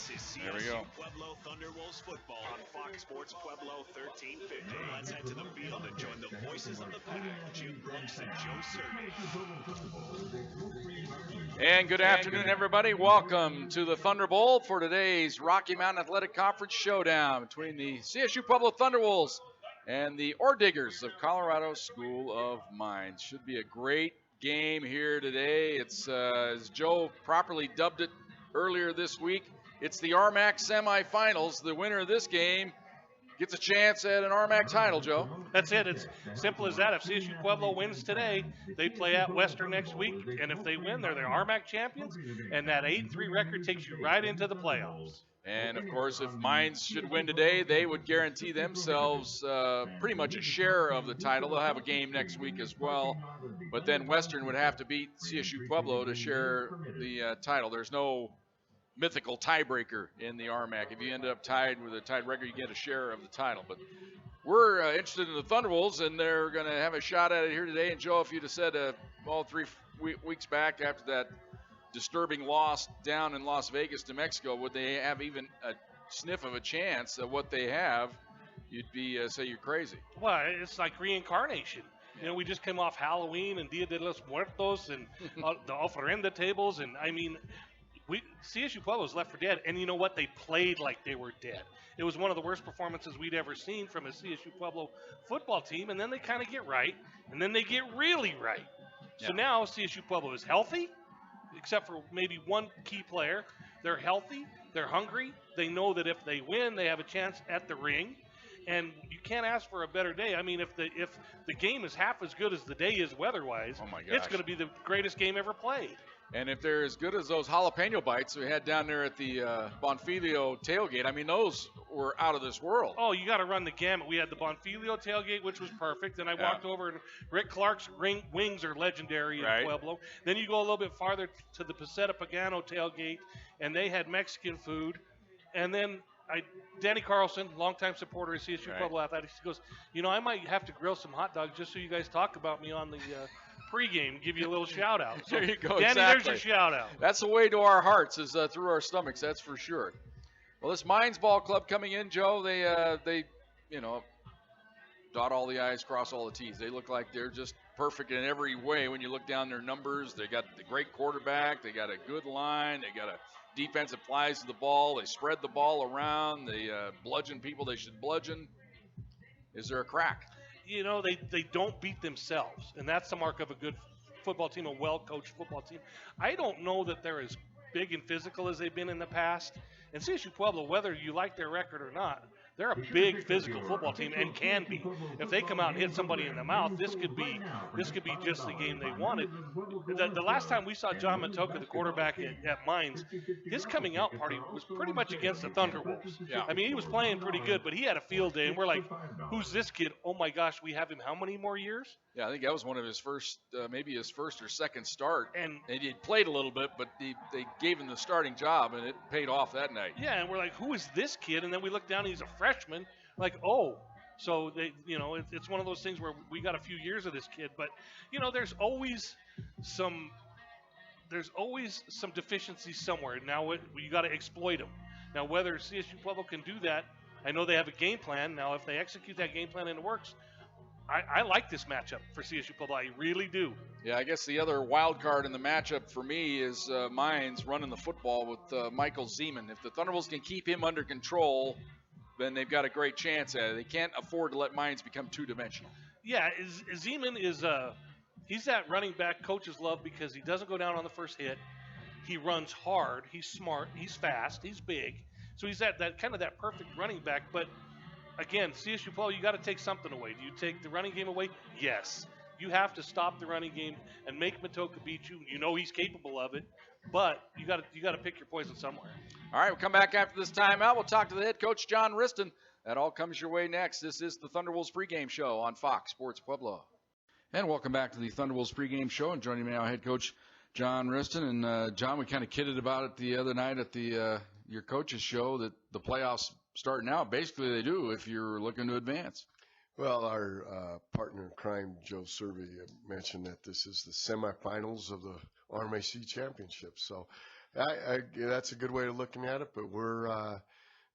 This is Csu Pueblo Thunderwolves football on Fox Sports Pueblo 1350. Let's head to the field and join the voices of the pack, Jim Brooks and Joe Cervi. And good afternoon, everybody. Welcome to the Thunder Bowl for today's Rocky Mountain Athletic Conference showdown between the Csu Pueblo Thunderwolves and the Ore Diggers of Colorado School of Mines. Should be a great game here today. It's, as Joe properly dubbed it earlier this week, it's the RMAC semifinals. The winner of this game gets a chance at an RMAC title, Joe. That's it. It's simple as that. If Csu Pueblo wins today, they play at Western next week, and if they win, they're the RMAC champions, and that 8-3 record takes you right into the playoffs. And, of course, if Mines should win today, they would guarantee themselves pretty much a share of the title. They'll have a game next week as well, but then Western would have to beat Csu Pueblo to share the title. There's no mythical tiebreaker in the RMAC. If you end up tied with a tied record, you get a share of the title. But we're interested in the Thunderwolves, and they're going to have a shot at it here today. And, Joe, if you'd have said all 3 weeks back after that disturbing loss down in Las Vegas to Mexico, would they have even a sniff of a chance at what they have, you'd be say you're crazy. Well, it's like reincarnation. You know, we just came off Halloween and Dia de los Muertos and the ofrenda tables, and I mean, Csu Pueblo was left for dead, and you know what? They played like they were dead. It was one of the worst performances we'd ever seen from a Csu Pueblo football team, and then they kind of get right, and then they get really right. So now Csu Pueblo is healthy, except for maybe one key player. They're healthy, they're hungry, they know that if they win, they have a chance at the ring, and you can't ask for a better day. I mean, if the game is half as good as the day is weather-wise, it's going to be the greatest game ever played. And if they're as good as those jalapeno bites we had down there at the Bonfilio tailgate, I mean, those were out of this world. Oh, you got to run the gamut. We had the Bonfilio tailgate, which was perfect. Then I walked over, and Rick Clark's wings are legendary in Pueblo. Then you go a little bit farther to the Peseta Pagano tailgate, and they had Mexican food. And then Danny Carlson, longtime supporter of Csu Pueblo Athletics, he goes, you know, I might have to grill some hot dogs just so you guys talk about me on the pregame, give you a little shout out. So, there you go. Danny, exactly. There's your shout out. That's the way to our hearts, is through our stomachs. That's for sure. Well, this Mines Ball Club coming in, Joe, they you know, dot all the I's, cross all the T's. They look like they're just perfect in every way. When you look down their numbers, they got the great quarterback, they got a good line, they got a defense that flies to the ball, they spread the ball around, they bludgeon people they should bludgeon. Is there a crack? You know, they don't beat themselves, and that's the mark of a good football team, a well-coached football team. I don't know that they're as big and physical as they've been in the past. And Csu Pueblo, whether you like their record or not, they're a big physical football team and can be. If they come out and hit somebody in the mouth, this could be just the game they wanted. The last time we saw John Matoka, the quarterback at Mines, his coming out party was pretty much against the Thunderwolves. Yeah. I mean, he was playing pretty good, but he had a field day, and we're like, who's this kid? Oh my gosh, we have him how many more years? Yeah, I think that was one of his first, maybe his first or second start. And he played a little bit, but they gave him the starting job, and it paid off that night. Yeah, and we're like, who is this kid? And then we look down, and he's a freshman. Like, oh, so they, you know, it's one of those things where we got a few years of this kid, but you know, there's always some deficiencies somewhere. Now you got to exploit them. Now whether Csu Pueblo can do that, I know they have a game plan. Now if they execute that game plan and it works, I like this matchup for Csu Pueblo. I really do. Yeah, I guess the other wild card in the matchup for me is Mines running the football with Michael Zeman. If the Thunderbolts can keep him under control, then they've got a great chance at it. They can't afford to let Mines become two-dimensional. Yeah, Zeman is he's that running back coaches love because he doesn't go down on the first hit. He runs hard. He's smart. He's fast. He's big. So he's that kind of that perfect running back. But again, Csu Pueblo, you got to take something away. Do you take the running game away? Yes. You have to stop the running game and make Matoka beat you. You know he's capable of it, but you got to pick your poison somewhere. All right, we'll come back after this timeout. We'll talk to the head coach, John Riston. That all comes your way next. This is the Thunderwolves pregame show on Fox Sports Pueblo. And welcome back to the Thunderwolves pregame show. And joining me now, head coach John Riston. And John, we kind of kidded about it the other night at the your coach's show that the playoffs start now. Basically, they do if you're looking to advance. Well, our partner in crime, Joe Cervi, mentioned that this is the semifinals of the RMAC championship. So That's a good way of looking at it, but we're, a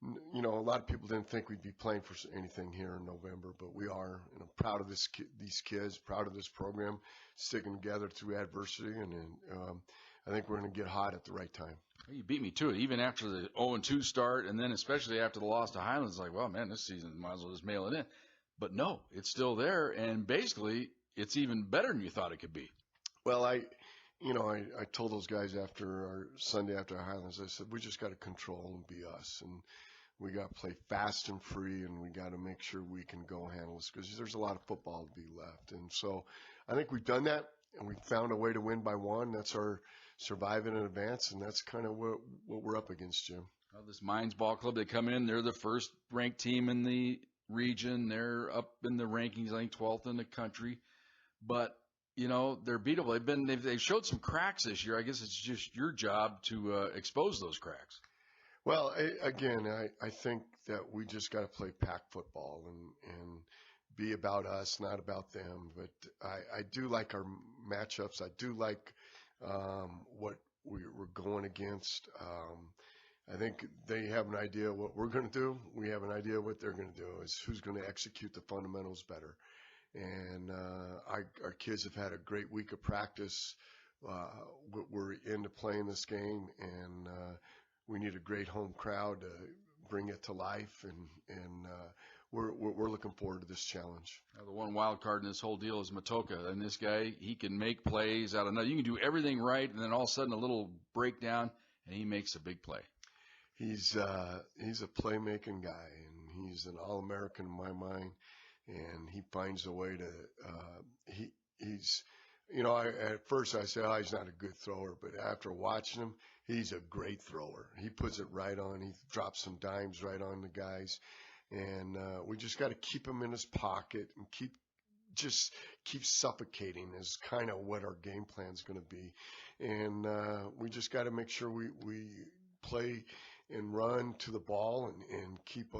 lot of people didn't think we'd be playing for anything here in November, but we are. And I'm proud of these kids, proud of this program, sticking together through adversity, and I think we're going to get hot at the right time. You beat me to it, even after the 0-2 start, and then especially after the loss to Highlands. Like, well, man, this season might as well just mail it in. But no, it's still there, and basically it's even better than you thought it could be. Well, I told those guys after our Sunday after Highlands, I said, we just got to control and be us. And we got to play fast and free, and we got to make sure we can go handle this because there's a lot of football to be left. And so I think we've done that, and we found a way to win by one. That's our survive in advance, and that's kind of what we're up against, Jim. Well, this Mines Ball Club, they come in, they're the first ranked team in the region. They're up in the rankings, I think 12th in the country. But they're beatable. They've showed some cracks this year. I guess it's just your job to expose those cracks. Well, I think that we just got to play pack football and be about us, not about them. But I do like our matchups. I do like what we're going against. I think they have an idea what we're going to do. We have an idea what they're going to do. Is who's going to execute the fundamentals better. And our kids have had a great week of practice. We're into playing this game, and we need a great home crowd to bring it to life. And we're looking forward to this challenge. Now, the one wild card in this whole deal is Matoka, and this guy, he can make plays out of nothing. You can do everything right, and then all of a sudden a little breakdown, and he makes a big play. He's a playmaking guy, and he's an All-American in my mind. And he finds a way to, at first I said, he's not a good thrower, but after watching him, he's a great thrower. He puts it right on. He drops some dimes right on the guys. And we just got to keep him in his pocket and keep suffocating is kind of what our game plan is going to be. And we just got to make sure we play and run to the ball and keep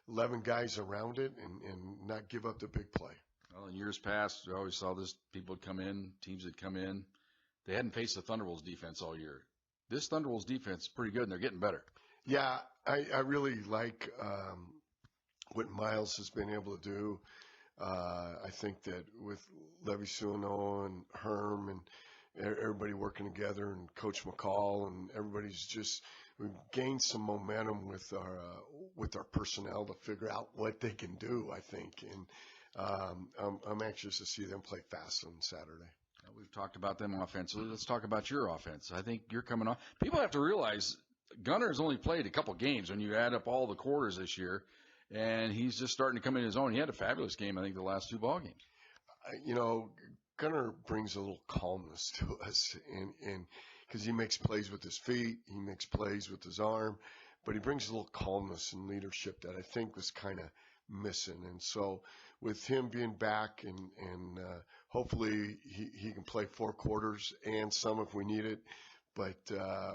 11 guys around it and not give up the big play. Well, in years past, we always saw this. People would come in, teams would come in. They hadn't faced the Thunderwolves defense all year. This Thunderwolves defense is pretty good, and they're getting better. Yeah, I really like what Miles has been able to do. I think that with Levi Suano and Herm and everybody working together and Coach McCall and everybody's we've gained some momentum with our personnel to figure out what they can do, I think. And I'm anxious to see them play fast on Saturday. We've talked about them offensively. Let's talk about your offense. I think you're coming on. People have to realize Gunner's only played a couple games when you add up all the quarters this year, and he's just starting to come in his own. He had a fabulous game, I think, the last two ball games. Gunner brings a little calmness to us, and because he makes plays with his feet, he makes plays with his arm, but he brings a little calmness and leadership that I think was kind of missing. And so with him being back and hopefully he can play 4 quarters and some if we need it, but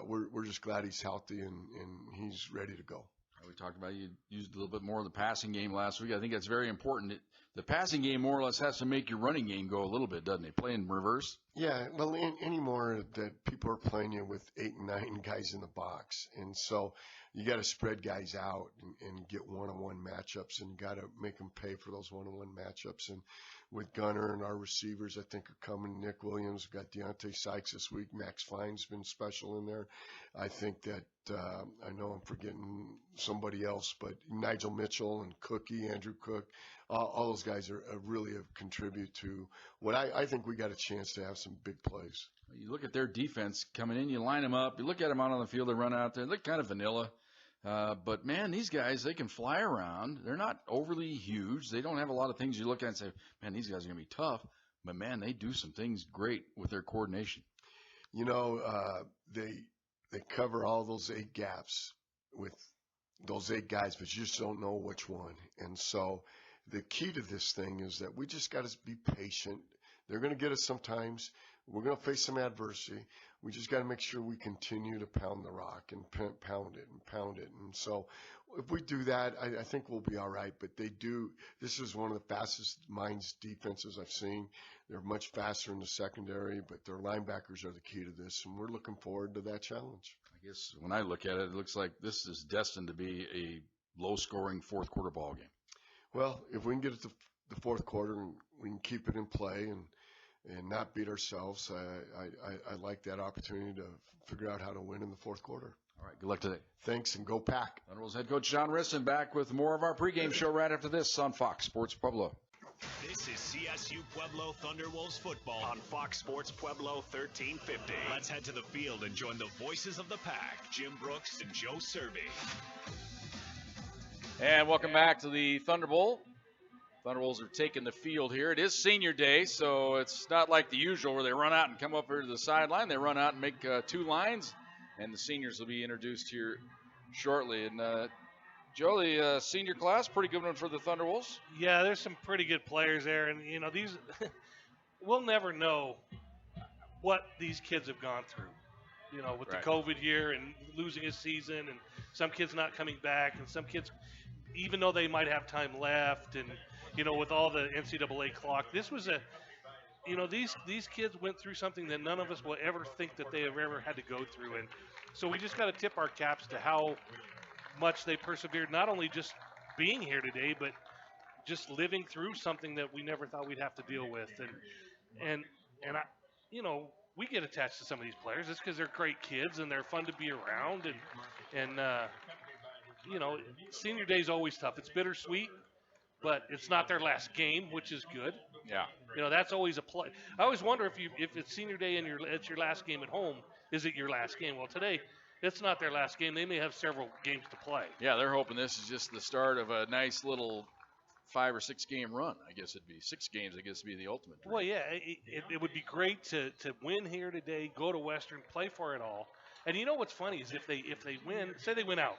we're just glad he's healthy and he's ready to go. We talked about you used a little bit more of the passing game last week. I think that's very important. The passing game more or less has to make your running game go a little bit, doesn't it? Play in reverse. Yeah, well, anymore that people are playing you with 8 and 9 guys in the box, and so you got to spread guys out and get one-on-one matchups, and got to make them pay for those one-on-one matchups. And with Gunner and our receivers, I think are coming. Nick Williams, we've got Deontay Sykes this week. Max Fine's been special in there. I think that I know I'm forgetting somebody else, but Nigel Mitchell and Cookie, Andrew Cook, all those guys are really have contribute to what I think we got a chance to have some big plays. You look at their defense coming in, you line them up, you look at them out on the field, they run out there, they look kind of vanilla. But, man, these guys, they can fly around. They're not overly huge. They don't have a lot of things you look at and say, man, these guys are going to be tough. But, man, they do some things great with their coordination. They cover all those 8 gaps with those 8 guys, but you just don't know which one. And so the key to this thing is that we just got to be patient. They're going to get us sometimes. We're going to face some adversity. We just got to make sure we continue to pound the rock and pound it. And so if we do that, I think we'll be all right. But this is one of the fastest Mines defenses I've seen. They're much faster in the secondary, but their linebackers are the key to this. And we're looking forward to that challenge. I I guess when I look at it, it looks like this is destined to be a low-scoring fourth quarter ball game. Well, if we can get it to the fourth quarter and we can keep it in play and not beat ourselves, I like that opportunity to figure out how to win in the fourth quarter. All right, good luck today. Thanks, and go Pack. Thunderbolts head coach John Riston back with more of our pregame show right after this on Fox Sports Pueblo. This is Csu Pueblo Thunderwolves football on Fox Sports Pueblo 1350. Let's head to the field and join the voices of the pack, Jim Brooks and Joe Cervi. And welcome back to the Thunder Bowl. Thunderbolts are taking the field here. It is senior day, so it's not like the usual where they run out and come up here to the sideline. They run out and make two lines, and the seniors will be introduced here shortly. And Joe, the senior class, pretty good one for the Thunderbolts. Yeah, there's some pretty good players there, and these we'll never know what these kids have gone through. With Right. the COVID year and losing a season, and some kids not coming back, and some kids, even though they might have time left, and with all the NCAA clock, this was these kids went through something that none of us will ever think that they have ever had to go through, and so we just got to tip our caps to how much they persevered, not only just being here today, but just living through something that we never thought we'd have to deal with. And I, we get attached to some of these players just because they're great kids and they're fun to be around. And senior day is always tough. It's bittersweet, but it's not their last game, which is good. Yeah. That's always a play. I always wonder if it's senior day and it's your last game at home, is it your last game? Well, today, it's not their last game. They may have several games to play. Yeah, they're hoping this is just the start of a nice little 5 or 6 game run. I guess it'd be 6 games. I guess would be the ultimate dream. Well, yeah, it would be great to win here today, go to Western, play for it all. And what's funny is if they win, say they win out,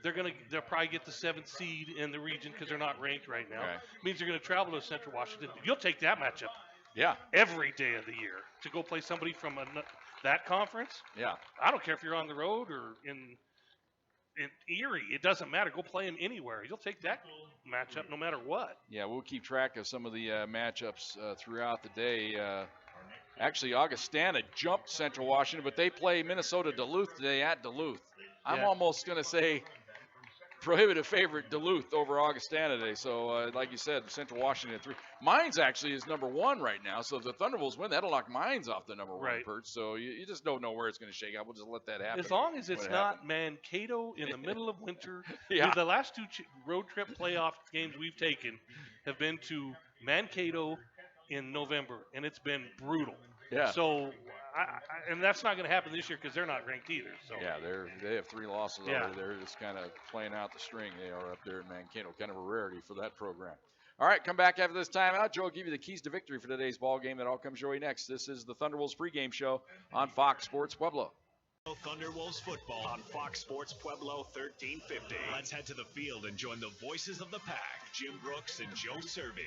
they'll probably get the 7th seed in the region because they're not ranked right now. Okay. Means they're going to travel to Central Washington. You'll take that matchup. Yeah. Every day of the year to go play somebody from that conference. Yeah. I don't care if you're on the road or in Erie. It doesn't matter. Go play them anywhere. You'll take that matchup no matter what. Yeah, we'll keep track of some of the matchups throughout the day. Actually, Augustana jumped Central Washington, but they play Minnesota Duluth today at Duluth. I'm almost going to say prohibitive favorite Duluth over Augustana today. So, like you said, Central Washington at 3. Mines actually is number 1 right now. So if the Thunderbolts win, that'll knock Mines off the number 1 perch. So you just don't know where it's going to shake out. We'll just let that happen. As long as it's not Mankato in the middle of winter. Yeah. The last 2 road trip playoff games we've taken have been to Mankato in November, and it's been brutal. Yeah. So, and that's not going to happen this year because they're not ranked either. So. Yeah, they have 3 losses already. They're just kind of playing out the string. They are up there in Mankato, kind of a rarity for that program. All right, come back after this timeout. Joe will give you the keys to victory for today's ball game. That all comes your way next. This is the Thunderwolves pregame show on Fox Sports Pueblo. Thunderwolves football on Fox Sports Pueblo 1350. Let's head to the field and join the voices of the pack, Jim Brooks and Joe Cervi.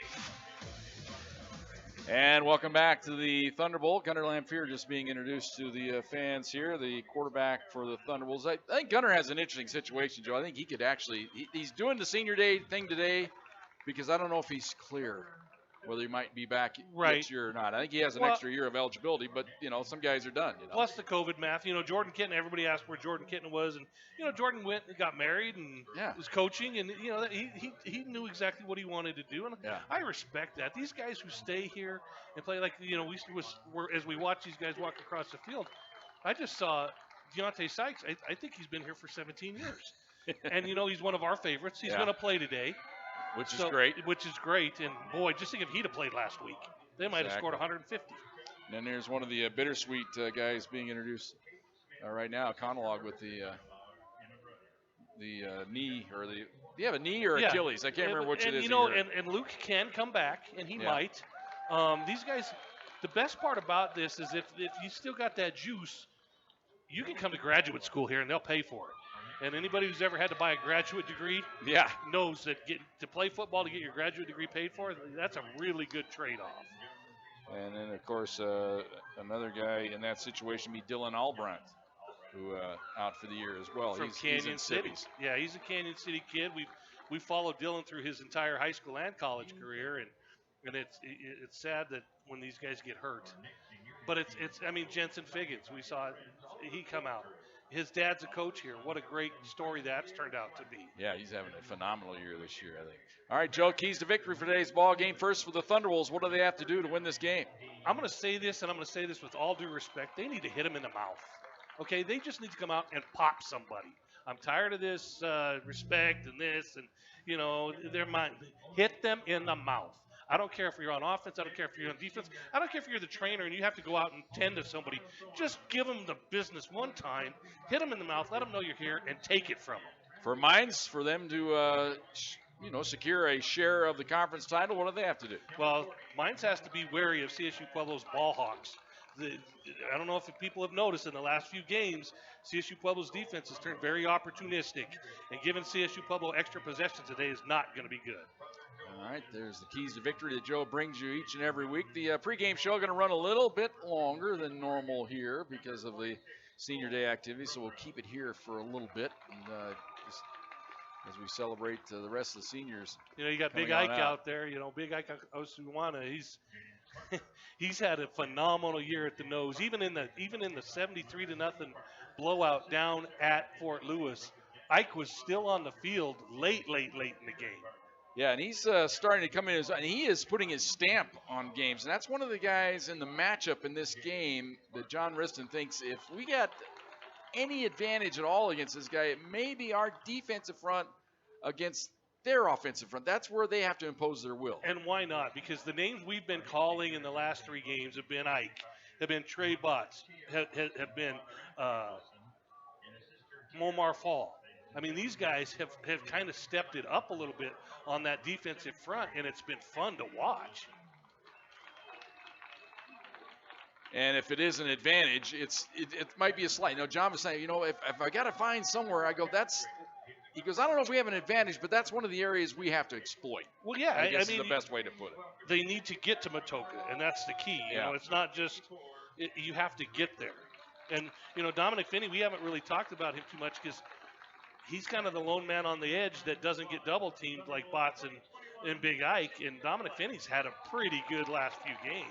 And welcome back to the Thunderbolt. Gunnar Lamphere just being introduced to the fans here, the quarterback for the Thunderbolts. I think Gunnar has an interesting situation, Joe. I think he could actually, he's doing the senior day thing today because I don't know if he's clear whether he might be back next year or not. I think he has an extra year of eligibility, but, some guys are done. Plus the COVID math. Jordan Kitten, everybody asked where Jordan Kitten was. And, Jordan went and got married and was coaching. And, he knew exactly what he wanted to do. And I respect that. These guys who stay here and play like, as we watch these guys walk across the field, I just saw Deontay Sykes. I think he's been here for 17 years. And, he's one of our favorites. He's going to play today. Which is great. And, boy, just think if he'd have played last week. They might have scored 150. And then there's one of the bittersweet guys being introduced right now, Conalog with the knee or the. Do you have a knee or Achilles? I can't remember which it is. And Luke can come back, and he might. These guys, the best part about this is if you still got that juice, you can come to graduate school here, and they'll pay for it. And anybody who's ever had to buy a graduate degree knows that to play football to get your graduate degree paid for, that's a really good trade-off. And then, of course, another guy in that situation would be Dylan Albrandt, who out for the year as well. From Canyon City. Yeah, he's a Canyon City kid. We followed Dylan through his entire high school and college career, and it's sad that when these guys get hurt. But it's Jensen Figgins, we saw he come out. his dad's a coach here. What a great story that's turned out to be. Yeah, he's having a phenomenal year this year, I think. All right, Joe, keys to victory for today's ball game. First for the Thunderwolves, what do they have to do to win this game? I'm going to say this, and I'm going to say this with all due respect. They need to hit him in the mouth. Okay, they just need to come out and pop somebody. I'm tired of this respect and this, and their mind. Hit them in the mouth. I don't care if you're on offense. I don't care if you're on defense. I don't care if you're the trainer and you have to go out and tend to somebody. Just give them the business one time. Hit them in the mouth. Let them know you're here and take it from them. For Mines, for them to secure a share of the conference title, what do they have to do? Well, Mines has to be wary of CSU Pueblo's ball hawks. I don't know if people have noticed in the last few games, CSU Pueblo's defense has turned very opportunistic, and giving CSU Pueblo extra possessions today is not going to be good. All right, there's the keys to victory that Joe brings you each and every week. The pregame show going to run a little bit longer than normal here because of the senior day activity, so we'll keep it here for a little bit and just as we celebrate the rest of the seniors. You got Big Ike out there. Big Ike Osuwana. He's had a phenomenal year at the nose. Even in the 73-0 blowout down at Fort Lewis, Ike was still on the field late in the game. Yeah, and he's starting to come in, and he is putting his stamp on games. And that's one of the guys in the matchup in this game that John Riston thinks if we got any advantage at all against this guy, it may be our defensive front against their offensive front. That's where they have to impose their will. And why not? Because the names we've been calling in the last 3 games have been Ike, have been Trey Botts, have been Momar Fall. I mean, these guys have kind of stepped it up a little bit on that defensive front, and it's been fun to watch. And if it is an advantage, it might be a slight. John was saying, if I got to find somewhere, I go, he goes, I don't know if we have an advantage, but that's one of the areas we have to exploit. Well, yeah, I guess is the best way to put it. They need to get to Matoka, and that's the key. It's not just you have to get there. And Dominic Finney, we haven't really talked about him too much because he's kind of the lone man on the edge that doesn't get double teamed like Botts and Big Ike. And Dominic Finney's had a pretty good last few games.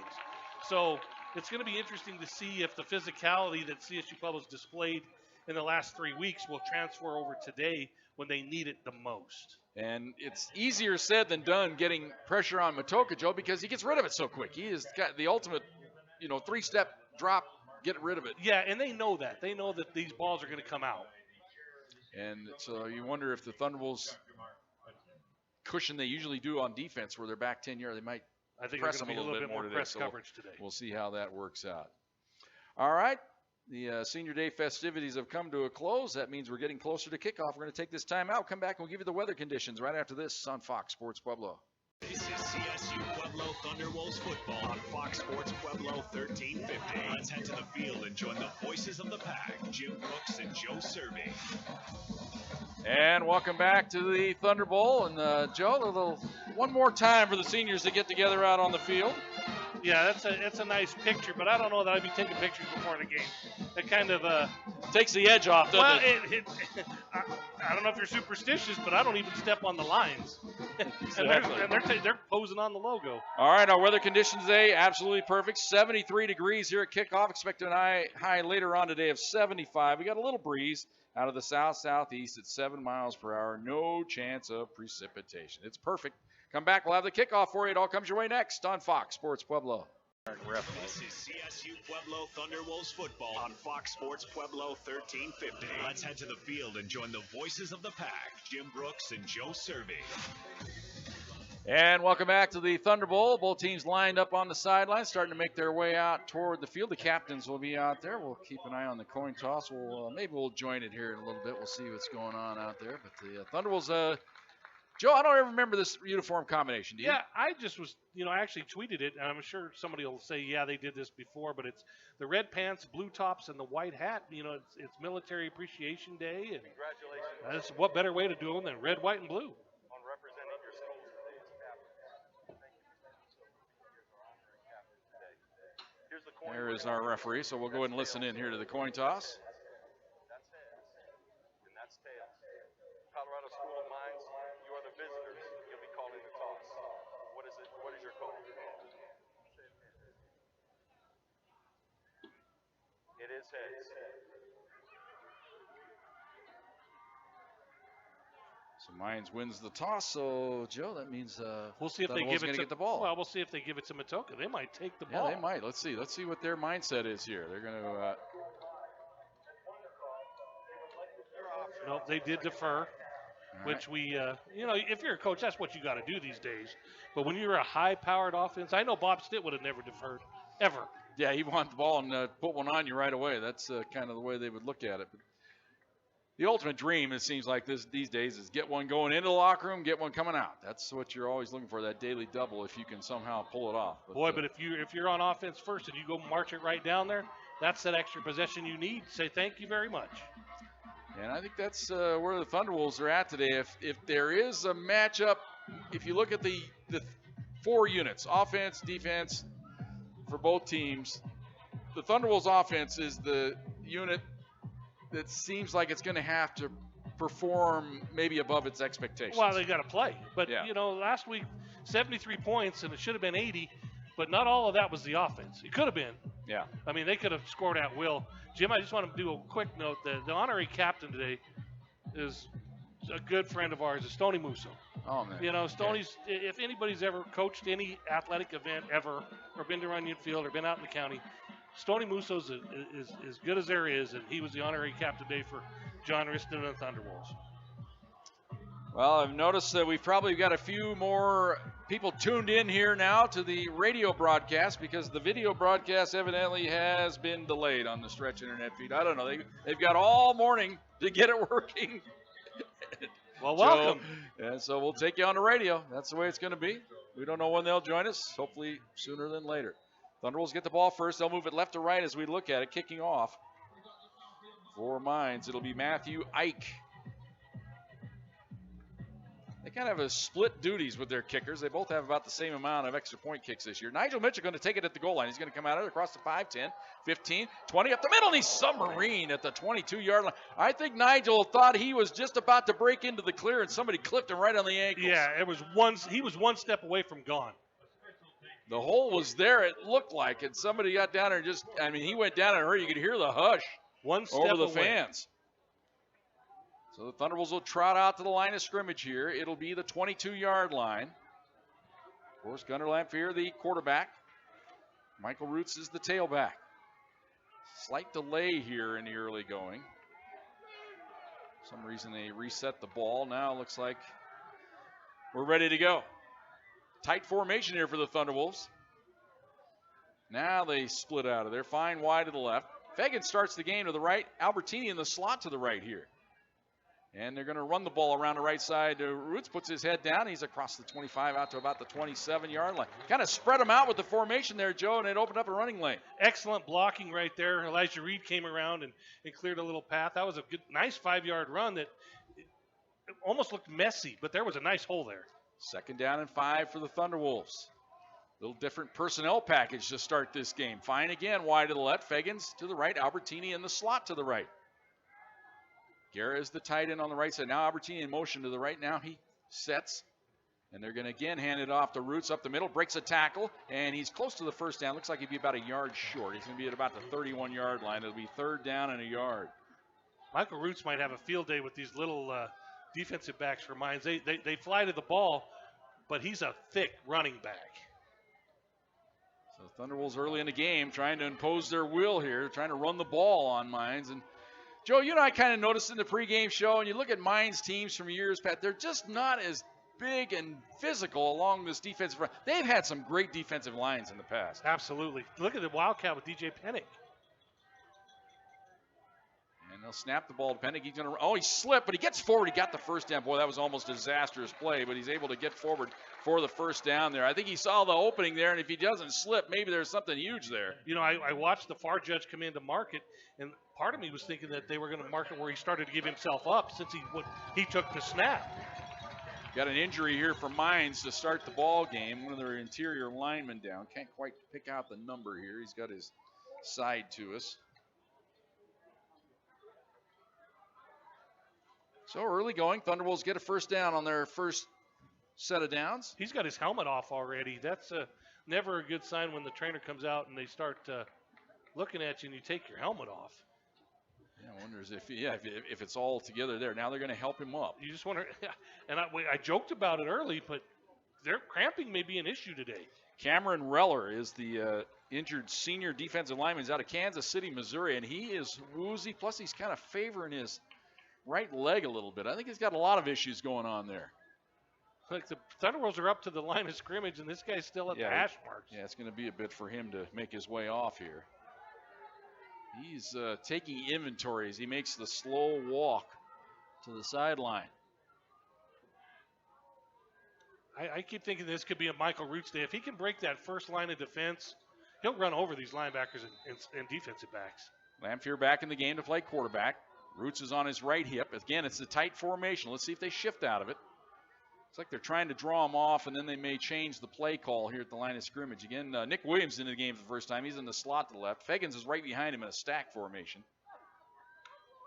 So it's going to be interesting to see if the physicality that CSU Pueblo's displayed in the last 3 weeks will transfer over today when they need it the most. And it's easier said than done getting pressure on Matoka, Joe, because he gets rid of it so quick. He has got the ultimate, 3-step drop, get rid of it. Yeah, and they know that. They know that these balls are going to come out. And so you wonder if the Thunderbolts cushion they usually do on defense where they're back 10 yards, they might press them a little bit more today. Press coverage today. We'll see how that works out. All right. The senior day festivities have come to a close. That means we're getting closer to kickoff. We're going to take this time out. Come back and we'll give you the weather conditions right after this on Fox Sports Pueblo. This is CSU Pueblo Thunderwolves football on Fox Sports Pueblo 1350. Let's head to the field and join the voices of the pack, Jim Brooks and Joe Cervi. And welcome back to the Thunder Bowl. And Joe, one more time for the seniors to get together out on the field. Yeah, that's a nice picture, but I don't know that I'd be taking pictures before the game. That kind of takes the edge off, doesn't it? I don't know if you're superstitious, but I don't even step on the lines. Exactly. and they're posing on the logo. All right, our weather conditions today, absolutely perfect. 73 degrees here at kickoff. Expecting a high later on today of 75. We got a little breeze out of the south-southeast at 7 miles per hour. No chance of precipitation. It's perfect. Come back. We'll have the kickoff for you. It all comes your way next on Fox Sports Pueblo. This is CSU Pueblo Thunderwolves football on Fox Sports Pueblo 1350. Let's head to the field and join the voices of the pack, Jim Brooks and Joe Cervi. And welcome back to the Thunder Bowl. Both teams lined up on the sidelines, starting to make their way out toward the field. The captains will be out there. We'll keep an eye on the coin toss. Maybe we'll join it here in a little bit. We'll see what's going on out there. But the Thunder Wolves, Joe, I don't ever remember this uniform combination. Do you? Yeah, I just was, I actually tweeted it, and I'm sure somebody will say, yeah, they did this before, but it's the red pants, blue tops, and the white hat. It's Military Appreciation Day, and congratulations. What better way to do them than red, white, and blue? On representing your school today as captain. Thank you for that. Here's our honorary captain today. Here's the coin. There is our referee, so we'll go ahead and listen in here to the coin toss. That's heads, and that's tails. Colorado School of Mines, you are the visitors. You'll be calling the toss. What is it? What is your call? It is heads. So Mines wins the toss. So Joe, that means we'll see if they give it to get the ball. Well, we'll see if they give it to Matoka. They might take the ball. Yeah, they might. Let's see. Let's see what their mindset is here. They're going to. No, they did defer. Which we, if you're a coach, that's what you got to do these days. But when you're a high-powered offense, I know Bob Stitt would have never deferred, ever. Yeah, he wanted the ball and put one on you right away. That's kind of the way they would look at it. But the ultimate dream, it seems like these days, is get one going into the locker room, get one coming out. That's what you're always looking for, that daily double, if you can somehow pull it off. But if you're on offense first and you go march it right down there, that's that extra possession you need. Say thank you very much. And I think that's where the Thunderwolves are at today. If there is a matchup, if you look at the 4 units, offense, defense, for both teams, the Thunderwolves offense is the unit that seems like it's going to have to perform maybe above its expectations. Well, they got to play. But, yeah. Last week, 73 points, and it should have been 80, but not all of that was the offense. It could have been. Yeah. I mean, they could have scored at will. Jim, I just want to do a quick note. The honorary captain today is a good friend of ours, is Stoney Musso. Oh, man. Stoney's, if anybody's ever coached any athletic event ever, or been to Runyon Field, or been out in the county, Stoney Musso's is as good as there is, and he was the honorary captain today for John Riston and the Thunderwolves. Well, I've noticed that we've probably got a few more people tuned in here now to the radio broadcast because the video broadcast evidently has been delayed on the Stretch Internet feed. I don't know. They've got all morning to get it working. Well, welcome. And so we'll take you on the radio. That's the way it's going to be. We don't know when they'll join us. Hopefully sooner than later. Thunderwolves get the ball first. They'll move it left to right as we look at it. Kicking off for Mines, it'll be Matthew Ike. They kind of have split duties with their kickers. They both have about the same amount of extra point kicks this year. Nigel Mitchell going to take it at the goal line. He's going to come out of it across the 5, 10, 15, 20, up the middle, and he's submarine at the 22-yard line. I think Nigel thought he was just about to break into the clear, and somebody clipped him right on the ankles. Yeah, he was one step away from gone. The hole was there, it looked like, and somebody got down there and he went down in a hurry. You could hear the hush over the fans. So the Thunderwolves will trot out to the line of scrimmage here. It'll be the 22-yard line. Of course, Gunnar Lamphere, the quarterback. Michael Roots is the tailback. Slight delay here in the early going. For some reason they reset the ball. Now it looks like we're ready to go. Tight formation here for the Thunderwolves. Now they split out of there. Fine wide to the left. Fagan starts the game to the right. Albertini in the slot to the right here. And they're going to run the ball around the right side. Roots puts his head down. He's across the 25 out to about the 27-yard line. Kind of spread them out with the formation there, Joe, and it opened up a running lane. Excellent blocking right there. Elijah Reed came around and cleared a little path. That was a good, nice 5-yard run that almost looked messy, but there was a nice hole there. 2nd down and 5 for the Thunderwolves. Little different personnel package to start this game. Fine again, wide to the left. Fagans to the right. Albertini in the slot to the right. Guerra is the tight end on the right side. Now Albertini in motion to the right. Now he sets. And they're going to again hand it off to Roots up the middle. Breaks a tackle. And he's close to the first down. Looks like he'd be about a yard short. He's going to be at about the 31-yard line. It'll be 3rd down and a yard. Michael Roots might have a field day with these little defensive backs for Mines. They fly to the ball, but he's a thick running back. So Thunderwolves early in the game trying to impose their will here. Trying to run the ball on Mines. And Joe, I kind of noticed in the pregame show, and you look at Mines teams from years past, they're just not as big and physical along this defensive front. They've had some great defensive lines in the past. Absolutely. Look at the Wildcat with DJ Pennick. And they'll snap the ball to Pennick. He slipped, but he gets forward. He got the first down. Boy, that was almost a disastrous play, but he's able to get forward for the first down there. I think he saw the opening there, and if he doesn't slip, maybe there's something huge there. I watched the far judge come in to mark it, and part of me was thinking that they were going to mark it where he started to give himself up since he took the snap. Got an injury here for Mines to start the ball game. One of their interior linemen down. Can't quite pick out the number here. He's got his side to us. So early going. Thunderwolves get a first down on their first set of downs. He's got his helmet off already. That's never a good sign when the trainer comes out and they start looking at you and you take your helmet off. I wonder if it's all together there. Now they're going to help him up. You just wonder, and I joked about it early, but their cramping may be an issue today. Cameron Reller is the injured senior defensive lineman. He's out of Kansas City, Missouri, and he is woozy. Plus, he's kind of favoring his right leg a little bit. I think he's got a lot of issues going on there. Like the Thunderwolves are up to the line of scrimmage, and this guy's still at the hash marks. Yeah, it's going to be a bit for him to make his way off here. He's taking inventory as he makes the slow walk to the sideline. I keep thinking this could be a Michael Roots day. If he can break that first line of defense, he'll run over these linebackers and defensive backs. Lamphere back in the game to play quarterback. Roots is on his right hip. Again, it's a tight formation. Let's see if they shift out of it. Looks like they're trying to draw him off, and then they may change the play call here at the line of scrimmage. Again, Nick Williams into the game for the first time. He's in the slot to the left. Feggins is right behind him in a stack formation.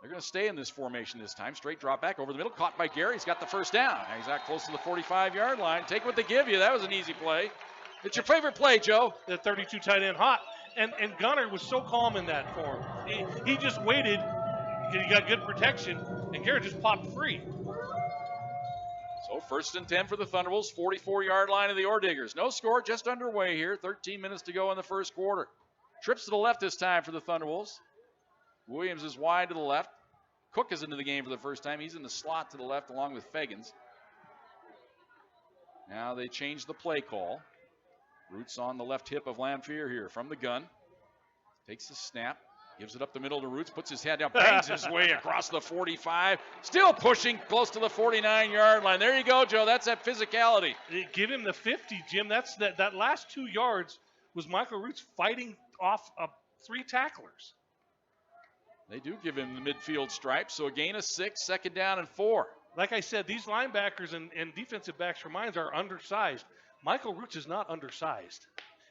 They're going to stay in this formation this time. Straight drop back over the middle. Caught by Gary. He's got the first down. He's out close to the 45-yard line. Take what they give you. That was an easy play. It's your favorite play, Joe. The 32 tight end hot. And Gunner was so calm in that form. He just waited. He got good protection, and Garrett just popped free. So 1st and 10 for the Thunderbolts, 44-yard line of the Orediggers. No score, just underway here. 13 minutes to go in the first quarter. Trips to the left this time for the Thunderbolts. Williams is wide to the left. Cook is into the game for the first time. He's in the slot to the left along with Feggins. Now they change the play call. Roots on the left hip of Lamphere here from the gun. Takes the snap. Gives it up the middle to Roots, puts his head down, bangs his way across the 45. Still pushing close to the 49-yard line. There you go, Joe. That's that physicality. Give him the 50, Jim. That's that last 2 yards was Michael Roots fighting off 3 tacklers. They do give him the midfield stripe, so a gain of 6, 2nd down and 4. Like I said, these linebackers and defensive backs for mines are undersized. Michael Roots is not undersized,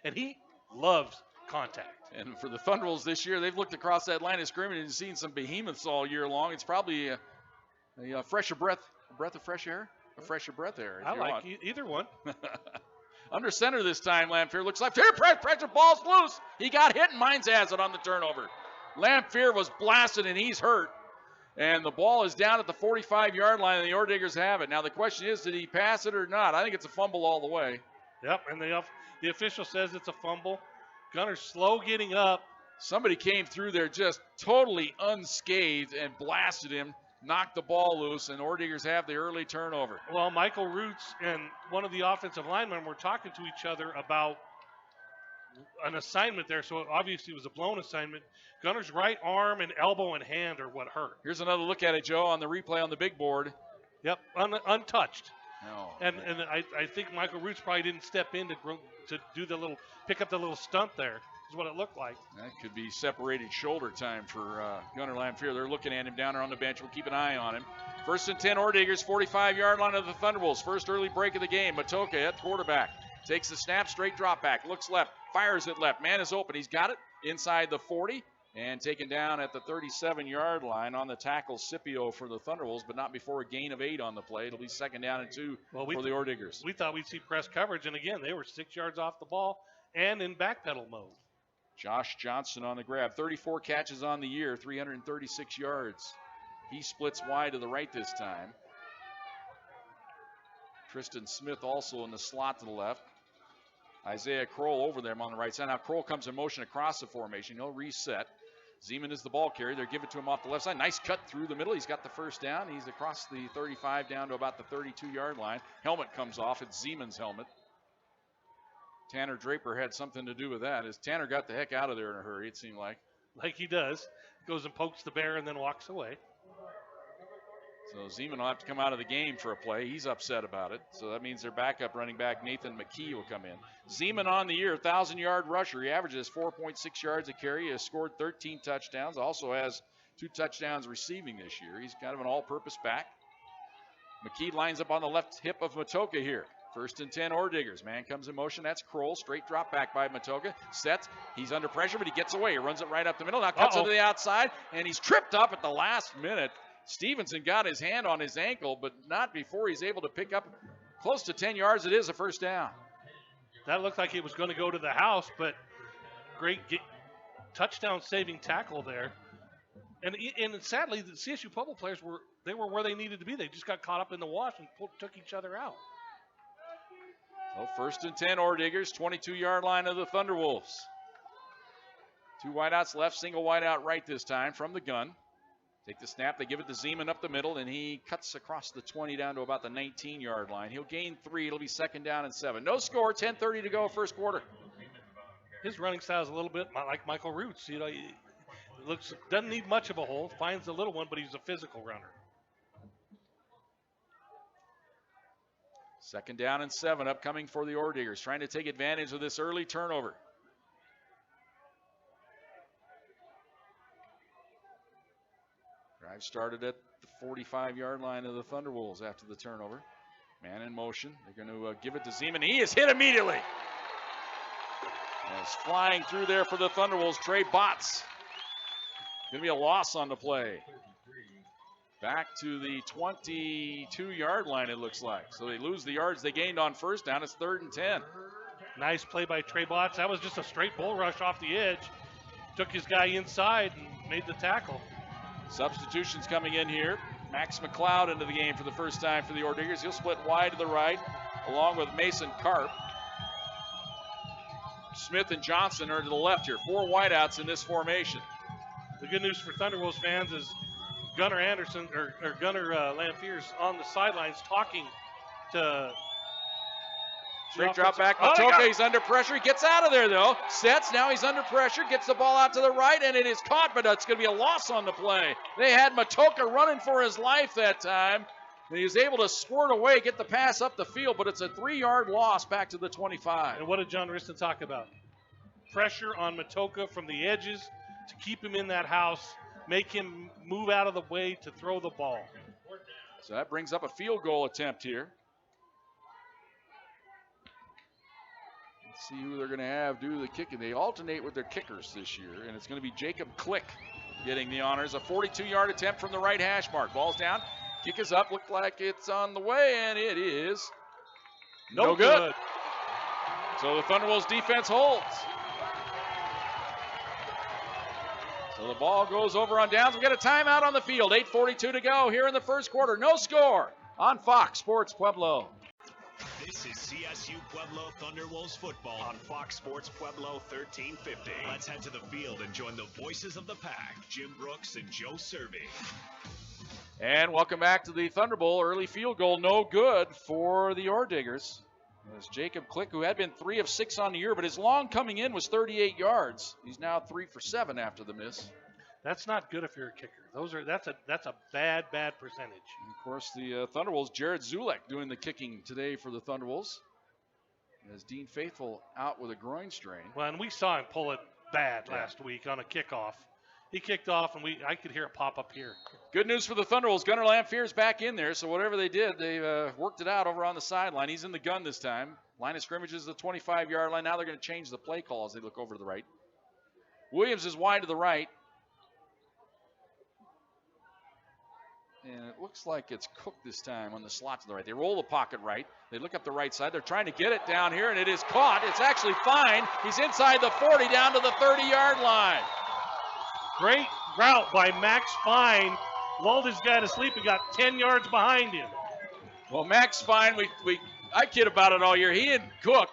and he loves contact. And for the Thunderbolts this year, they've looked across that line of scrimmage and seen some behemoths all year long. It's probably a fresher breath, a breath of fresh air, a fresher breath air. I like either one. Under center this time, Lamphere looks left. Here, pressure, ball's loose. He got hit, and Mines has it on the turnover. Lamphere was blasted, and he's hurt. And the ball is down at the 45-yard line, and the Orediggers have it. Now the question is, did he pass it or not? I think it's a fumble all the way. Yep, and the official says it's a fumble. Gunner's slow getting up. Somebody came through there just totally unscathed and blasted him, knocked the ball loose, and Orediggers have the early turnover. Well, Michael Roots and one of the offensive linemen were talking to each other about an assignment there, so obviously it was a blown assignment. Gunner's right arm and elbow and hand are what hurt. Here's another look at it, Joe, on the replay on the big board. Yep, untouched. No. And I think Michael Roots probably didn't step in to do pick up the little stunt there, is what it looked like. That could be separated shoulder time for Gunner Lamphere. They're looking at him down there on the bench. We'll keep an eye on him. 1st and 10, Orediggers, 45-yard line of the Thunderbolts. First early break of the game. Matoka at quarterback. Takes the snap, straight drop back. Looks left, fires it left. Man is open. He's got it inside the 40. And taken down at the 37-yard line on the tackle, Scipio for the Thunderbolts, but not before a gain of 8 on the play. It'll be 2nd down and 2 for the Orediggers. We thought we'd see press coverage, and again, they were 6 yards off the ball and in backpedal mode. Josh Johnson on the grab. 34 catches on the year, 336 yards. He splits wide to the right this time. Tristan Smith also in the slot to the left. Isaiah Kroll over them on the right side. Now Kroll comes in motion across the formation. He'll reset. Zeman is the ball carrier. They're giving it to him off the left side. Nice cut through the middle. He's got the first down. He's across the 35 down to about the 32-yard line. Helmet comes off. It's Zeman's helmet. Tanner Draper had something to do with that, as Tanner got the heck out of there in a hurry, it seemed like. Like he does. Goes and pokes the bear and then walks away. So Zeman will have to come out of the game for a play. He's upset about it. So that means their backup running back, Nathan McKee, will come in. Zeman on the year, 1,000-yard rusher. He averages 4.6 yards a carry. He has scored 13 touchdowns. Also has 2 touchdowns receiving this year. He's kind of an all-purpose back. McKee lines up on the left hip of Matoka here. 1st and 10, Orediggers. Man comes in motion. That's Kroll. Straight drop back by Matoka. Sets. He's under pressure, but he gets away. He runs it right up the middle. Now cuts it to the outside, and he's tripped up at the last minute. Stevenson got his hand on his ankle, but not before he's able to pick up close to 10 yards. It is a first down. That looked like it was going to go to the house, but great touchdown-saving tackle there And sadly, the CSU Pueblo players were where they needed to be. They just got caught up in the wash and took each other out. So 1st and 10, Orediggers, 22-yard line of the Thunderwolves. 2 wideouts left, single wideout right this time from the gun. Take the snap, they give it to Zeman up the middle, and he cuts across the 20 down to about the 19-yard line. He'll gain 3. It'll be 2nd down and 7. No score, 10:30 to go, first quarter. His running style is a little bit like Michael Roots. You know, he doesn't need much of a hole, finds a little one, but he's a physical runner. 2nd down and 7 upcoming for the Orediggers, trying to take advantage of this early turnover. Drive started at the 45-yard line of the Thunderwolves after the turnover. Man in motion. They're going to give it to Zeman. He is hit immediately. As flying through there for the Thunderwolves, Trey Botts. Going to be a loss on the play. Back to the 22-yard line, it looks like. So they lose the yards they gained on 1st down. It's 3rd and 10. Nice play by Trey Botts. That was just a straight bull rush off the edge. Took his guy inside and made the tackle. Substitutions coming in here. Max McLeod into the game for the first time for the Orediggers. He'll split wide to the right, along with Mason Karp. Smith and Johnson are to the left here. 4 wideouts in this formation. The good news for Thunderwolves fans is Gunnar Anderson or Gunnar Lanfear's on the sidelines talking to. Straight drop back. Matoka, he's under pressure. He gets out of there, though. Sets. Now he's under pressure. Gets the ball out to the right, and it is caught, but it's going to be a loss on the play. They had Matoka running for his life that time. And he was able to squirt away, get the pass up the field, but it's a 3-yard loss back to the 25. And what did John Riston talk about? Pressure on Matoka from the edges to keep him in that house, make him move out of the way to throw the ball. So that brings up a field goal attempt here. Let's see who they're going to have do the kicking. They alternate with their kickers this year, and it's going to be Jacob Click getting the honors. A 42-yard attempt from the right hash mark. Ball's down. Kick is up. Looked like it's on the way, and it is no good. So the Thunderwolves defense holds. So the ball goes over on downs. We got a timeout on the field. 8:42 to go here in the first quarter. No score on Fox Sports Pueblo. This is CSU Pueblo Thunderwolves football on Fox Sports Pueblo 1350. Let's head to the field and join the voices of the pack, Jim Brooks and Joe Cervi. And welcome back to the Thunder Bowl. Early field goal, no good for the Orediggers. As Jacob Click, who had been 3 of 6 on the year, but his long coming in was 38 yards. He's now 3 for 7 after the miss. That's not good if you're a kicker. That's a bad percentage. And of course, the Thunderwolves, Jared Zulek doing the kicking today for the Thunderwolves. As Dean Faithful out with a groin strain. Well, and we saw him pull it bad last week on a kickoff. He kicked off, and I could hear it pop up here. Good news for the Thunderwolves. Gunnar Lanfear's back in there, so whatever they did, they worked it out over on the sideline. He's in the gun this time. Line of scrimmage is the 25-yard line. Now they're going to change the play call as they look over to the right. Williams is wide to the right. And it looks like it's Cook this time on the slot to the right. They roll the pocket right. They look up the right side. They're trying to get it down here, and it is caught. It's actually fine. He's inside the 40 down to the 30-yard line. Great route by Max Fine. Lulled his guy to sleep and got 10 yards behind him. Well, Max Fine, I kid about it all year. He and Cook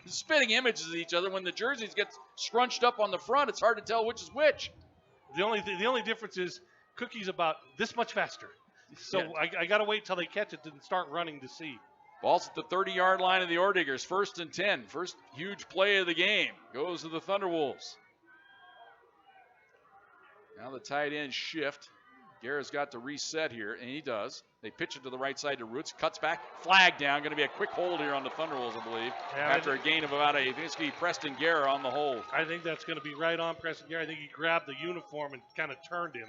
spitting images of each other. When the jerseys get scrunched up on the front, it's hard to tell which is which. The only difference is Cookie's about this much faster. So Yeah. I got to wait till they catch it and start running to see. Ball's at the 30-yard line of the Orediggers. 1st and 10. First huge play of the game goes to the Thunderwolves. Now the tight end shift. Guerra's got to reset here, and he does. They pitch it to the right side to Roots. Cuts back. Flag down. Going to be a quick hold here on the Thunderwolves, I believe. Yeah, after a gain of about I think it's going to be Preston Guerra on the hold. I think that's going to be right on Preston Gary. I think he grabbed the uniform and kind of turned him.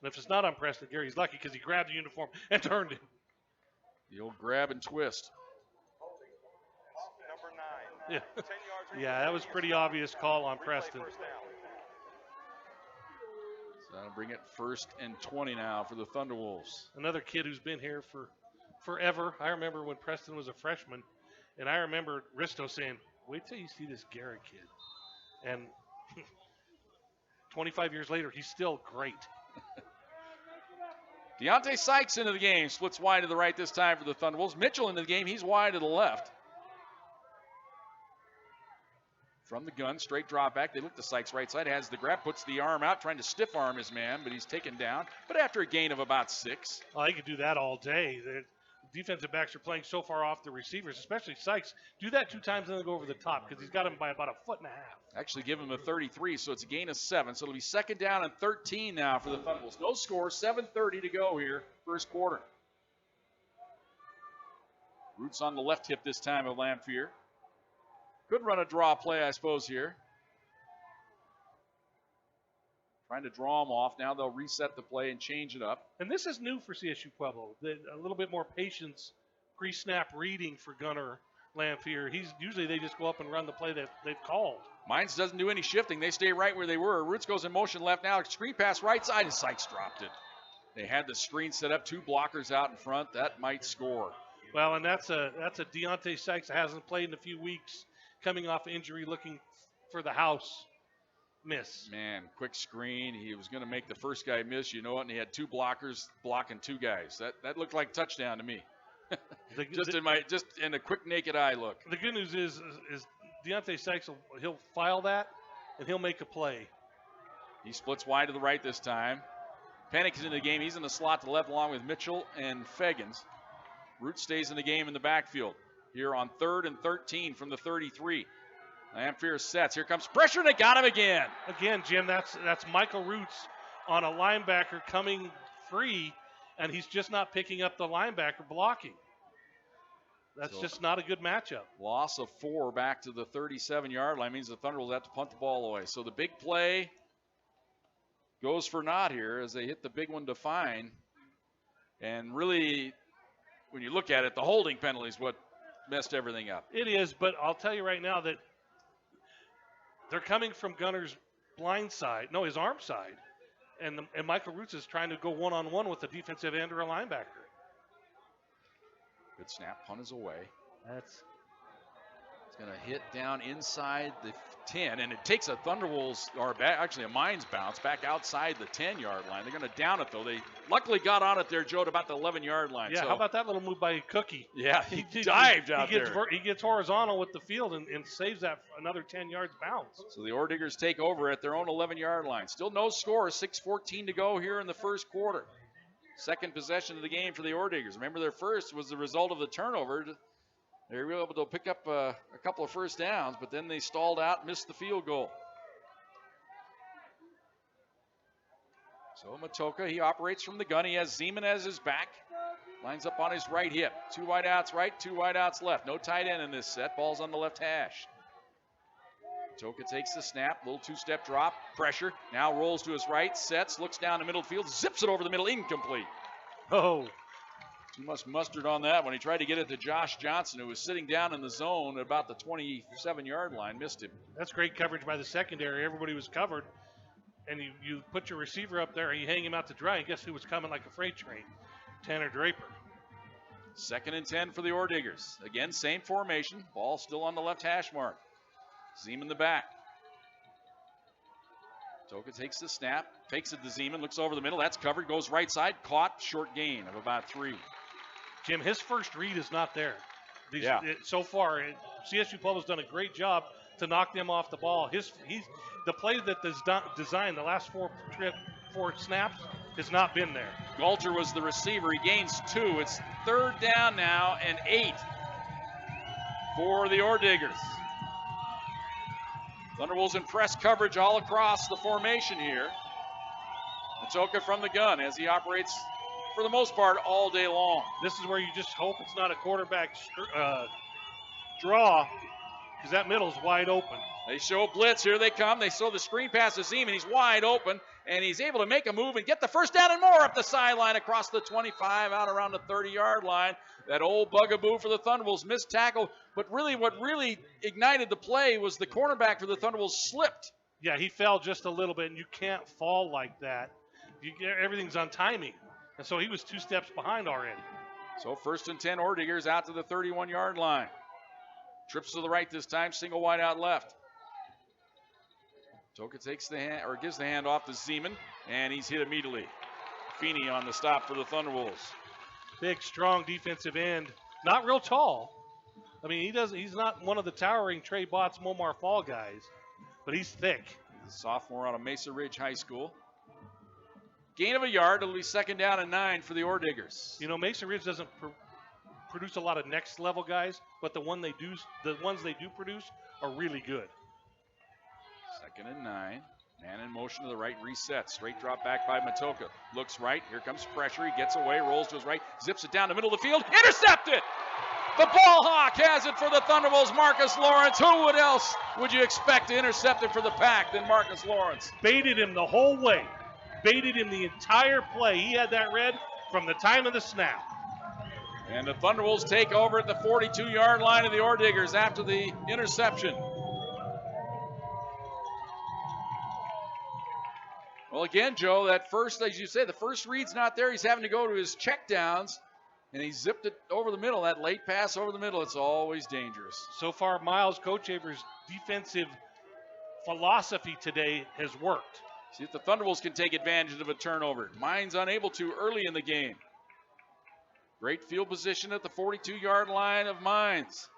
And if it's not on Preston Gary, he's lucky because he grabbed the uniform and turned him. The old grab and twist. Number 9. Yeah, 10 yards. yeah, that was pretty obvious call on Preston. First down. So that'll bring it 1st and 20 now for the Thunderwolves. Another kid who's been here for forever. I remember when Preston was a freshman, and I remember Risto saying, "Wait till you see this Garrett kid." And 25 years later, he's still great. Deontay Sykes into the game. Splits wide to the right this time for the Thunderwolves. Mitchell into the game. He's wide to the left. From the gun, straight drop back. They look to Sykes' right side. Has the grab, puts the arm out, trying to stiff arm his man, but he's taken down. But after a gain of about 6. Well, he could do that all day. The defensive backs are playing so far off the receivers, especially Sykes. Do that 2 times and then go over the top because he's got him by about 1.5 feet. Actually give him a 33, so it's a gain of 7. So it'll be 2nd down and 13 now for the Thunderwolves. No score, 7:30 to go here, first quarter. Roots on the left hip this time of Lamphere. Could run a draw play, I suppose, here. Trying to draw them off. Now they'll reset the play and change it up. And this is new for CSU Pueblo. A little bit more patience, pre-snap reading for Gunnar Lamphere. Usually they just go up and run the play that they've called. Mines doesn't do any shifting. They stay right where they were. Roots goes in motion left now. Screen pass right side, and Sykes dropped it. They had the screen set up, 2 blockers out in front. That might score. Well, and that's a Deontay Sykes that hasn't played in a few weeks, coming off injury, looking for the house miss. Man, quick screen. He was going to make the first guy miss, you know it, and he had 2 blockers blocking 2 guys. That looked like touchdown to me. just in a quick naked eye look. The good news is Deontay Sykes he'll file that and he'll make a play. He splits wide to the right this time. Panic is in the game. He's in the slot to the left along with Mitchell and Feggins. Root stays in the game in the backfield. Here on 3rd and 13 from the 33. Lamphere sets. Here comes pressure, and they got him again. Again, Jim, that's Michael Roots on a linebacker coming free, and he's just not picking up the linebacker blocking. That's just not a good matchup. Loss of 4 back to the 37-yard line means the Thunderwolves have to punt the ball away. So the big play goes for naught here as they hit the big one to Fine. And really, when you look at it, the holding penalty is what messed everything up. It is, but I'll tell you right now that they're coming from Gunner's blind side, no, his arm side, and Michael Roots is trying to go one-on-one with the defensive end or a linebacker. Good snap, punt is away. It's going to hit down inside the 10, and it takes a Thunderwolves, or actually a Mines bounce back outside the 10-yard line. They're going to down it, though. They luckily got on it there, Joe, at about the 11-yard line. Yeah, so, how about that little move by Cookie? Yeah, he dived out there. He gets horizontal with the field and saves that another 10 yards bounce. So the Orediggers take over at their own 11-yard line. Still no score, 6:14 to go here in the first quarter. Second possession of the game for the Orediggers. Remember, their first was the result of the turnover. They were able to pick up a couple of first downs, but then they stalled out and missed the field goal. So Matoka, he operates from the gun. He has Zeman as his back. Lines up on his right hip. 2 wideouts right, 2 wideouts left. No tight end in this set. Ball's on the left hash. Matoka takes the snap. Little 2-step drop. Pressure. Now rolls to his right. Sets. Looks down the middle field. Zips it over the middle. Incomplete. Oh. Too much mustard on that one. He tried to get it to Josh Johnson, who was sitting down in the zone at about the 27-yard line. Missed him. That's great coverage by the secondary. Everybody was covered. And you put your receiver up there and you hang him out to dry. And guess who was coming like a freight train? Tanner Draper. 2nd and 10 for the Orediggers. Again, same formation. Ball still on the left hash mark. Zeman the back. Toka takes the snap, takes it to Zeman, looks over the middle. That's covered, goes right side, caught, short gain of about 3. Jim, his first read is not there. So far, CSU Pueblo's done a great job to knock them off the ball. The play that is designed the last four snaps has not been there. Galter was the receiver. He gains 2. It's 3rd down now and 8 for the Orediggers. Thunderwolves in press coverage all across the formation here. Matoka from the gun as he operates, for the most part, all day long. This is where you just hope it's not a quarterback draw, because that middle's wide open. They show blitz. Here they come. They show the screen pass to Zeman. He's wide open, and he's able to make a move and get the first down and more up the sideline across the 25, out around the 30-yard line. That old bugaboo for the Thunderwolves, missed tackle. But really, what really ignited the play was the cornerback for the Thunderwolves slipped. Yeah, he fell just a little bit, and you can't fall like that. Everything's on timing. And so he was 2 steps behind already. So 1st and 10, Orediggers out to the 31-yard line. Trips to the right this time, single wide out left. Toka takes the hand, or gives the hand off to Zeman, and he's hit immediately. Feeney on the stop for the Thunderwolves. Big, strong defensive end. Not real tall. I mean, he's not one of the towering Trey Botts, Momar Fall guys, but he's thick. He's a sophomore out of Mesa Ridge High School. Gain of a yard. It'll be 2nd down and 9 for the Ore Diggers. You know, Mesa Ridge doesn't produce a lot of next level guys, but the ones they do produce are really good. 2nd and 9. Man in motion to the right, resets. Straight drop back by Matoka. Looks right. Here comes pressure. He gets away, rolls to his right, zips it down the middle of the field. Intercepted! The ball hawk has it for the Thunderbolts, Marcus Lawrence. Who else would you expect to intercept it for the Pack than Marcus Lawrence? Baited him the whole way. Baited him the entire play. He had that read from the time of the snap. And the Thunderbolts take over at the 42-yard line of the Ore Diggers after the interception. Well, again, Joe, that first, as you say, the first read's not there. He's having to go to his checkdowns, and he zipped it over the middle. That late pass over the middle, it's always dangerous. So far, Miles, Coach Avery's defensive philosophy today has worked. See if the Thunderbolts can take advantage of a turnover. Mines unable to early in the game. Great field position at the 42-yard line of Mines.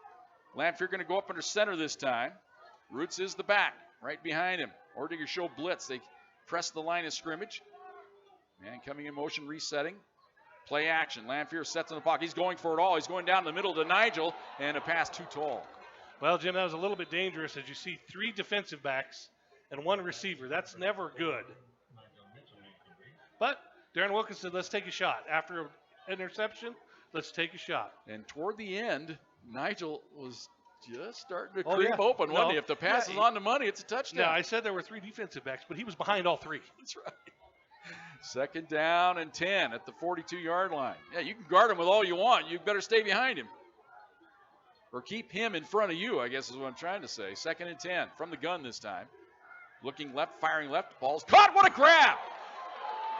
Lamphere going to go up under center this time. Roots is the back, right behind him. Ore Diggers show blitz. They press the line of scrimmage. Man coming in motion, resetting. Play action. Lamphere sets in the pocket. He's going for it all. He's going down the middle to Nigel, and a pass too tall. Well, Jim, that was a little bit dangerous as you see 3 defensive backs and 1 receiver. That's never good. But Darren Wilkins said, let's take a shot. After an interception, let's take a shot. And toward the end, Nigel was just starting to creep open, wasn't he? If the pass is on the money, it's a touchdown. Yeah, I said there were 3 defensive backs, but he was behind all 3. That's right. 2nd down and 10 at the 42-yard line. Yeah, you can guard him with all you want. You better stay behind him. Or keep him in front of you, I guess is what I'm trying to say. 2nd and 10 from the gun this time. Looking left, firing left. Ball's caught. What a grab!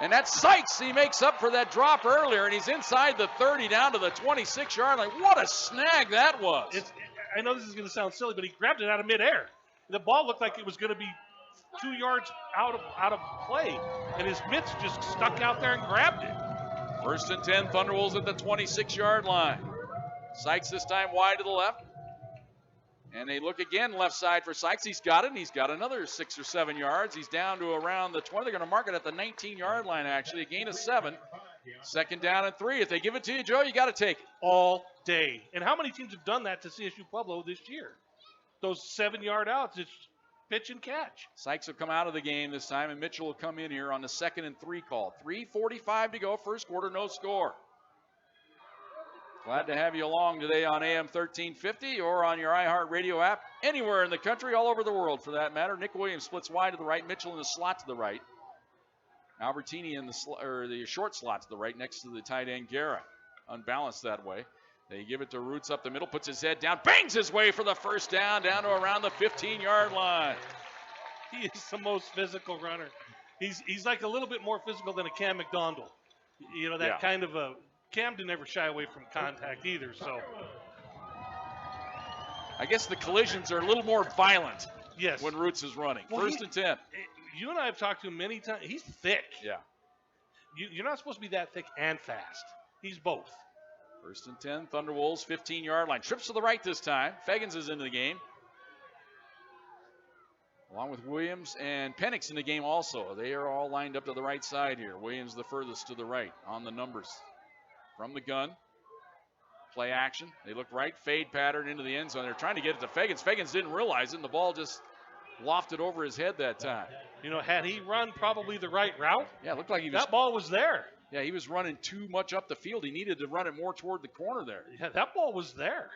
And that's Sykes. He makes up for that drop earlier, and he's inside the 30 down to the 26-yard line. What a snag that was. I know this is going to sound silly, but he grabbed it out of midair. The ball looked like it was going to be 2 yards out of play, and his mitts just stuck out there and grabbed it. 1st and 10, Thunderwolves at the 26-yard line. Sykes this time wide to the left. And they look again left side for Sykes. He's got it, and he's got another 6 or 7 yards. He's down to around the 20. They're going to mark it at the 19-yard line, actually. A gain of 7. 2nd down and 3. If they give it to you, Joe, you got to take it. All day. And how many teams have done that to CSU Pueblo this year? Those 7-yard outs, it's pitch and catch. Sykes will come out of the game this time, and Mitchell will come in here on the 2nd and 3 call. 3:45 to go, first quarter, no score. Glad to have you along today on AM 1350 or on your iHeartRadio app, anywhere in the country, all over the world for that matter. Nick Williams splits wide to the right, Mitchell in the slot to the right. Albertini in the short slot to the right next to the tight end Guerra. Unbalanced that way. They give it to Roots up the middle, puts his head down, bangs his way for the 1st down to around the 15-yard line. He is the most physical runner. He's like a little bit more physical than a Cam McDonald. You know, that kind of a... Cam didn't ever shy away from contact either, so. I guess the collisions are a little more violent yes. when Roots is running. Well, 1st and 10. You and I have talked to him many times. He's thick. Yeah. You're not supposed to be that thick and fast. He's both. 1st and 10, Thunderwolves, 15-yard line. Trips to the right this time. Feggins is into the game. Along with Williams and Penix in the game also. They are all lined up to the right side here. Williams the furthest to the right on the numbers. From the gun. Play action. They look right. Fade pattern into the end zone. They're trying to get it to Feggins. Feggins didn't realize it, and the ball just lofted over his head that time. You know, had he run probably the right route, yeah, it looked like he was. That ball was there. Yeah, he was running too much up the field. He needed to run it more toward the corner there. Yeah, that ball was there.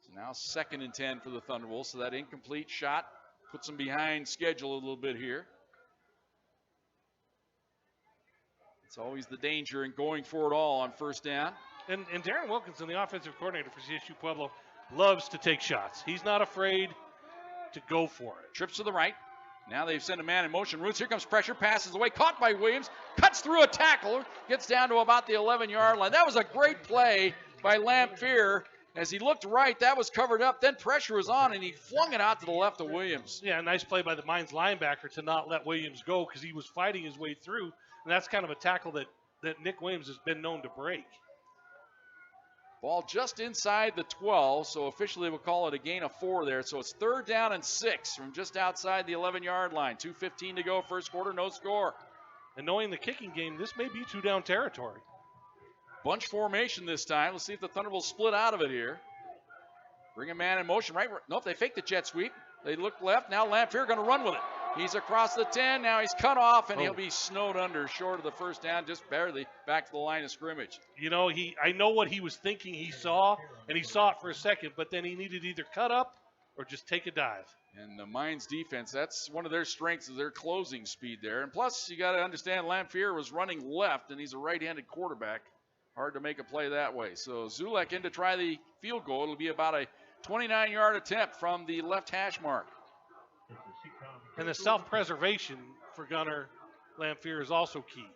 So now 2nd and 10 for the Thunderwolves. So that incomplete shot puts them behind schedule a little bit here. It's always the danger in going for it all on 1st down. And Darren Wilkinson, the offensive coordinator for CSU Pueblo, loves to take shots. He's not afraid to go for it. Trips to the right. Now they've sent a man in motion. Roots, here comes pressure, passes away, caught by Williams, cuts through a tackle, gets down to about the 11-yard line. That was a great play by Lamphere, As he looked right, that was covered up. Then pressure was on, and he flung it out to the left of Williams. Yeah, nice play by the Mines linebacker to not let Williams go because he was fighting his way through. And that's kind of a tackle that Nick Williams has been known to break. Ball just inside the 12, so officially we'll call it a gain of 4 there. So it's 3rd down and 6 from just outside the 11-yard line. 2:15 to go, first quarter, no score. And knowing the kicking game, this may be 2-down territory. Bunch formation this time. Let's see if the Thunderbolts split out of it here. Bring a man in motion. Right. Nope, they faked the jet sweep. They look left. Now Lamphere going to run with it. He's across the 10. Now he's cut off, and he'll be snowed under short of the first down, just barely back to the line of scrimmage. You know, I know what he was thinking he saw, and he saw it for a second, but then he needed to either cut up or just take a dive. And the Mines defense, that's one of their strengths, is their closing speed there. And plus, you got to understand, Lamphere was running left, and he's a right-handed quarterback. Hard to make a play that way. So Zulek in to try the field goal. It'll be about a 29-yard attempt from the left hash mark. And the self-preservation for Gunnar Lamphere is also key.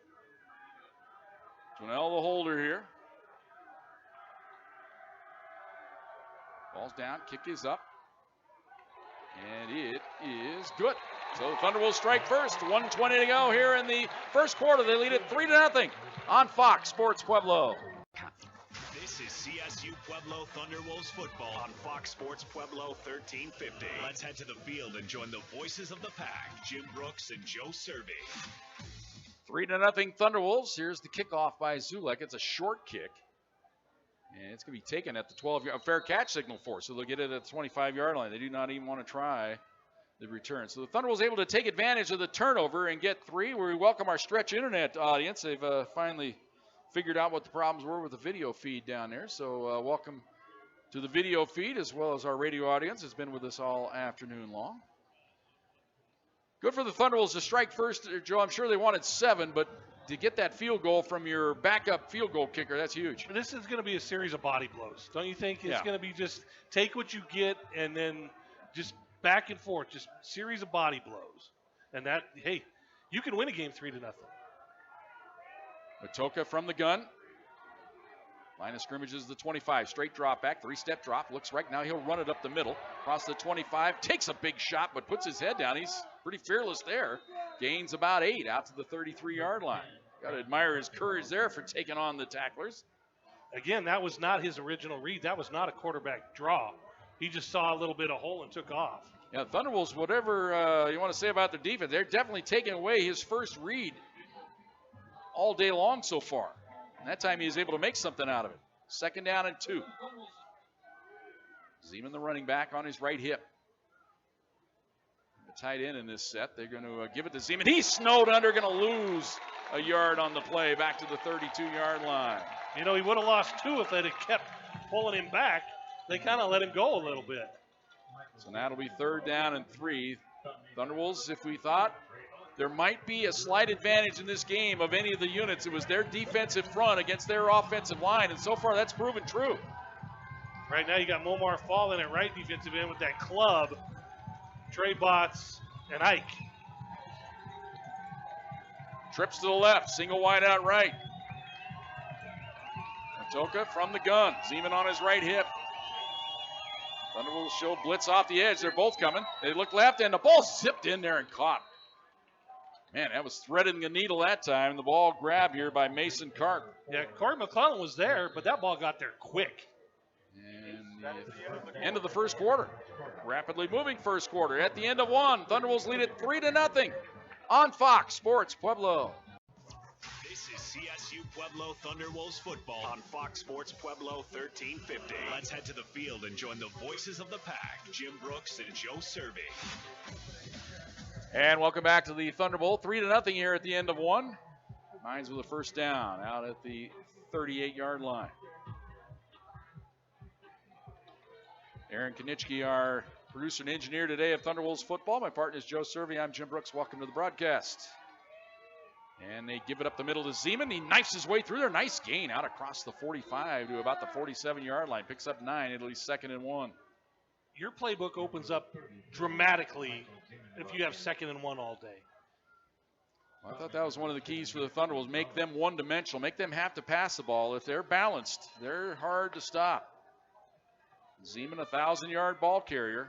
Jonell the holder here. Ball's down, kick is up. And it is good. So the Thunder will strike first. 1:20 to go here in the first quarter. They lead it 3-0 on Fox Sports Pueblo. This is CSU Pueblo Thunderwolves football on Fox Sports Pueblo 1350. Let's head to the field and join the voices of the pack, Jim Brooks and Joe Cervi. 3-0 Thunderwolves. Here's the kickoff by Zulek. It's a short kick. And it's going to be taken at the 12-yard, fair catch signal for, so they'll get it at the 25-yard line. They do not even want to try the return. So the Thunderbolts able to take advantage of the turnover and get 3. We welcome our Stretch Internet audience. They've finally figured out what the problems were with the video feed down there. So welcome to the video feed as well as our radio audience. Has been with us all afternoon long. Good for the Thunderbolts to strike first, Joe. I'm sure they wanted 7, but to get that field goal from your backup field goal kicker, that's huge. This is going to be a series of body blows. Don't you think? It's going to be just take what you get and then just back and forth, just series of body blows. And that, hey, you can win a game 3-0. Matoka from the gun. Line of scrimmage is the 25. Straight drop back, 3-step drop. Looks right now. He'll run it up the middle. Across the 25. Takes a big shot, but puts his head down. He's pretty fearless there. Gains about 8 out to the 33-yard line. Got to admire his courage there for taking on the tacklers. Again, that was not his original read. That was not a quarterback draw. He just saw a little bit of hole and took off. Yeah, Thunderbolts, whatever you want to say about their defense, they're definitely taking away his first read all day long so far. And that time he was able to make something out of it. 2nd down and 2. Zeman, the running back, on his right hip. The tight end in this set. They're going to give it to Zeman. He's snowed under, going to lose a yard on the play back to the 32-yard line. You know, he would have lost 2 if they'd have kept pulling him back. They kind of let him go a little bit. So now it'll be 3rd down and 3. Thunderbolts, if we thought there might be a slight advantage in this game of any of the units, it was their defensive front against their offensive line, and so far that's proven true. Right now you got Momar falling at right defensive end with that club, Trey Botts and Ike. Trips to the left, single wide out right. Matoka from the gun, Zeman on his right hip. Thunderbolts show blitz off the edge. They're both coming. They look left, and the ball zipped in there and caught. Man, that was threading the needle that time. The ball grabbed here by Mason Karp. Yeah, Corey McClellan was there, but that ball got there quick. And the end of the first quarter. Rapidly moving first quarter. At the end of 1, Thunderbolts lead it 3-0 on Fox Sports Pueblo. This is CSU Pueblo Thunderwolves football on Fox Sports Pueblo 1350. Let's head to the field and join the voices of the pack, Jim Brooks and Joe Cervi. And welcome back to the Thunderbolt. 3-0 here at the end of 1. Mines with a first down out at the 38-yard line. Aaron Konitschke, our producer and engineer today of Thunderwolves football. My partner is Joe Cervi. I'm Jim Brooks. Welcome to the broadcast. And they give it up the middle to Zeman. He knifes his way through there. Nice gain out across the 45 to about the 47-yard line. Picks up 9. It'll be 2nd and 1. Your playbook opens up dramatically if you have 2nd and 1 all day. Well, I thought that was one of the keys for the Thunderbolts. Make them one-dimensional. Make them have to pass the ball. If they're balanced, they're hard to stop. Zeman, a 1,000-yard ball carrier.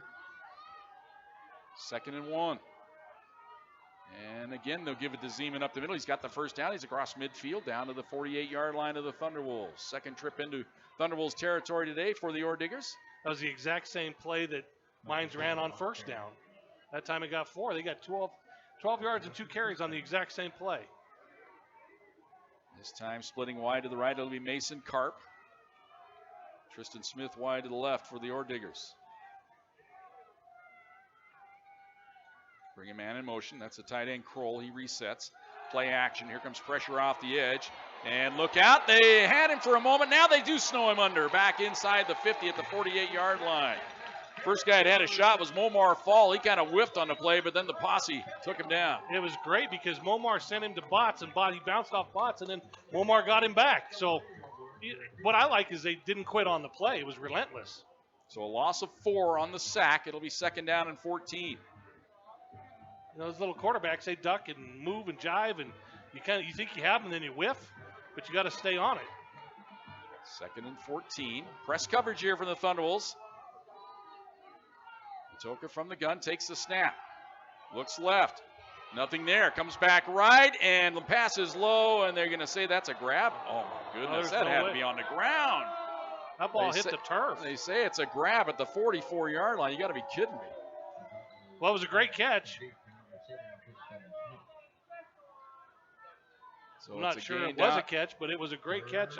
2nd and 1. And again, they'll give it to Zeman up the middle. He's got the first down. He's across midfield down to the 48-yard line of the Thunderwolves. Second trip into Thunderwolves territory today for the Orediggers. That was the exact same play that Mines ran on first down. That time it got 4. They got 12 yards and 2 carries on the exact same play. This time splitting wide to the right, it'll be Mason Karp. Tristan Smith wide to the left for the Orediggers. Bring a man in motion. That's a tight end, Kroll. He resets. Play action. Here comes pressure off the edge. And look out. They had him for a moment. Now they do snow him under. Back inside the 50 at the 48-yard line. First guy that had a shot was Momar Fall. He kind of whiffed on the play, but then the posse took him down. It was great because Momar sent him to Bots, and he bounced off Bots, and then Momar got him back. So what I like is they didn't quit on the play. It was relentless. So a loss of 4 on the sack. It'll be 2nd down and 14. Those little quarterbacks, they duck and move and jive, and you think you have them, and then you whiff, but you got to stay on it. 2nd and 14. Press coverage here for the Thunderwolves. Matoka from the gun takes the snap. Looks left. Nothing there. Comes back right, and the pass is low, and they're going to say that's a grab. Oh, my goodness. That had to be on the ground. That ball hit the turf. They say it's a grab at the 44-yard line. You got to be kidding me. Well, it was a great catch. So I'm not sure it was a catch, but it was a great catch.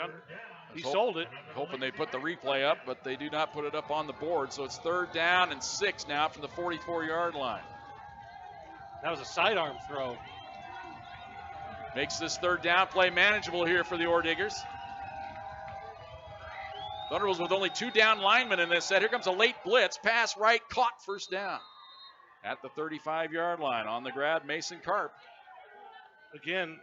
He sold it. Hoping they put the replay up, but they do not put it up on the board. So it's 3rd down and 6 now from the 44-yard line. That was a sidearm throw. Makes this 3rd down play manageable here for the Orediggers. Thunderwolves with only 2 down linemen in this set. Here comes a late blitz. Pass right, caught, 1st down. At the 35-yard line on the grab, Mason Karp. Again,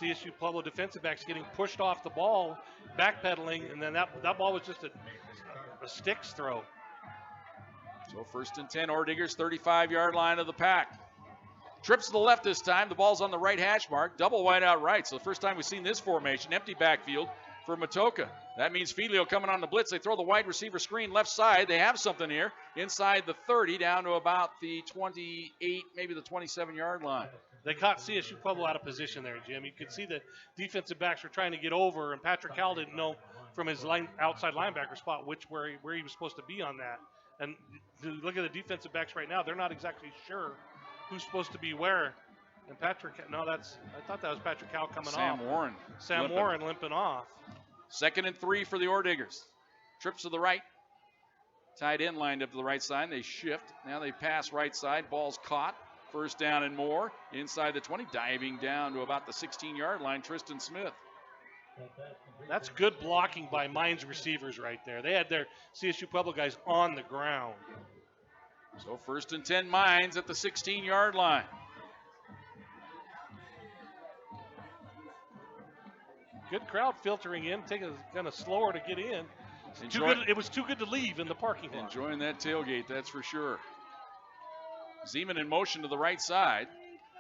CSU Pueblo defensive backs getting pushed off the ball, backpedaling, and then that ball was just a sticks throw. So 1st and 10, Orediggers, 35-yard line of the pack. Trips to the left this time. The ball's on the right hash mark. Double wide out right. So the first time we've seen this formation. Empty backfield for Matoka. That means Filio coming on the blitz. They throw the wide receiver screen left side. They have something here inside the 30 down to about the 28, maybe the 27-yard line. They caught CSU Pueblo out of position there, Jim. You could see the defensive backs were trying to get over, and Patrick Howell didn't know from his outside linebacker spot where he was supposed to be on that. And look at the defensive backs right now. They're not exactly sure who's supposed to be where. And I thought that was Patrick Howell coming off. Sam Warren limping off. 2nd and 3 for the Orediggers. Trips to the right. Tight end lined up to the right side. They shift. Now they pass right side. Ball's caught. 1st down and more. Inside the 20. Diving down to about the 16-yard line. Tristan Smith. That's good blocking by Mines receivers right there. They had their CSU Pueblo guys on the ground. So 1st and 10 Mines at the 16-yard line. Good crowd filtering in, taking kind of slower to get in. It was too good to leave in the parking lot. Enjoying that tailgate, that's for sure. Zeman in motion to the right side.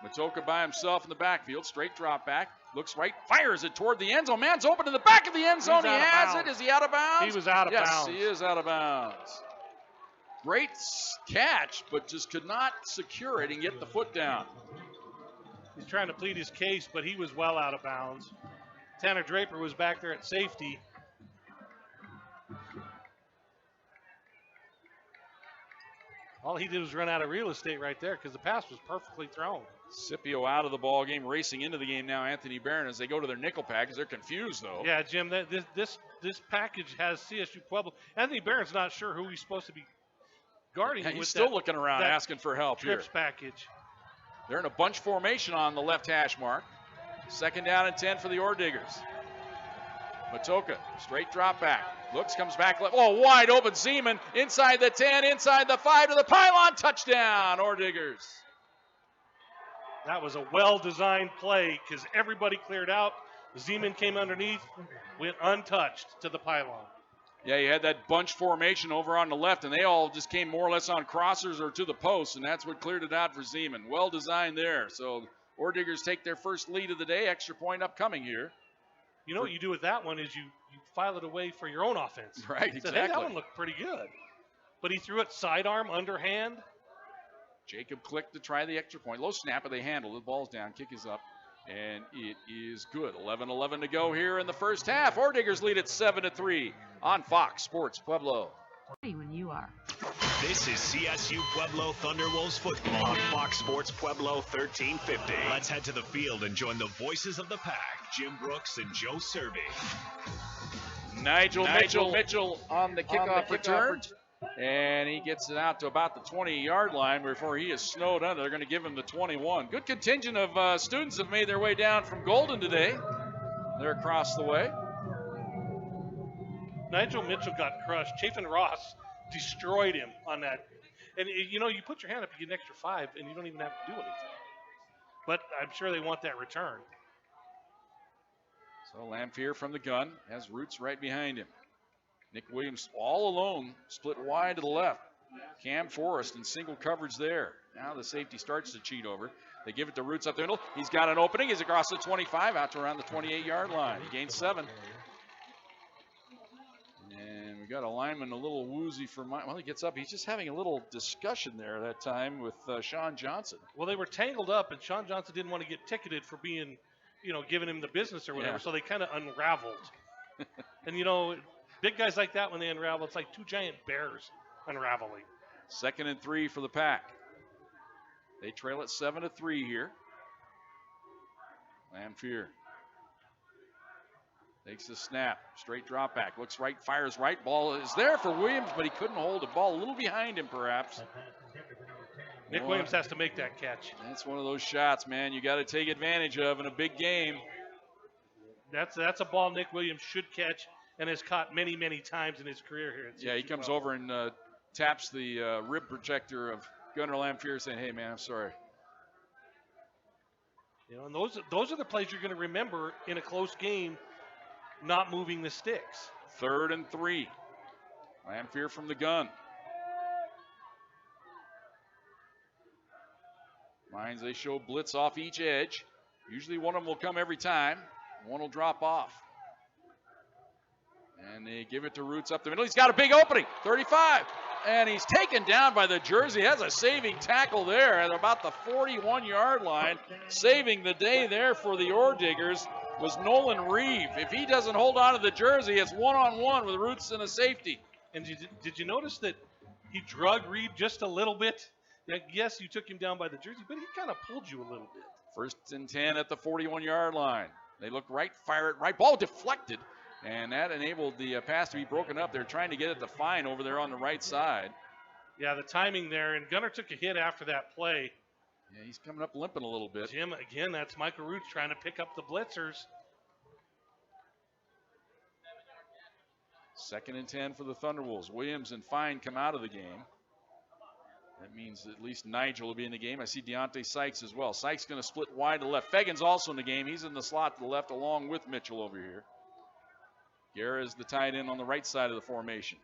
Matoka by himself in the backfield. Straight drop back. Looks right. Fires it toward the end zone. Man's open in the back of the end zone. He has it. Is he out of bounds? He was out of bounds. Yes, he is out of bounds. Great catch, but just could not secure it and get the foot down. He's trying to plead his case, but he was well out of bounds. Tanner Draper was back there at safety. All he did was run out of real estate right there because the pass was perfectly thrown. Scipio out of the ball game, racing into the game now. Anthony Barron as they go to their nickel package. They're confused though. Yeah, Jim, this package has CSU Pueblo. Anthony Barron's not sure who he's supposed to be guarding. He's still looking around asking for help here. Trips package. They're in a bunch formation on the left hash mark. 2nd down and 10 for the Orediggers. Matoka, straight drop back. Looks, comes back left. Oh, wide open Zeman. Inside the 10, inside the 5 to the pylon. Touchdown, Orediggers. That was a well-designed play because everybody cleared out. Zeman came underneath, went untouched to the pylon. Yeah, you had that bunch formation over on the left, and they all just came more or less on crossers or to the post, and that's what cleared it out for Zeman. Well designed there. So Orediggers take their first lead of the day. Extra point upcoming here. You know what you do with that one is you file it away for your own offense. Right, Said, exactly. hey, that one looked pretty good. But he threw it sidearm, underhand. Jacob clicked to try the extra point. Low snap, but they handle it. The ball's down. Kick is up. And it is good. 11-11 to go here in the first half. Orediggers lead at 7-3 on Fox Sports Pueblo. When you are. This is CSU Pueblo Thunderwolves football on Fox Sports Pueblo 1350. Let's head to the field and join the voices of the pack, Jim Brooks and Joe Cervi. Nigel Mitchell on the kickoff return. And he gets it out to about the 20-yard line before he is snowed under. They're going to give him the 21. Good contingent of students have made their way down from Golden today. They're across the way. Nigel Mitchell got crushed. Chafin Ross destroyed him on that. And, you know, you put your hand up, you get an extra 5, and you don't even have to do anything. But I'm sure they want that return. So Lamphere from the gun has Roots right behind him. Nick Williams all alone, split wide to the left. Cam Forrest in single coverage there. Now the safety starts to cheat over. They give it to Roots up the middle. He's got an opening. He's across the 25 out to around the 28-yard line. He gains 7. And we got a lineman a little woozy for mine. Well, he gets up. He's just having a little discussion there that time with Sean Johnson. Well, they were tangled up, and Sean Johnson didn't want to get ticketed for being, you know, giving him the business or whatever. Yeah. So they kind of unraveled. And, you know, big guys like that, when they unravel, it's like two giant bears unraveling. 2nd and 3 for the Pack. They trail at 7-3 here. Lamphere takes the snap. Straight drop back. Looks right, fires right. Ball is there for Williams, but he couldn't hold the ball. A little behind him, perhaps. Nick Williams has to make that catch. That's one of those shots, man, you got to take advantage of in a big game. That's a ball Nick Williams should catch and has caught many, many times in his career here. Yeah, he comes over and taps the rib protector of Gunnar Lamphere, saying, hey, man, I'm sorry. You know, and those are the plays you're going to remember in a close game, not moving the sticks. 3rd and 3. Lamphere from the gun. Mines, they show blitz off each edge. Usually one of them will come every time. One will drop off. And they give it to Roots up the middle. He's got a big opening. 35. And he's taken down by the jersey. Has a saving tackle there at about the 41-yard line. Saving the day there for the Orediggers was Nolan Reeve. If he doesn't hold on to the jersey, it's one-on-one with Roots and a safety. And did you notice that he drug Reeve just a little bit? Yes, you took him down by the jersey, but he kind of pulled you a little bit. 1st and 10 at the 41-yard line. They look right, fire it right. Ball deflected. And that enabled the pass to be broken up. They're trying to get it to Fine over there on the right side. Yeah, the timing there. And Gunnar took a hit after that play. Yeah, he's coming up limping a little bit. Jim, again, that's Michael Roots trying to pick up the blitzers. 2nd and 10 for the Thunderwolves. Williams and Fine come out of the game. That means at least Nigel will be in the game. I see Deontay Sykes as well. Sykes going to split wide to the left. Fegan's also in the game. He's in the slot to the left along with Mitchell over here. Guerra is the tight end on the right side of the formation.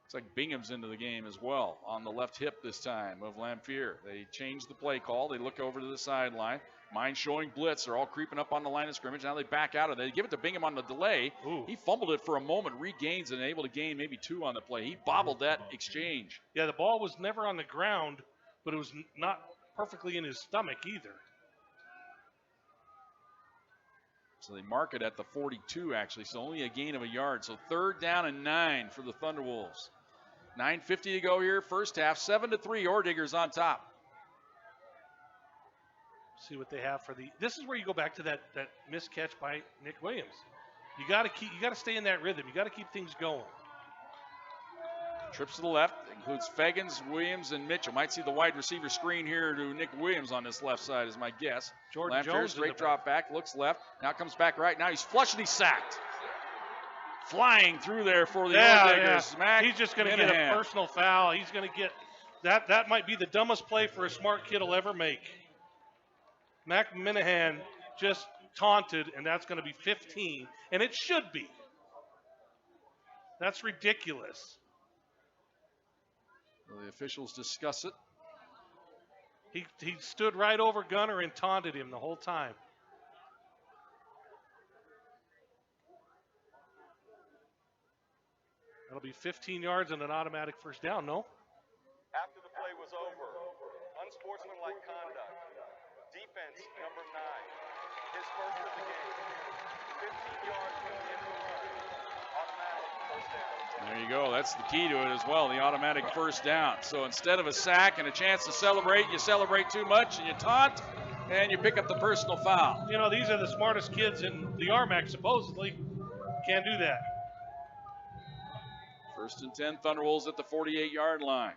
Looks like Bingham's into the game as well on the left hip this time of Lamphere. They change the play call. They look over to the sideline. Mine showing blitz. They're all creeping up on the line of scrimmage. Now they back out of it. They give it to Bingham on the delay. Ooh. He fumbled it for a moment, regains and able to gain maybe 2 on the play. He bobbled that exchange. Yeah, the ball was never on the ground, but it was not perfectly in his stomach either. So they mark it at the 42, actually, so only a gain of a yard. So 3rd down and 9 for the Thunderwolves. 9:50 to go here, first half. 7-3, Orediggers on top. See what they have for the. This is where you go back to that missed catch by Nick Williams. You got to stay in that rhythm. You got to keep things going. Trips to the left includes Fegans, Williams, and Mitchell. Might see the wide receiver screen here to Nick Williams on this left side is my guess. Jordan Lamphere, Jones straight drop back, looks left. Now comes back right. Now he's flushed and he's sacked. Flying through there for the Orediggers. Yeah. He's just going to get a personal foul. He's going to get that. That might be the dumbest play for a smart kid will ever make. Mac Minahan just taunted, and that's going to be 15, and it should be. That's ridiculous. Well, the officials discuss it. He stood right over Gunnar and taunted him the whole time. It'll be 15 yards and an automatic first down, no? After the play was over, unsportsmanlike conduct. Defense, number 9. His first of the game. 15 yards from the end of the run. Automatic first down. There you go. That's the key to it as well, the automatic first down. So instead of a sack and a chance to celebrate, you celebrate too much and you taunt, and you pick up the personal foul. You know, these are the smartest kids in the RMAC, supposedly. Can't do that. First and 10, Thunderwolves at the 48-yard line.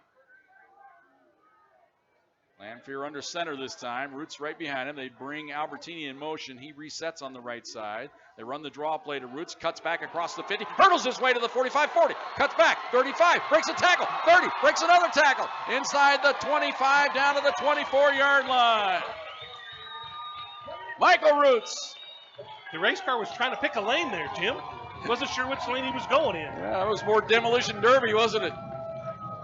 Lanphier under center this time. Roots right behind him. They bring Albertini in motion. He resets on the right side. They run the draw play to Roots. Cuts back across the 50. Hurdles his way to the 45, 40. Cuts back, 35. Breaks a tackle, 30. Breaks another tackle. Inside the 25, down to the 24-yard line. Michael Roots. The race car was trying to pick a lane there, Jim. Wasn't sure which lane he was going in. Yeah, that was more demolition derby, wasn't it?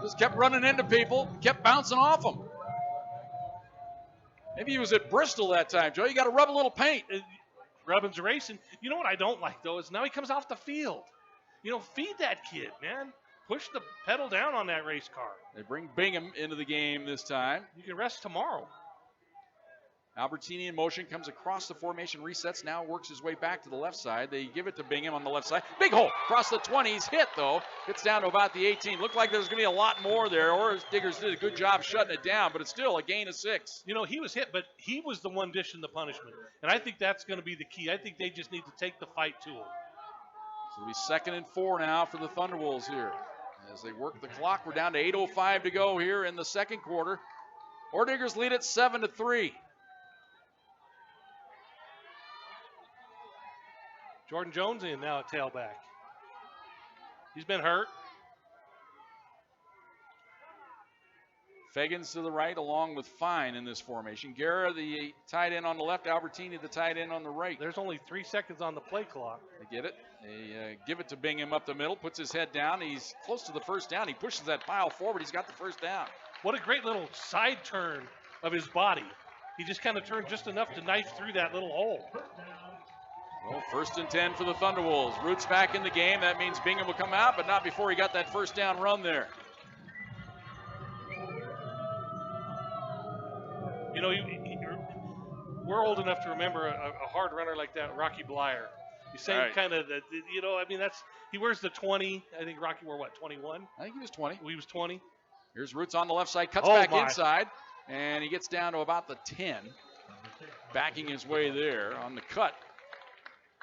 Just kept running into people, kept bouncing off them. Maybe he was at Bristol that time, Joe. You got to rub a little paint. Rubbin's racing. You know what I don't like, though, is now he comes off the field. You know, feed that kid, man. Push the pedal down on that race car. They bring Bingham into the game this time. You can rest tomorrow. Albertini in motion, comes across the formation, resets, now works his way back to the left side. They give it to Bingham on the left side. Big hole across the 20s, hit though. Gets down to about the 18. Looked like there's going to be a lot more there. Or Diggers did a good job shutting it down, but it's still a gain of 6. You know, he was hit, but he was the one dishing the punishment. And I think that's going to be the key. I think they just need to take the fight to him. So it'll be 2nd and 4 now for the Thunderwolves here. As they work the clock, we're down to 8:05 to go here in the second quarter. Diggers lead it 7-3. Jordan Jones in now at tailback. He's been hurt. Fagans to the right along with Fine in this formation. Guerra, the tight end on the left. Albertini, the tight end on the right. There's only 3 seconds on the play clock. They get it. They give it to Bingham up the middle. Puts his head down. He's close to the first down. He pushes that pile forward. He's got the first down. What a great little side turn of his body. He just kind of turned just enough to knife through that little hole. Well, 1st and 10 for the Thunderwolves. Roots back in the game. That means Bingham will come out, but not before he got that first down run there. You know, we're old enough to remember a hard runner like that, Rocky Blyer. He's saying Right. kind of, you know, I mean, he wears the 20. I think Rocky wore, what, 21? I think he was 20. He was 20. Here's Roots on the left side. Cuts Oh, back my. inside, and he gets down to about the 10. Backing his way there on the cut.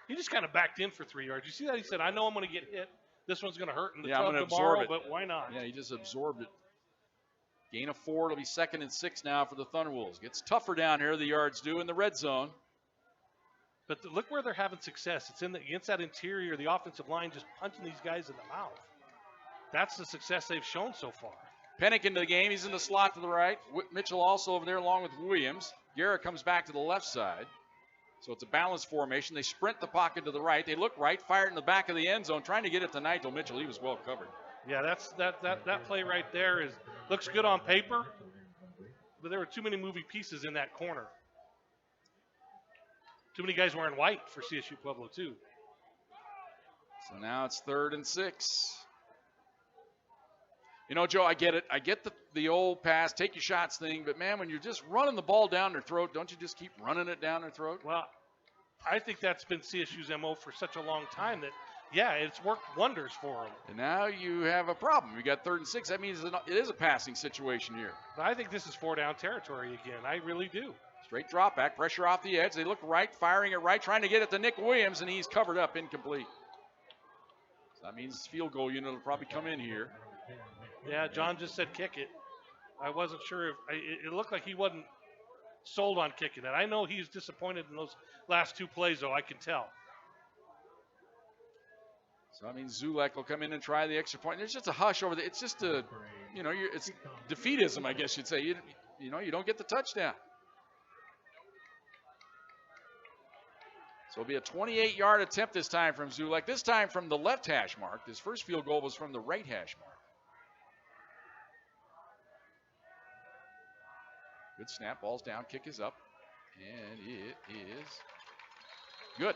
He just kind of backed in for 3 yards. You see that? He said, I know I'm going to get hit. This one's going to hurt in the Yeah, I'm tug gonna tomorrow, absorb it. but why not? Yeah, he just absorbed it. Gain of 4. It'll be 2nd and 6 now for the Thunderwolves. Gets tougher down here, the yards do, in the red zone. But look where they're having success. It's against that interior, the offensive line just punching these guys in the mouth. That's the success they've shown so far. Pennick into the game. He's in the slot to the right. Mitchell also over there along with Williams. Garrett comes back to the left side. So it's a balanced formation. They sprint the pocket to the right. They look right, fire it in the back of the end zone, trying to get it to Nigel Mitchell. He was well covered. Yeah, that play right there looks good on paper, but there were too many moving pieces in that corner. Too many guys wearing white for CSU Pueblo too. So now it's 3rd and 6. You know, Joe, I get it. I get the old pass, take your shots thing, but man, when you're just running the ball down their throat, don't you just keep running it down their throat? Well, I think that's been CSU's MO for such a long time that, yeah, it's worked wonders for them. And now you have a problem. You got 3rd and 6. That means it is a passing situation here. But I think this is 4-down territory again. I really do. Straight drop back, pressure off the edge. They look right, firing it right, trying to get it to Nick Williams, and he's covered up, incomplete. So that means field goal unit will probably come in here. Yeah, John just said kick it. I wasn't sure if it looked like he wasn't sold on kicking it. I know he's disappointed in those last 2 plays, though. I can tell. So that means Zulek will come in and try the extra point. There's just a hush over there. It's just it's defeatism, I guess you'd say. You don't get the touchdown. So it'll be a 28-yard attempt this time from Zulek. This time from the left hash mark. His first field goal was from the right hash mark. Good snap. Ball's down. Kick is up. And it is Good.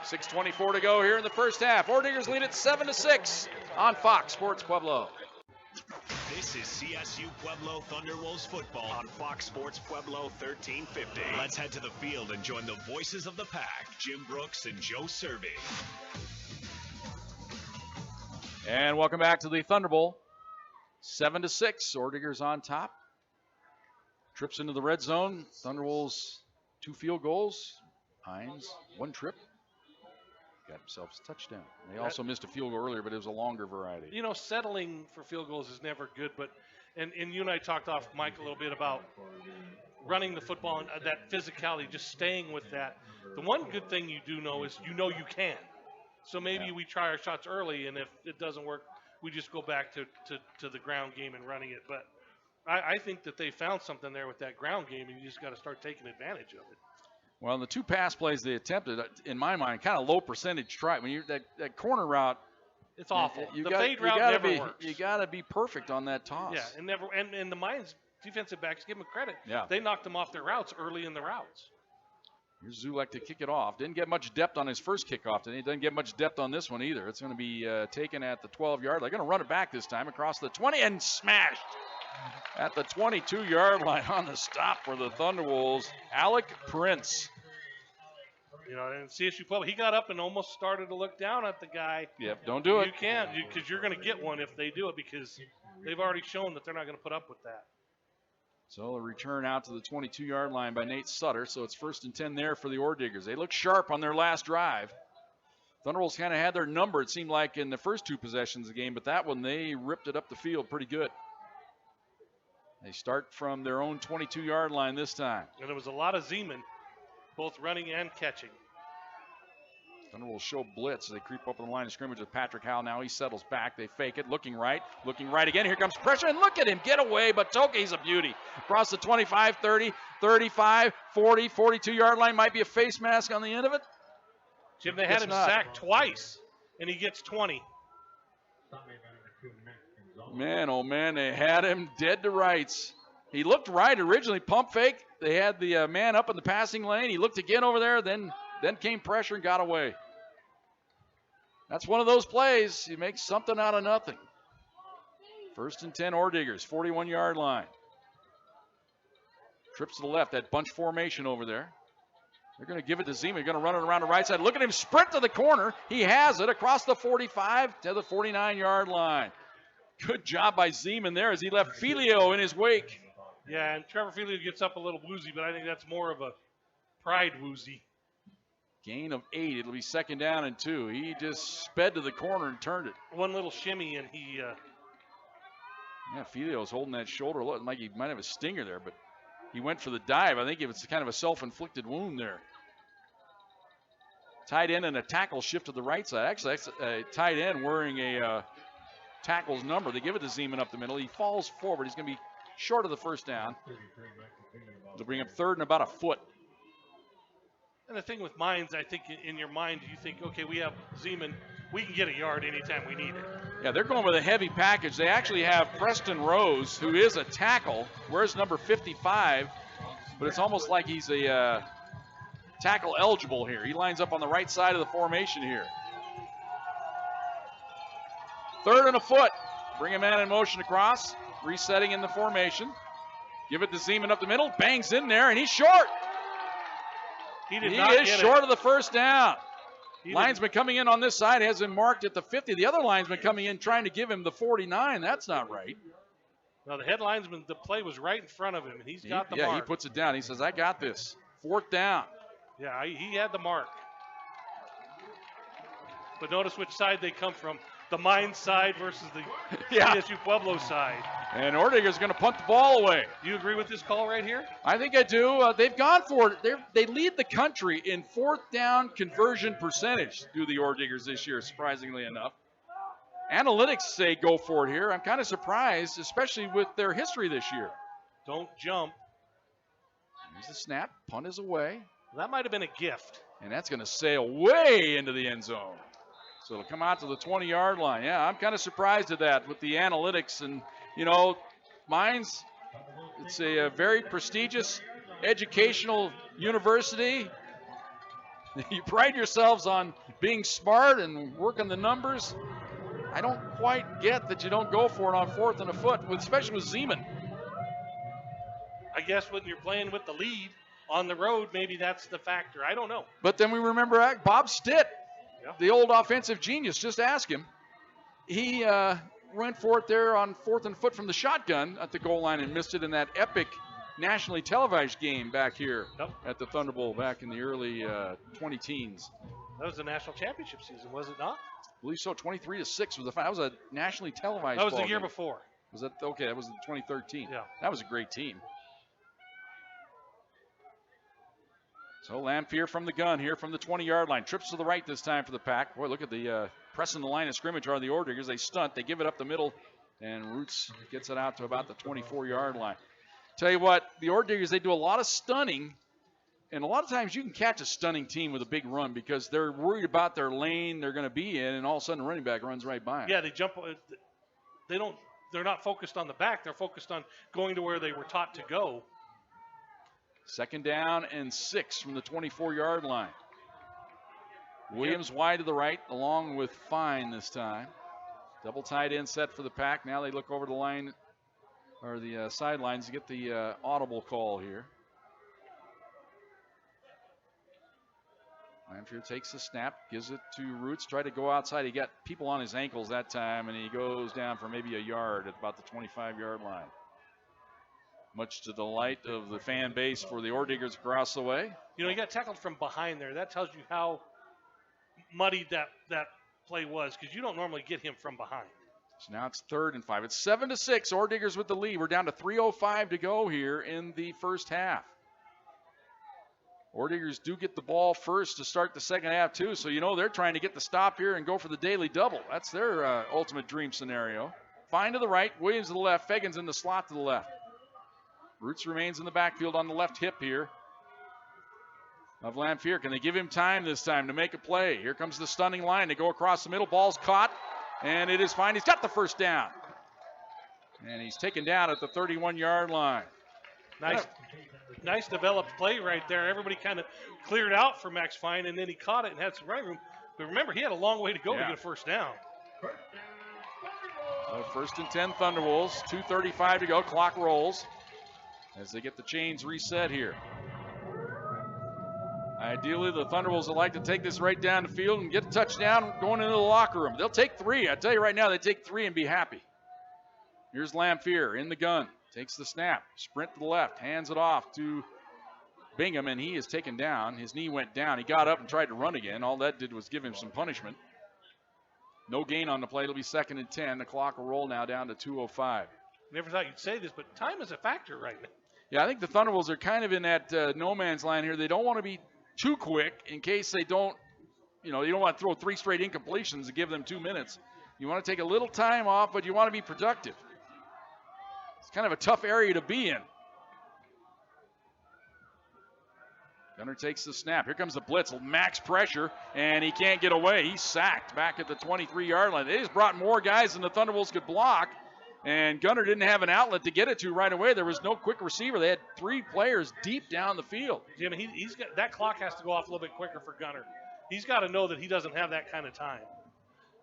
6:24 to go here in the first half. Ordigers lead it 7-6 on Fox Sports Pueblo. This is CSU Pueblo Thunderwolves football on Fox Sports Pueblo 1350. Let's head to the field and join the voices of the pack, Jim Brooks and Joe Cervi. And welcome back to the Thunder Bowl. 7-6. Ordigers on top. Trips into the red zone. Thunderwolves 2 field goals. Hines 1 trip. Got themselves a touchdown. They also missed a field goal earlier, but it was a longer variety. You know, settling for field goals is never good, but and you and I talked off Mike a little bit about running the football and that physicality, just staying with that. The one good thing you do know is you can. So maybe we try our shots early, and if it doesn't work, we just go back to the ground game and running it. But I think that they found something there with that ground game, and you just got to start taking advantage of it. Well, the 2 pass plays they attempted, in my mind, kind of low percentage try. When you that corner route, it's awful. The fade route never works. You got to be perfect on that toss. Yeah, and the Mines defensive backs, give them credit. Yeah. They knocked them off their routes early in the routes. Here's Zulek to kick it off. Didn't get much depth on his first kickoff today. Didn't get much depth on this one either. It's going to be taken at the 12-yard. They're going to run it back this time across the 20 and smashed at the 22-yard line on the stop for the Thunderwolves. Alec Prince. You know, and CSU Pueblo, he got up and almost started to look down at the guy. Yep, don't do it. You can't, because you're going to get one if they do it, because they've already shown that they're not going to put up with that. So a return out to the 22-yard line by Nate Sutter. So it's 1st and 10 there for the Ordigers. They look sharp on their last drive. Thunderwolves kind of had their number, it seemed like, in the first 2 possessions of the game, but that one they ripped it up the field pretty good. They start from their own 22-yard line this time. And there was a lot of Zeman, both running and catching. Thunderwolves show blitz as they creep up on the line of scrimmage with Patrick Howell. Now he settles back. They fake it. Looking right again. Here comes pressure, and look at him get away. But Toke's a beauty. Across the 25, 30, 35, 40, 42-yard line. Might be a face mask on the end of it. Jim, they had him sacked twice, and he gets 20. Man, oh man, they had him dead to rights. He looked right originally, pump fake. They had the man up in the passing lane. He looked again over there, then came pressure and got away. That's one of those plays. You make something out of nothing. 1st and 10 Ordigers, 41-yard line. Trips to the left, that bunch formation over there. They're going to give it to Zeman. They're going to run it around the right side. Look at him sprint to the corner. He has it across the 45 to the 49-yard line. Good job by Zeman there as he left Filio in his wake. Yeah, and Trevor Filio gets up a little woozy, but I think that's more of a pride woozy. Gain of 8. It'll be 2nd down and 2. He just sped to the corner and turned it. One little shimmy, and he... Yeah, Filio's holding that shoulder. Look like he might have a stinger there, but he went for the dive. I think it was kind of a self-inflicted wound there. Tight end and a tackle shift to the right side. Actually, that's a tight end wearing a tackle's number. They give it to Zeman up the middle. He falls forward. He's going to be short of the 1st down. They'll bring up 3rd and about a foot. And the thing with Mines, I think in your mind, you think, okay, we have Zeman. We can get a yard anytime we need it. Yeah, they're going with a heavy package. They actually have Preston Rose, who is a tackle, wears number 55, but it's almost like he's a tackle eligible here. He lines up on the right side of the formation here. 3rd and a foot. Bring a man in motion across, resetting in the formation. Give it to Zeman up the middle, bangs in there, and he's short. He is short of the 1st down. Linesman coming in on this side has him marked at the 50. The other linesman coming in trying to give him the 49. That's not right. Now the head linesman, the play was right in front of him, and he's got the mark. Yeah, he puts it down. He says, I got this. 4th down. Yeah, he had the mark. But notice which side they come from. The Mines side versus the CSU Pueblo side. And Ordigers going to punt the ball away. Do you agree with this call right here? I think I do. They've gone for it. They lead the country in 4th down conversion percentage, do the Ordigers this year, surprisingly enough. Analytics say go for it here. I'm kind of surprised, especially with their history this year. Don't jump. Here's the snap. Punt is away. That might have been a gift. And that's going to sail way into the end zone. So it'll come out to the 20-yard line. Yeah, I'm kind of surprised at that with the analytics. And, you know, Mines, it's a very prestigious educational university. You pride yourselves on being smart and working the numbers. I don't quite get that you don't go for it on 4th and a foot, especially with Zeman. I guess when you're playing with the lead on the road, maybe that's the factor. I don't know. But then we remember Bob Stitt, Yeah. the old offensive genius. Just ask him. He went for it there on 4th and foot from the shotgun at the goal line and missed it in that epic nationally televised game back here at the Thunder Bowl back in the early 20-teens. That was the national championship season, was it not? I believe so. 23-6 was the final. That was a nationally televised. That was the ball year game. before. Was that okay? That was in 2013. Yeah, that was a great team. So Lamphere from the gun here from the 20-yard line. Trips to the right this time for the Pack. Boy, look at the pressing the line of scrimmage are the Orediggers. They stunt. They give it up the middle, and Roots gets it out to about the 24-yard line. Tell you what, the Orediggers, they do a lot of stunning, and a lot of times you can catch a stunning team with a big run because they're worried about their lane they're going to be in, and all of a sudden the running back runs right by them. Yeah, they jump. They're not focused on the back. They're focused on going to where they were taught to go. 2nd down and 6 from the 24-yard line. Williams wide to the right, along with Fine this time. Double tight end set for the Pack. Now they look over the line, or the sidelines, to get the audible call here. Lamphere takes the snap, gives it to Roots, try to go outside. He got people on his ankles that time, and he goes down for maybe a yard at about the 25-yard line. Much to the delight of the fan base for the Orediggers across the way. You know, he got tackled from behind there. That tells you how muddied that play was, because you don't normally get him from behind. So now it's 3rd and 5. It's 7-6. Orediggers with the lead. We're down to 3:05 to go here in the first half. Orediggers do get the ball first to start the second half, too. So, you know, they're trying to get the stop here and go for the daily double. That's their ultimate dream scenario. Fine to the right. Williams to the left. Fegan's in the slot to the left. Roots remains in the backfield on the left hip here of Lamphere. Can they give him time this time to make a play? Here comes the stunning line. They go across the middle. Ball's caught, and it is fine. He's got the first down. And he's taken down at the 31-yard line. Nice developed play right there. Everybody kind of cleared out for Max Fine, and then he caught it and had some running room. But remember, he had a long way to go to get a first down. So 1st and 10 Thunderwolves. 2:35 to go. Clock rolls as they get the chains reset here. Ideally, the Thunderwolves would like to take this right down the field and get a touchdown going into the locker room. They'll take 3. I tell you right now, they take 3 and be happy. Here's Lamphere in the gun. Takes the snap. Sprint to the left. Hands it off to Bingham, and he is taken down. His knee went down. He got up and tried to run again. All that did was give him some punishment. No gain on the play. It'll be 2nd and 10. The clock will roll now down to 2:05. Never thought you'd say this, but time is a factor right now. Yeah, I think the Thunderwolves are kind of in that no man's land here. They don't want to be too quick in case they don't, you don't want to throw 3 straight incompletions to give them 2 minutes. You want to take a little time off, but you want to be productive. It's kind of a tough area to be in. Gunner takes the snap. Here comes the blitz. Max pressure, and he can't get away. He's sacked back at the 23-yard line. They just brought more guys than the Thunderwolves could block. And Gunner didn't have an outlet to get it to right away. There was no quick receiver. They had 3 players deep down the field. Jim, he's got that clock has to go off a little bit quicker for Gunner. He's got to know that he doesn't have that kind of time.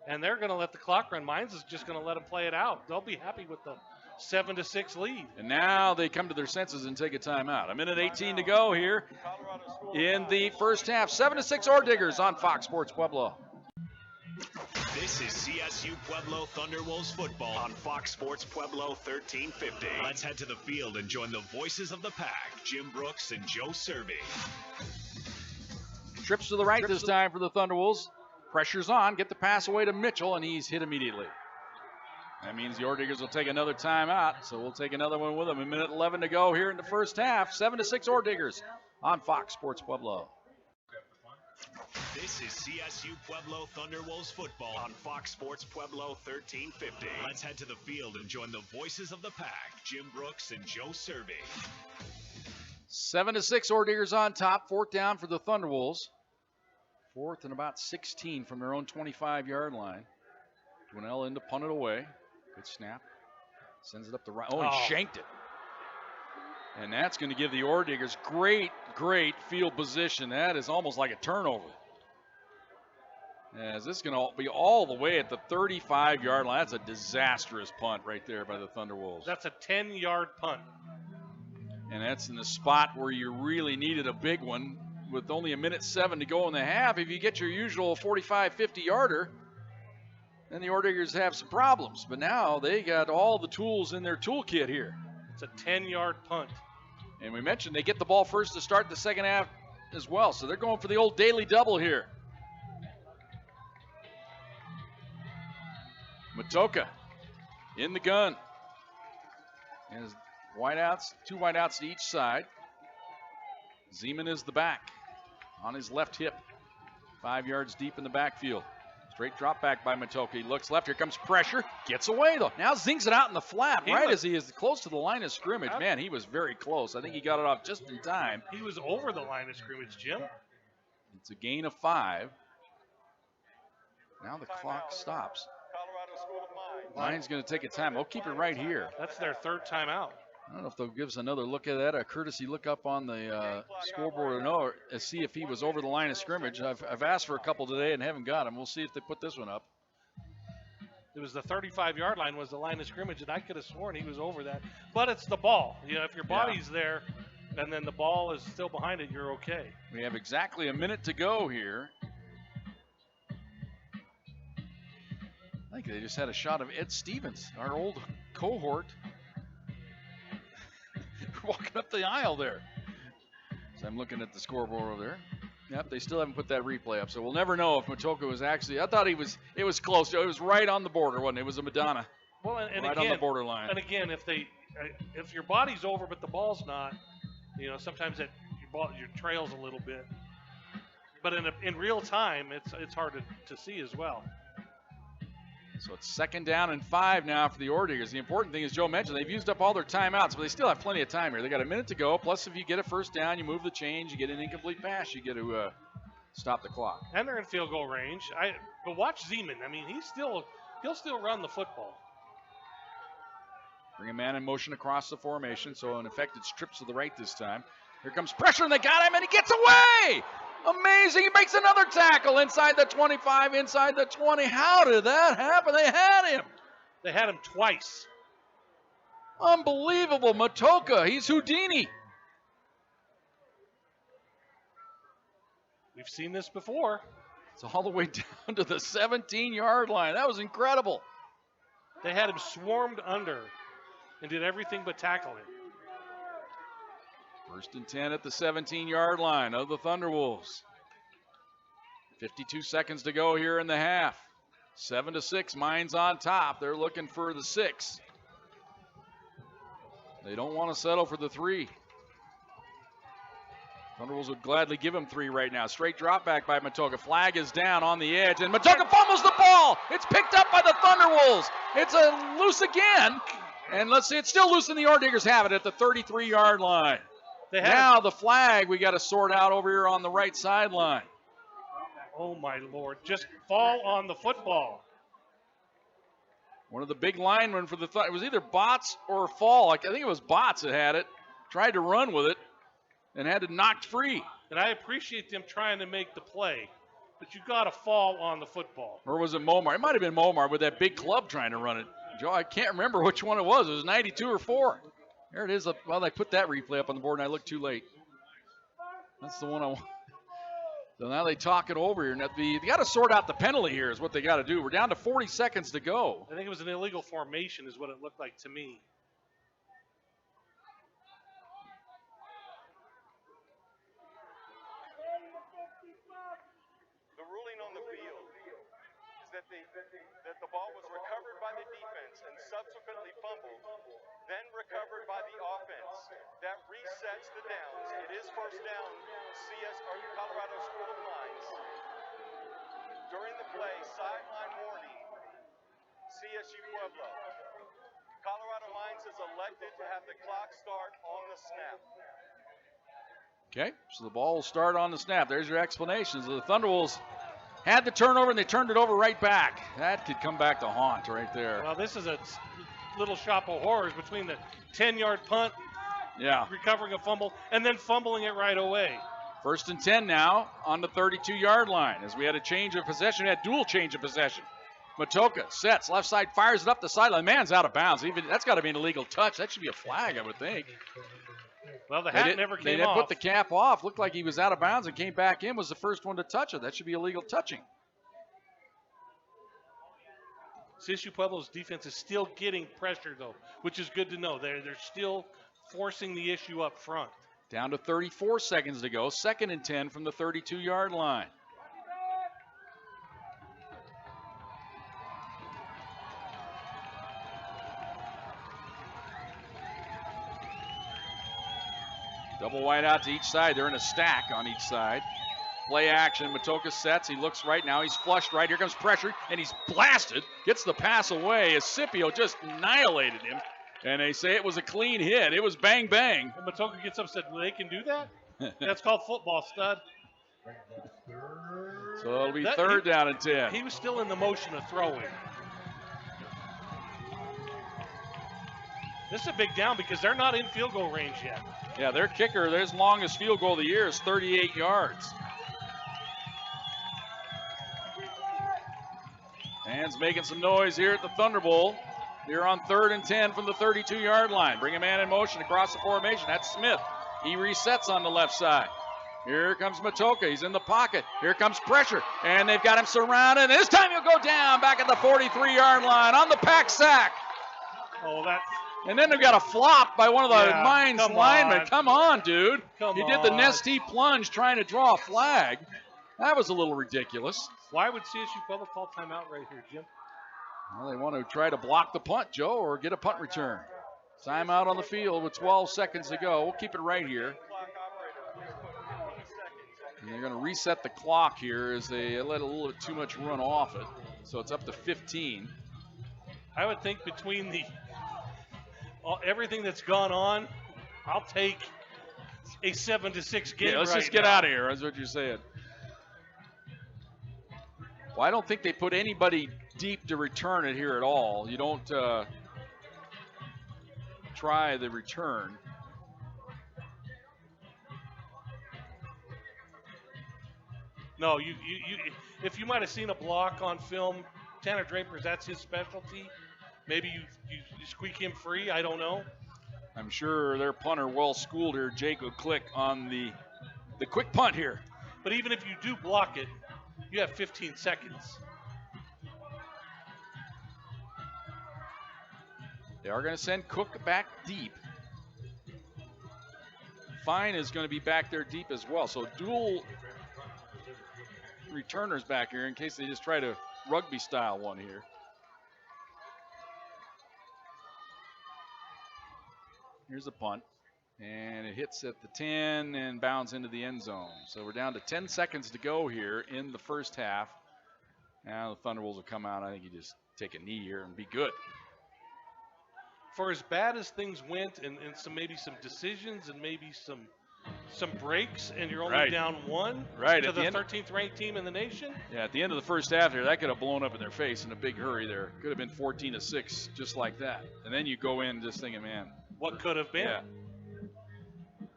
And they're going to let the clock run. Mines is just going to let them play it out. They'll be happy with the 7-6 lead. And now they come to their senses and take a timeout. 1:18 to go here in the first half. 7-6 Orediggers on Fox Sports Pueblo. This is CSU Pueblo Thunderwolves football on Fox Sports Pueblo 1350. Let's head to the field and join the voices of the Pack, Jim Brooks and Joe Cervi. Trips to the right this time for the Thunderwolves. Pressure's on. Get the pass away to Mitchell, and he's hit immediately. That means the Orediggers will take another timeout, so we'll take another one with them. 1:11 to go here in the first half. 7-6 Orediggers on Fox Sports Pueblo. This is CSU Pueblo Thunderwolves football on Fox Sports Pueblo 1350. Let's head to the field and join the voices of the Pack, Jim Brooks and Joe Cervi. 7-6 Orediggers on top. 4th down for the Thunderwolves. 4th and about 16 from their own 25-yard line. Dwinell in to punt it away. Good snap. Sends it up the right. Oh, he shanked it. And that's going to give the Ore Diggers great field position. That is almost like a turnover. As this is going to be all the way at the 35-yard line. That's a disastrous punt right there by the Thunderwolves. That's a 10-yard punt. And that's in the spot where you really needed a big one with only 1:07 to go in the half. If you get your usual 45, 50-yarder, then the Ore Diggers have some problems. But now they got all the tools in their toolkit here. It's a 10-yard punt. And we mentioned they get the ball first to start the second half as well. So they're going for the old daily double here. Matoka in the gun. And wideouts, 2 wideouts to each side. Zeman is the back on his left hip. 5 yards deep in the backfield. Straight drop back by Matoka. He looks left. Here comes pressure. Gets away, though. Now zings it out in the flat as he is close to the line of scrimmage. Man, he was very close. I think he got it off just in time. He was over the line of scrimmage, Jim. It's a gain of 5. Now the clock stops. Line's going to take a time. They'll keep it right here. That's their 3rd timeout. I don't know if they'll give us another look at that, a courtesy look up on the scoreboard or no, or see if he was over the line of scrimmage. I've asked for a couple today and haven't got them. We'll see if they put this one up. It was the 35-yard line was the line of scrimmage, and I could have sworn he was over that. But it's the ball. You know, if your body's there and then the ball is still behind it, you're okay. We have exactly a minute to go here. I think they just had a shot of Ed Stevens, our old cohort, walking up the aisle there. So I'm looking at the scoreboard over there. Yep, they still haven't put that replay up, so we'll never know if Matoka was actually. I thought it was close. It was right on the border, wasn't it? It was a Madonna. Well, and right again, on the borderline. And again, if your body's over but the ball's not, you know, sometimes your trails a little bit. But in real time, it's hard to see as well. So it's 2nd down and 5 now for the Ore Diggers. The important thing, as Joe mentioned, they've used up all their timeouts, but they still have plenty of time here. They got a minute to go. Plus, if you get a first down, you move the chains, you get an incomplete pass, you get to stop the clock. And they're in field goal range. But watch Zeman. I mean, he'll still run the football. Bring a man in motion across the formation. So in effect, it's trips to the right this time. Here comes pressure, and they got him, and he gets away. Amazing. He makes another tackle inside the 25, inside the 20. How did that happen? They had him. They had him twice. Unbelievable. Matoka, he's Houdini. We've seen this before. It's all the way down to the 17-yard line. That was incredible. They had him swarmed under and did everything but tackle him. 1st and 10 at the 17-yard line of the Thunderwolves. 52 seconds to go here in the half. 7-6, Mines on top. They're looking for the 6. They don't want to settle for the 3. Thunderwolves would gladly give him 3 right now. Straight drop back by Matoka. Flag is down on the edge, and Matoka fumbles the ball. It's picked up by the Thunderwolves. It's loose again, and let's see, it's still loose, and the Ore Diggers have it at the 33-yard line. Now the flag we got to sort out over here on the right sideline. Oh, my Lord. Just fall on the football. One of the big linemen for the it was either Botts or Fall. I think it was Botts that had it. Tried to run with it and had it knocked free. And I appreciate them trying to make the play, but you got to fall on the football. Or was it Momar? It might have been Momar with that big club trying to run it. Joe, I can't remember which one it was. It was 92 or 4. There it is. Well, they put that replay up on the board, and I looked too late. That's the one I want. So now they talk it over here. They got to sort out the penalty here is what they got to do. We're down to 40 seconds to go. I think it was an illegal formation is what it looked like to me. The ruling on the field is that the ball was recovered by the defense and subsequently fumbled, then recovered by the offense. That resets the downs. It is first down, Colorado School of Mines. During the play, sideline warning, Csu Pueblo. Colorado Mines is elected to have the clock start on the snap. Okay, so the ball will start on the snap. There's your explanations. The Thunderwolves had the turnover, and they turned it over right back. That could come back to haunt right there. Well, this is a little shop of horrors between the 10-yard punt Yeah. recovering a fumble and then fumbling it right away. 1st and 10 now on the 32-yard line as we had a change of possession. We had dual change of possession. Matoka sets, left side, fires it up the sideline. Man's out of bounds. That's got to be an illegal touch. That should be a flag, I would think. Well, the hat never came They off. put the cap off. Looked like he was out of bounds and came back in. Was the first one to touch it. That should be illegal touching. Csu Pueblo's defense is still getting pressure, though, which is good to know. They're still forcing the issue up front. Down to 34 seconds to go. 2nd and 10 from the 32-yard line. Double wide out to each side. They're in a stack on each side. Play action. Matoka sets. He looks right now. He's flushed right. Here comes pressure, and he's blasted. Gets the pass away as Scipio just annihilated him. And they say it was a clean hit. It was bang, bang. And Matoka gets upset. They can do that? That's called football, stud. So it'll be 3rd down and 10. He was still in the motion of throwing. This is a big down because they're not in field goal range yet. Yeah, their kicker, their longest field goal of the year is 38 yards. Fans making some noise here at the Thunderbolt. Here on 3rd and 10 from the 32-yard line. Bring a man in motion across the formation. That's Smith. He resets on the left side. Here comes Matoka. He's in the pocket. Here comes pressure. And they've got him surrounded. This time he'll go down back at the 43-yard line on the pack sack. Oh, that's... And then they've got a flop by one of the Mines linemen. On. Come on, dude. Come he on. did the Nestea plunge trying to draw a flag. That was a little ridiculous. Why would CSU Pueblo call timeout right here, Jim? Well, they want to try to block the punt, Joe, or get a punt return. Timeout on the field with 12 seconds to go. We'll keep it right here. And they're going to reset the clock here as they let a little bit too much run off it. So it's up to 15. I would think between everything that's gone on, I'll take a 7-6 game. Yeah, let's right just get now. out of here. That's what you're saying. Well, I don't think they put anybody deep to return it here at all. You don't try the return. No, you if you might have seen a block on film, Tanner Draper's, that's his specialty. Maybe you squeak him free. I don't know. I'm sure their punter, well schooled here, Jake will click on the quick punt here. But even if you do block it, you have 15 seconds. They are going to send Cook back deep. Fine is going to be back there deep as well. So dual returners back here in case they just try to rugby style one here. Here's a punt. And it hits at the 10 and bounds into the end zone. So we're down to 10 seconds to go here in the first half. Now the Thunderbolts will come out. I think you just take a knee here and be good. For as bad as things went, and maybe some decisions and maybe some breaks, and you're only down one to the 13th ranked team in the nation. Yeah, at the end of the first half here, that could have blown up in their face in a big hurry there. Could have been 14-6 just like that. And then you go in just thinking, man, what could have been? Yeah.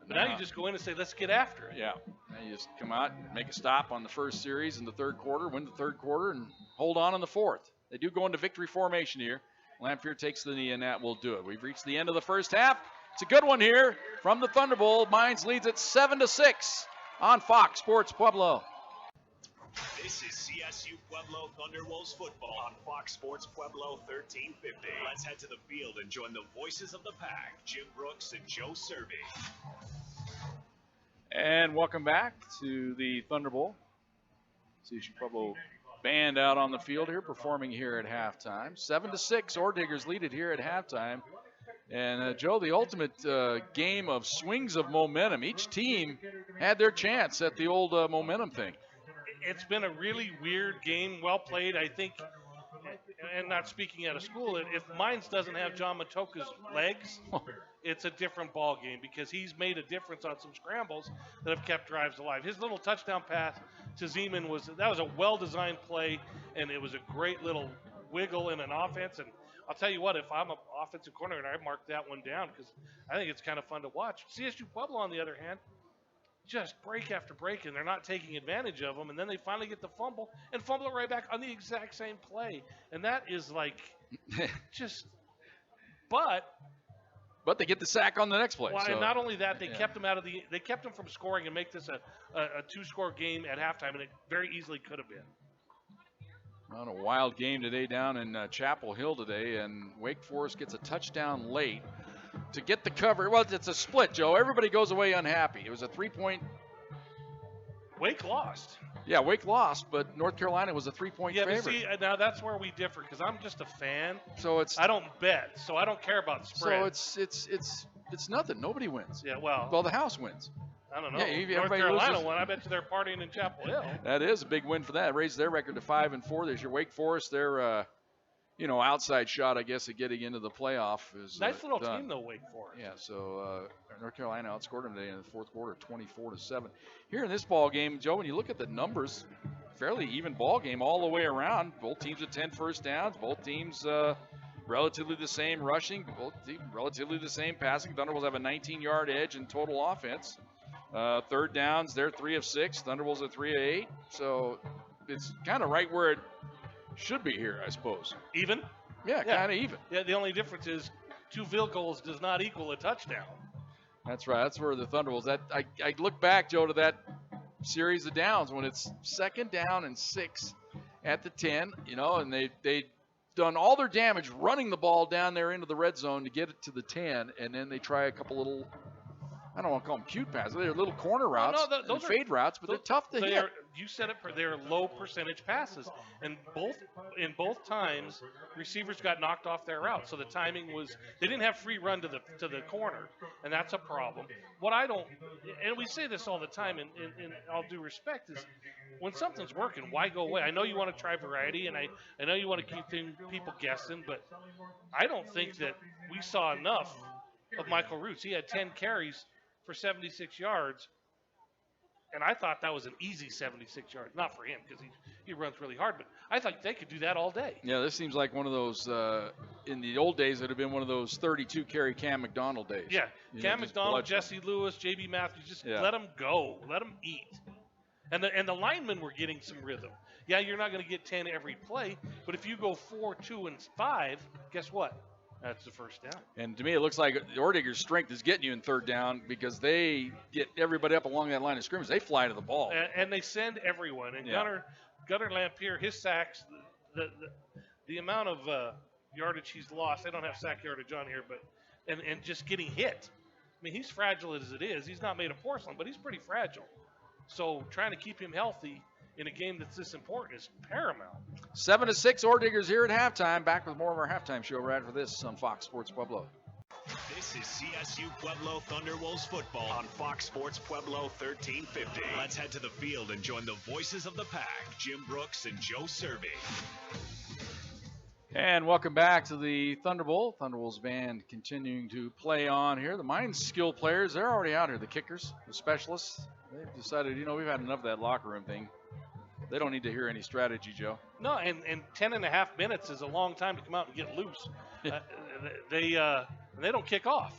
But now you just go in and say, let's get after it. Yeah. Now you just come out and make a stop on the first series in the third quarter, win the third quarter, and hold on in the fourth. They do go into victory formation here. Lamphere takes the knee, and that will do it. We've reached the end of the first half. It's a good one here from the Thunderbolt. Mines leads it 7-6 on Fox Sports Pueblo. This is CSU Pueblo Thunderwolves football on Fox Sports Pueblo 1350. Let's head to the field and join the voices of the pack, Jim Brooks and Joe Cervi. And welcome back to the Thunderbolt. CSU Pueblo band out on the field here, performing here at halftime. 7-6, Orediggers lead it here at halftime. And Joe, the ultimate game of swings of momentum. Each team had their chance at the old momentum thing. It's been a really weird game, well played, I think. And not speaking out of school, if Mines doesn't have John Matoka's legs, it's a different ball game because he's made a difference on some scrambles that have kept drives alive. His little touchdown pass to Zeman was a well-designed play, and it was a great little wiggle in an offense. And I'll tell you what, if I'm an offensive coordinator, I mark that one down because I think it's kind of fun to watch. CSU Pueblo, on the other hand, just break after break, and they're not taking advantage of them, and then they finally get the fumble and fumble it right back on the exact same play. And that is like just – But they get the sack on the next play. Well, so. and not only that, they kept them from scoring and make this a two-score game at halftime, and it very easily could have been. On a wild game today down in Chapel Hill today, and Wake Forest gets a touchdown late to get the cover. Well, it's a split, Joe. Everybody goes away unhappy. It was a 3-point. Wake lost. Yeah, Wake lost, but North Carolina was a 3-point favorite. But see, now that's where we differ because I'm just a fan. So I don't bet, so I don't care about spread. So it's nothing. Nobody wins. Yeah, well, the house wins. I don't know. Yeah, North Carolina won. I bet you they're partying in Chapel Hill. That is a big win for that. Raised their record to 5-4. There's your Wake Forest. Their outside shot, I guess, at getting into the playoff is nice little done. team though, Wake Forest. Yeah. So North Carolina outscored them today in the fourth quarter, 24-7. Here in this ball game, Joe, when you look at the numbers, fairly even ball game all the way around. Both teams with 10 first downs. Both teams relatively the same rushing. Both teams relatively the same passing. Thunderbolts have a 19-yard edge in total offense. Third downs, they're 3 of 6. Thunderbolts are 3 of 8. So it's kind of right where it should be here, I suppose. Even? Yeah, kind of even. Yeah, the only difference is 2 field goals does not equal a touchdown. That's right. That's where the Thunderbolts. I look back, Joe, to that series of downs when it's 2nd down and 6 at the 10, and they done all their damage running the ball down there into the red zone to get it to the 10, and then they try a couple little, I don't want to call them cute passes. They're little corner routes, those are fade routes, but they're tough to hit. You said it. They're low percentage passes, and both times receivers got knocked off their route. So the timing was they didn't have free run to the corner, and that's a problem. What I don't, and we say this all the time, in all due respect, is when something's working, why go away? I know you want to try variety, and I know you want to keep people guessing, but I don't think that we saw enough of Michael Roots. He had 10 carries for 76 yards, and I thought that was an easy 76 yards. Not for him because he runs really hard, but I thought they could do that all day. Yeah, this seems like one of those, in the old days, it would have been one of those 32-carry Cam McDonald days. Yeah, Cam McDonald, Jesse Lewis, J.B. Matthews, just let them go. Let them eat. And the linemen were getting some rhythm. Yeah, you're not going to get 10 every play, but if you go 4, 2, and 5, guess what? That's the first down. And to me, it looks like Ordiger's strength is getting you in 3rd down because they get everybody up along that line of scrimmage. They fly to the ball. And they send everyone. And Gunnar Lampier, his sacks, the amount of yardage he's lost, they don't have sack yardage on here, but and just getting hit. I mean, he's fragile as it is. He's not made of porcelain, but he's pretty fragile. So trying to keep him healthy in a game that's this important is paramount. 7-6, Ordiger's here at halftime. Back with more of our halftime show right after this on Fox Sports Pueblo. This is CSU Pueblo Thunderwolves football on Fox Sports Pueblo 1350. Let's head to the field and join the voices of the pack, Jim Brooks and Joe Cervi. And welcome back to the Thunderbolt. Thunderbolts band continuing to play on here. The Mines skill players, they're already out here. The kickers, the specialists, they've decided, we've had enough of that locker room thing. They don't need to hear any strategy, Joe. No, and 10 and a half minutes is a long time to come out and get loose. They don't kick off.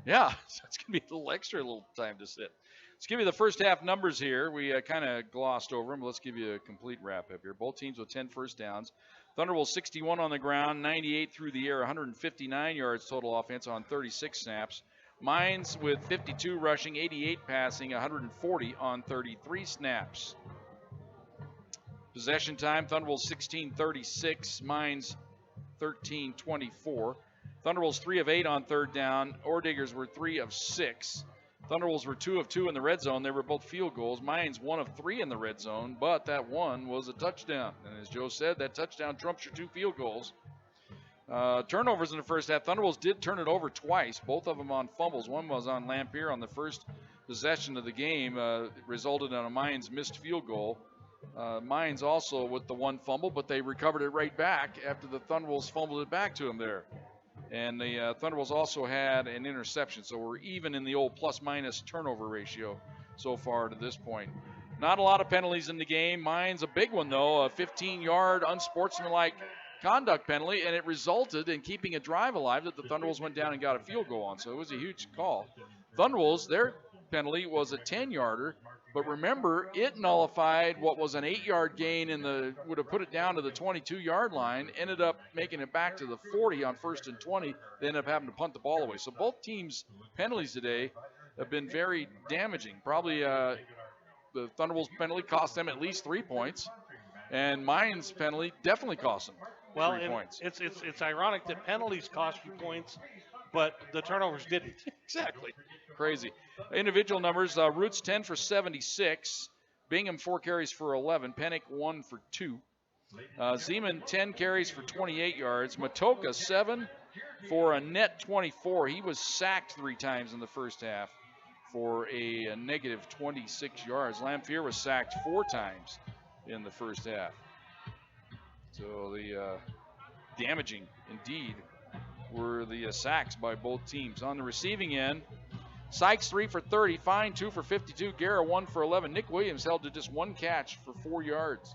Yeah, so it's going to be a little time to sit. Let's give you the first half numbers here. We kind of glossed over them, but let's give you a complete wrap-up here. Both teams with 10 first downs. Thunderbolts 61 on the ground, 98 through the air, 159 yards total offense on 36 snaps. Mines with 52 rushing, 88 passing, 140 on 33 snaps. Possession time, Thunderbolts 16:36, Mines 13:24. Thunderbolts 3 of 8 on 3rd down. Ordigers were 3 of 6. Thunderbolts were 2 of 2 in the red zone. They were both field goals. Mines 1 of 3 in the red zone, but that one was a touchdown. And as Joe said, that touchdown trumps your 2 field goals. Turnovers in the first half. Thunderbolts did turn it over twice, both of them on fumbles. One was on Lampier on the first possession of the game. Resulted in a Mines missed field goal. Mines also with the one fumble, but they recovered it right back after the Thunderbolts fumbled it back to him there. And the Thunderbolts also had an interception, so we're even in the old plus-minus turnover ratio so far to this point. Not a lot of penalties in the game. Mines a big one, though, a 15-yard unsportsmanlike conduct penalty, and it resulted in keeping a drive alive that the Thunderwolves went down and got a field goal on. So it was a huge call. Thunderwolves, their penalty was a 10-yarder, but remember, it nullified what was an 8-yard gain would have put it down to the 22-yard line, ended up making it back to the 40 on 1st and 20. They ended up having to punt the ball away. So both teams' penalties today have been very damaging. Probably the Thunderwolves penalty cost them at least 3 points, and Mines penalty definitely cost them 3 points. It's ironic that penalties cost you points, but the turnovers didn't. Exactly. Crazy. Individual numbers, Roots 10 for 76, Bingham 4 carries for 11, Pennick 1 for 2, Zeman 10 carries for 28 yards, Matoka 7 for a net 24. He was sacked 3 times in the first half for a negative 26 yards. Lamphere was sacked 4 times in the first half. So the damaging indeed were the sacks by both teams. On the receiving end, Sykes 3 for 30, Fine 2 for 52, Guerra 1 for 11. Nick Williams held to just 1 catch for 4 yards.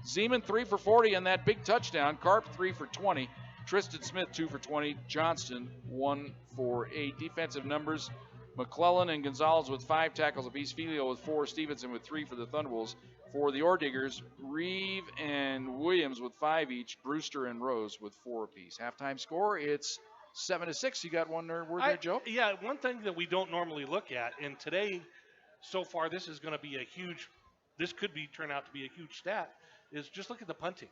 Zeman 3 for 40 and that big touchdown. Karp 3 for 20, Tristan Smith 2 for 20, Johnston 1 for 8. Defensive numbers, McClellan and Gonzalez with 5 tackles apiece, Filio with 4, Stevenson with 3 for the Thunderwolves. For the Orediggers, Reeve and Williams with 5 each, Brewster and Rose with 4 apiece. Halftime score, it's 7-6. You got one word there, Joe? Yeah, one thing that we don't normally look at, and today, so far, this is going to be turn out to be a huge stat, is just look at the punting.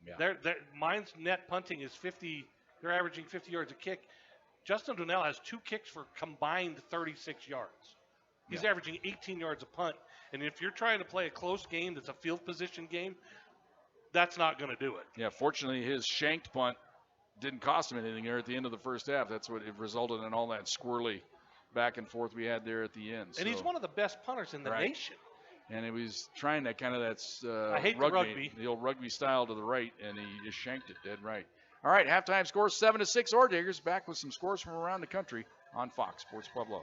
Yeah. Mine's net punting is 50. They're averaging 50 yards a kick. Justin Donnell has 2 kicks for combined 36 yards. He's averaging 18 yards a punt. And if you're trying to play a close game that's a field position game, that's not going to do it. Yeah, fortunately, his shanked punt didn't cost him anything there at the end of the first half. That's what it resulted in all that squirrely back and forth we had there at the end. And he's one of the best punters in the nation. And he was trying that kind of I hate rugby. The old rugby style to the right, and he just shanked it dead right. All right, halftime score 7-6. Orediggers back with some scores from around the country on Fox Sports Pueblo.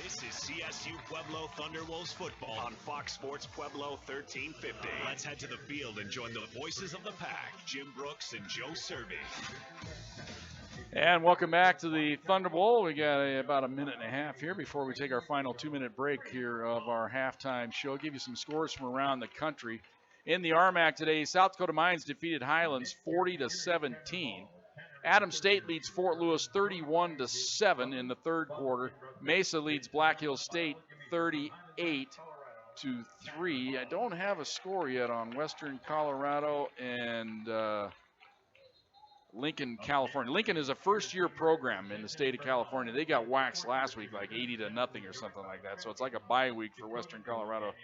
This is CSU Pueblo Thunderwolves football on Fox Sports Pueblo 1350. Let's head to the field and join the voices of the pack, Jim Brooks and Joe Cervi. And welcome back to the Thunder Bowl. We got about a minute and a half here before we take our final 2-minute break here of our halftime show. I'll give you some scores from around the country. In the RMAC today, South Dakota Mines defeated Highlands 40-17. Adams State leads Fort Lewis 31-7 in the third quarter. Mesa leads Black Hills State 38-3. I don't have a score yet on Western Colorado and Lincoln, California. Lincoln is a first-year program in the state of California. They got waxed last week like 80-0 or something like that. So it's like a bye week for Western Colorado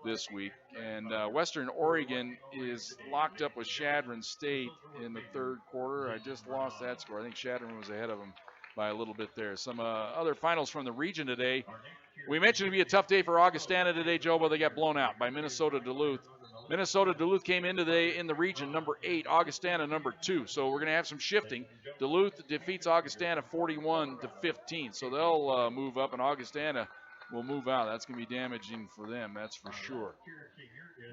this week. And Western Oregon is locked up with Chadron State in the third quarter. I just lost that score. I think Chadron was ahead of them by a little bit there. Some other finals from the region today. We mentioned it'd be a tough day for Augustana today, Joe, but they got blown out by Minnesota Duluth. Minnesota Duluth came in today in the region number 8, Augustana number 2. So we're going to have some shifting. Duluth defeats Augustana 41-15. So they'll move up, and Augustana will move out. That's going to be damaging for them, that's for sure.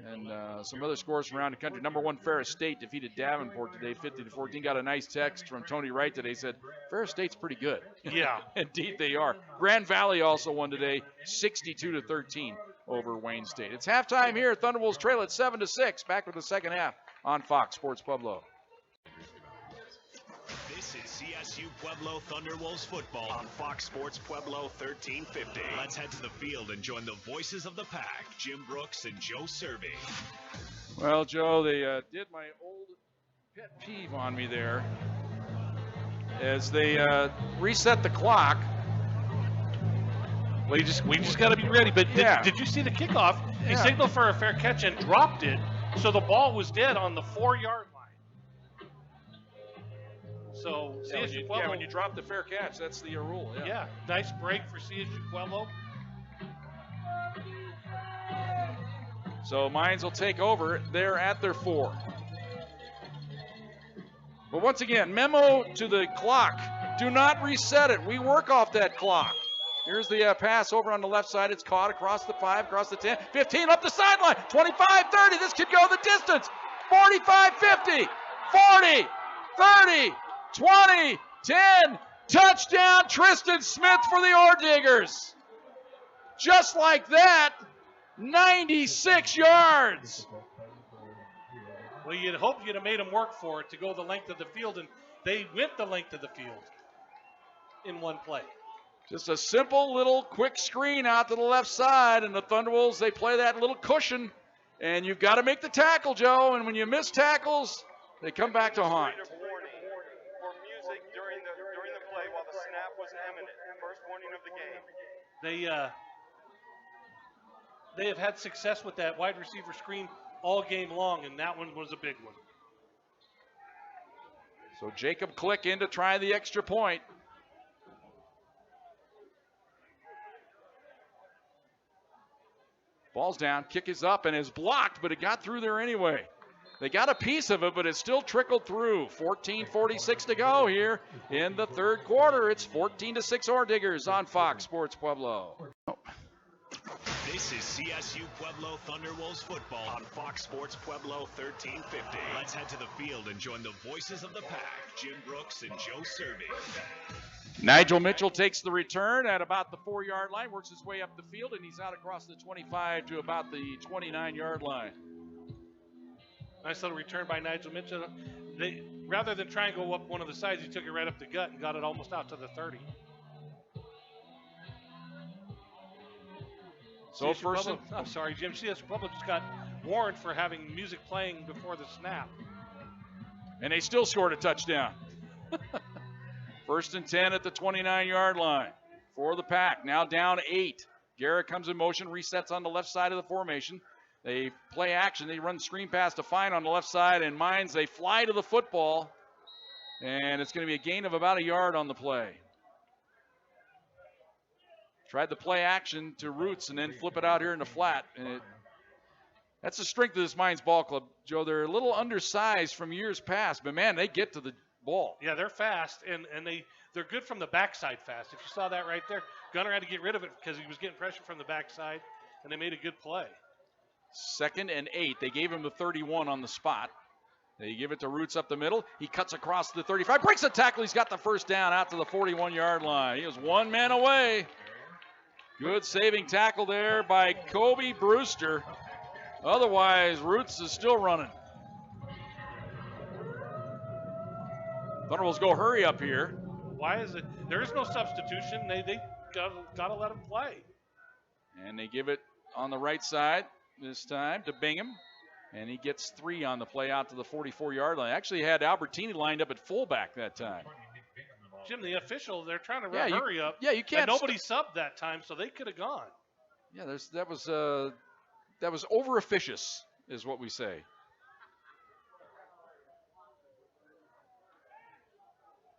And some other scores from around the country. Number 1, Ferris State defeated Davenport today 50-14. Got a nice text from Tony Wright today. Said, Ferris State's pretty good. Yeah. Indeed they are. Grand Valley also won today 62-13 over Wayne State. It's halftime here. Thunderwolves trail at 7-6. Back with the second half on Fox Sports Pueblo. This is CSU Pueblo Thunderwolves football on Fox Sports Pueblo 1350. Let's head to the field and join the voices of the pack, Jim Brooks and Joe Cervi. Well, Joe, they did my old pet peeve on me there as they reset the clock. Well, we just got to be ready. But did you see the kickoff? He signaled for a fair catch and dropped it, so the ball was dead on the 4-yard line. So CSU Pueblo, when you drop the fair catch, that's the rule. Yeah, nice break for CSU Pueblo. So Mines will take over. They're at their 4. But once again, memo to the clock. Do not reset it. We work off that clock. Here's the pass over on the left side. It's caught across the 5, across the 10, 15, up the sideline, 25, 30. This could go the distance. 45, 50. 40, 30, 20, 10. Touchdown, Tristan Smith for the Ore Diggers. Just like that, 96 yards. Well, you'd hope you'd have made them work for it to go the length of the field, and they went the length of the field in one play. Just a simple little quick screen out to the left side, and the Thunderwolves, they play that little cushion, and you've got to make the tackle, Joe, and when you miss tackles, they come back to haunt. Warning for music during the play while the snap was imminent. First warning of the game. They have had success with that wide receiver screen all game long, and that one was a big one. So Jacob Click in to try the extra point. Ball's down, kick is up and is blocked, but it got through there anyway. They got a piece of it, but it still trickled through. 14:46 to go here in the third quarter. It's 14-6 Ore Diggers on Fox Sports Pueblo. This is CSU Pueblo Thunderwolves football on Fox Sports Pueblo 1350. Let's head to the field and join the voices of the pack, Jim Brooks and Joe Cervi. Nigel Mitchell takes the return at about the 4-yard line, works his way up the field, and he's out across the 25 to about the 29-yard line. Nice little return by Nigel Mitchell. Rather than try and go up one of the sides, he took it right up the gut and got it almost out to the 30. So first, I'm sorry, Jim. CSU Pueblo just got warned for having music playing before the snap. And they still scored a touchdown. First and 10 at the 29-yard line for the Pack. Now down 8. Garrett comes in motion, resets on the left side of the formation. They play action. They run screen pass to Fine on the left side, and Mines, they fly to the football, and it's going to be a gain of about a yard on the play. Tried the play action to Roots and then flip it out here in the flat. And that's the strength of this Mines ball club, Joe. They're a little undersized from years past, but, man, they get to the ball. Yeah, they're fast, and they're good from the backside fast. If you saw that right there, Gunner had to get rid of it because he was getting pressure from the backside, and they made a good play. 2nd and 8. They gave him the 31 on the spot. They give it to Roots up the middle. He cuts across the 35, breaks the tackle. He's got the first down out to the 41-yard line. He was one man away. Good saving tackle there by Kobe Brewster. Otherwise, Roots is still running. Thunderbolts go hurry up here. Why is it? There is no substitution. They gotta let him play. And they give it on the right side this time to Bingham. And he gets 3 on the play out to the 44-yard line. Actually had Albertini lined up at fullback that time. Jim, the official, they're trying to hurry up. Yeah, you can't. And nobody subbed that time, so they could have gone. Yeah, that was over officious, is what we say.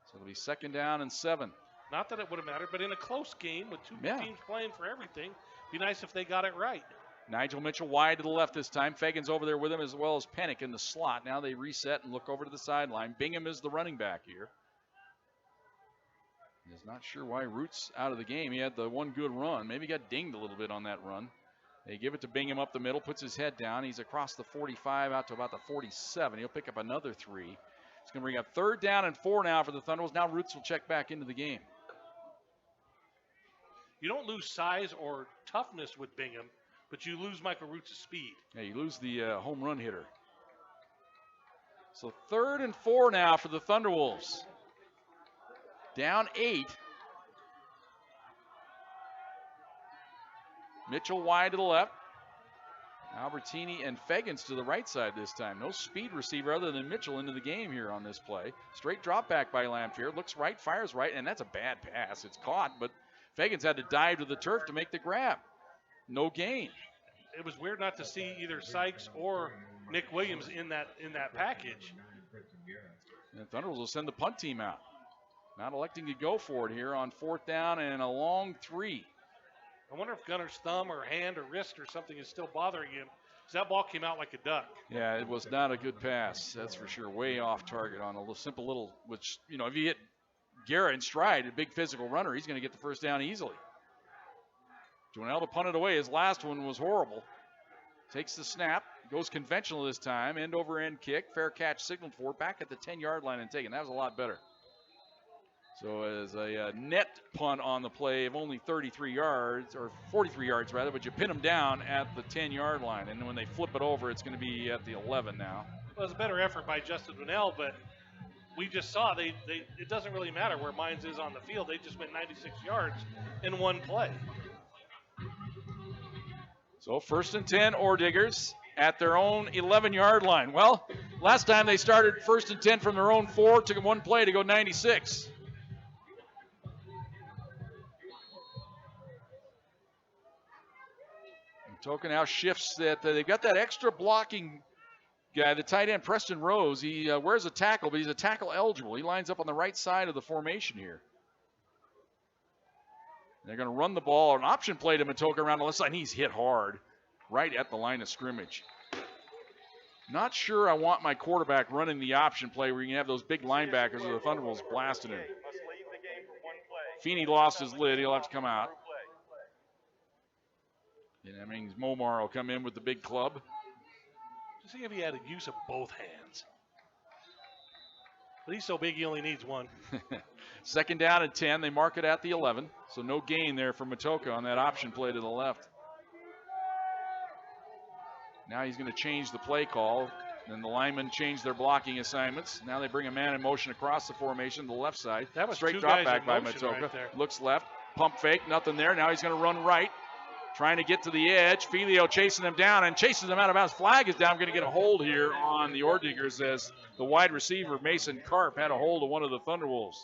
So it'll be 2nd down and 7. Not that it would have mattered, but in a close game with two Yeah. teams playing for everything, be nice if they got it right. Nigel Mitchell wide to the left this time. Fagan's over there with him as well as Pennick in the slot. Now they reset and look over to the sideline. Bingham is the running back here. He's not sure why Roots out of the game. He had the one good run. Maybe got dinged a little bit on that run. They give it to Bingham up the middle, puts his head down. He's across the 45 out to about the 47. He'll pick up another 3. It's going to bring up 3rd down and 4 now for the Thunderbolts. Now Roots will check back into the game. You don't lose size or toughness with Bingham, but you lose Michael Roots' speed. Yeah, you lose the home run hitter. So 3rd and 4 now for the Thunderwolves. Down 8. Mitchell wide to the left. Albertini and Fagans to the right side this time. No speed receiver other than Mitchell into the game here on this play. Straight drop back by Lamphere. Looks right, fires right, and that's a bad pass. It's caught, but Fagans had to dive to the turf to make the grab. No gain. It was weird not to see either Sykes or Nick Williams in that package. And the Thunderbolts will send the punt team out. Not electing to go for it here on 4th down and a long 3. I wonder if Gunner's thumb or hand or wrist or something is still bothering him, because that ball came out like a duck. Yeah, it was not a good pass, that's for sure. Way off target on a simple little, which, if you hit Garrett in stride, a big physical runner, he's going to get the first down easily. Joinell to punt it away. His last one was horrible. Takes the snap, goes conventional this time. End over end kick. Fair catch signaled for. Back at the 10-yard line and taken. That was a lot better. So as a net punt on the play of only 33 yards, or 43 yards rather, but you pin them down at the 10-yard line. And then when they flip it over, it's going to be at the 11 now. Well, it was a better effort by Justin Bunnell, but we just saw it doesn't really matter where Mines is on the field. They just went 96 yards in one play. So 1st and 10, Orediggers at their own 11-yard line. Well, last time they started 1st and 10 from their own 4, took one play to go 96. Matoka now shifts that they've got that extra blocking guy, the tight end Preston Rose. He wears a tackle, but he's a tackle eligible. He lines up on the right side of the formation here. They're going to run the ball, an option play to Matoka around the left side, and he's hit hard right at the line of scrimmage. Not sure I want my quarterback running the option play where you can have those big linebackers of the Thunderbolts blasting him. Feeney lost his lid. He'll have to come out. And that means Momar will come in with the big club. Just see if he had a use of both hands. But he's so big he only needs one. 2nd down and 10. They mark it at the 11. So no gain there for Matoka on that option play to the left. Now he's going to change the play call. Then the linemen change their blocking assignments. Now they bring a man in motion across the formation to the left side. That was straight two drop guys back in by motion Matoka. right there. Looks left. Pump fake. Nothing there. Now he's going to run right. Trying to get to the edge. Filio chasing them down and chases them out of bounds. Flag is down. Going to get a hold here on the Orediggers as the wide receiver, Mason Karp, had a hold of one of the Thunderwolves.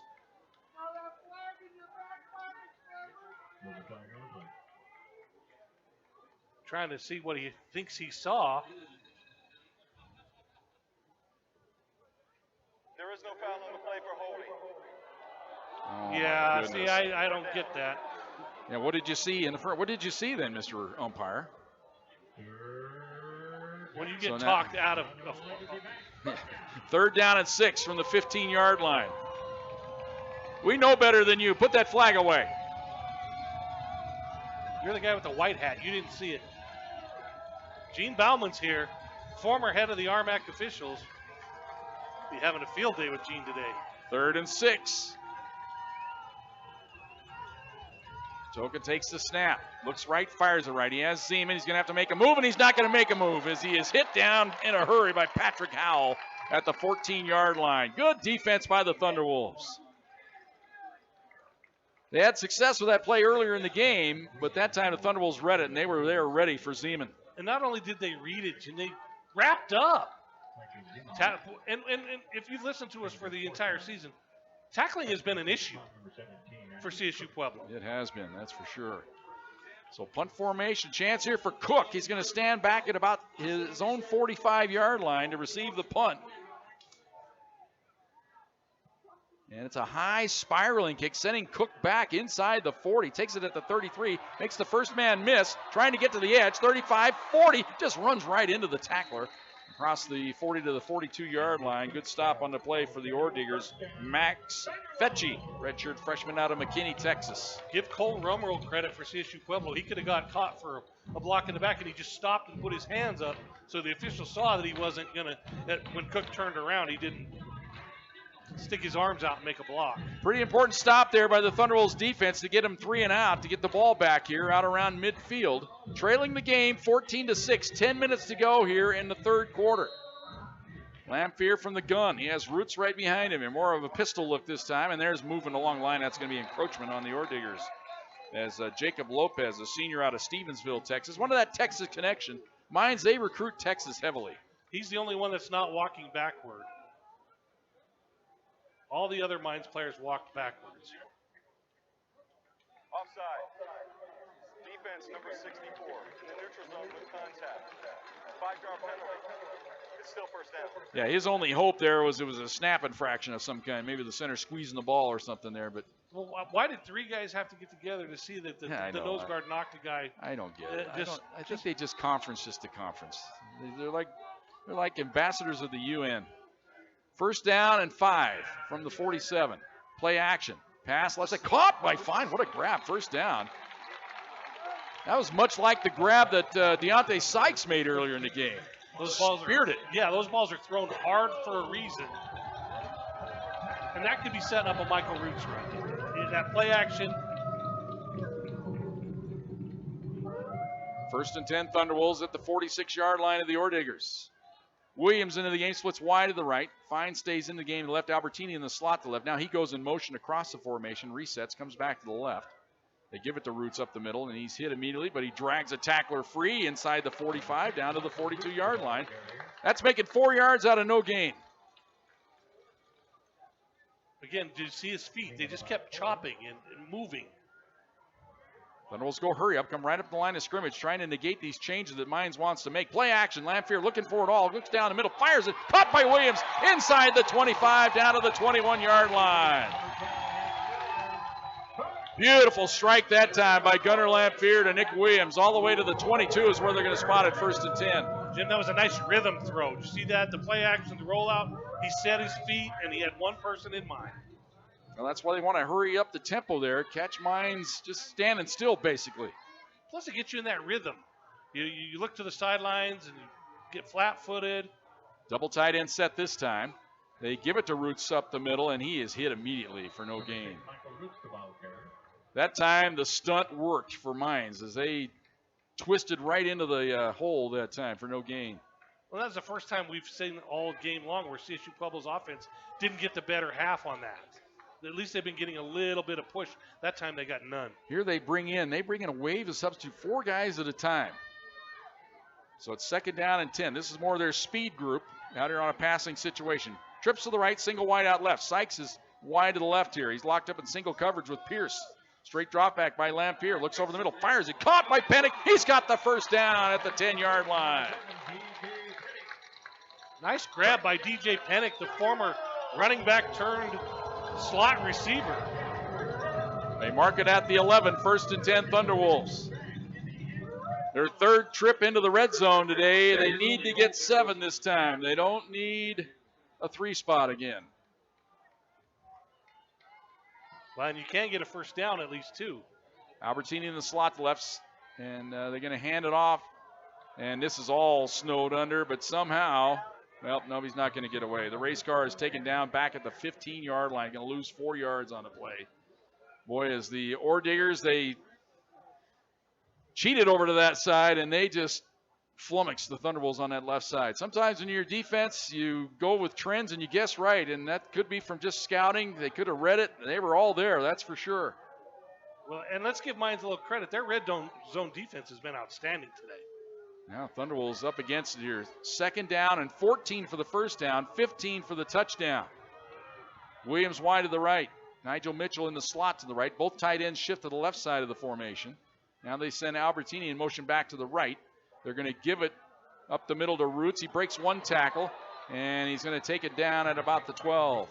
Trying to see what he thinks he saw. There is no foul on the play for holding. Oh, yeah, see, I don't get that. Yeah, what did you see in the front? What did you see then, Mr. Umpire? When you get talked out of 3rd down and 6 from the 15-yard line. We know better than you. Put that flag away. You're the guy with the white hat. You didn't see it. Gene Bauman's here, former head of the RMAC officials. Be having a field day with Gene today. 3rd and 6. Toka takes the snap. Looks right, fires it right. He has Zeman. He's going to have to make a move, and he's not going to make a move as he is hit down in a hurry by Patrick Howell at the 14-yard line. Good defense by the Thunderwolves. They had success with that play earlier in the game, but that time the Thunderwolves read it, and they were ready for Zeman. And not only did they read it, and they wrapped up. And if you've listened to us for the entire season, tackling has been an issue for CSU Pueblo. It has been, that's for sure. So punt formation, chance here for Cook. He's going to stand back at about his own 45-yard line to receive the punt. And it's a high spiraling kick, sending Cook back inside the 40. Takes it at the 33, makes the first man miss, trying to get to the edge. 35, 40, just runs right into the tackler. Across the 40 to the 42-yard line. Good stop on the play for the Orediggers. Max Fetchy, redshirt freshman out of McKinney, Texas. Give Cole Rumrold credit for CSU Pueblo. He could have got caught for a block in the back, and he just stopped and put his hands up so the official saw that he wasn't going to, when Cook turned around, he didn't stick his arms out and make a block. Pretty important stop there by the Thunderwolves defense to get them 3 and out, to get the ball back here out around midfield. Trailing the game 14-6, 10 minutes to go here in the 3rd quarter. Lamphere from the gun. He has Roots right behind him, and more of a pistol look this time, and there's moving along line. That's going to be encroachment on the Orediggers. As Jacob Lopez, a senior out of Stevensville, Texas. One of that Texas connection. Mines, they recruit Texas heavily. He's the only one that's not walking backward. All the other Mines players walked backwards. Offside. Defense number 64 in the neutral zone with contact. 5-yard penalty. It's still 1st down. Yeah, his only hope there was it was a snap infraction of some kind. Maybe the center squeezing the ball or something there. But well, why did 3 guys have to get together to see that the nose guard knocked a guy? I don't get it. I think they just conference just to conference. They're like ambassadors of the UN. 1st down and 5 from the 47. Play action. Pass left side. Caught by Fine. What a grab. 1st down. That was much like the grab that Deontay Sykes made earlier in the game. Those balls speared it. Yeah, those balls are thrown hard for a reason. And that could be setting up a Michael Roots run. That play action. First and 10, Thunderwolves at the 46-yard line of the Orediggers. Williams into the game, splits wide to the right. Fine stays in the game to the left. Albertini in the slot to the left. Now he goes in motion across the formation, resets, comes back to the left. They give it to Roots up the middle, and he's hit immediately, but he drags a tackler free inside the 45 down to the 42-yard line. That's making 4 yards out of no gain. Again, did you see his feet? They just kept chopping and moving. Thunderbolts go hurry up, come right up the line of scrimmage, trying to negate these changes that Mines wants to make. Play action, Lamphere looking for it all, looks down the middle, fires it, caught by Williams, inside the 25, down to the 21-yard line. Beautiful strike that time by Gunnar Lamphere to Nick Williams. All the way to the 22 is where they're going to spot it, first and 10. Jim, that was a nice rhythm throw. Did you see that? The play action, the rollout, he set his feet, and he had one person in mind. Well, that's why they want to hurry up the tempo there. Catch Mines just standing still, basically. Plus, it gets you in that rhythm. You look to the sidelines and you get flat-footed. Double tight end set this time. They give it to Roots up the middle, and he is hit immediately for no gain. That time, the stunt worked for Mines as they twisted right into the hole that time for no gain. Well, that's the first time we've seen all game long where CSU Pueblo's offense didn't get the better half on that. At least they've been getting a little bit of push. That time they got none. Here they bring in a wave of substitute, 4 guys at a time. So it's second down and 10. This is more of their speed group out here on a passing situation. Trips to the right, single wide out left. Sykes is wide to the left here. He's locked up in single coverage with Pierce. Straight drop back by Lamphere. Looks over the middle, fires it. Caught by Pennick. He's got the first down at the 10-yard line. Nice grab by DJ Pennick, the former running back turned slot receiver. They mark it at the 11, first and 10 Thunderwolves. Their third trip into the red zone today. They need to get 7 this time. They don't need a 3 spot again. Well, and you can get a first down at least 2. Albertini in the slot to left, and they're going to hand it off. And this is all snowed under, but somehow, well, no, he's not going to get away. The race car is taken down back at the 15-yard line. Going to lose 4 yards on the play. Boy, as the Orediggers, they cheated over to that side, and they just flummoxed the Thunderbolts on that left side. Sometimes in your defense, you go with trends and you guess right, and that could be from just scouting. They could have read it. They were all there, that's for sure. Well, and let's give Mines a little credit. Their red zone defense has been outstanding today. Now Thunderwolves up against it here. Second down and 14 for the first down, 15 for the touchdown. Williams wide to the right. Nigel Mitchell in the slot to the right. Both tight ends shift to the left side of the formation. Now they send Albertini in motion back to the right. They're going to give it up the middle to Roots. He breaks one tackle, and he's going to take it down at about the 12.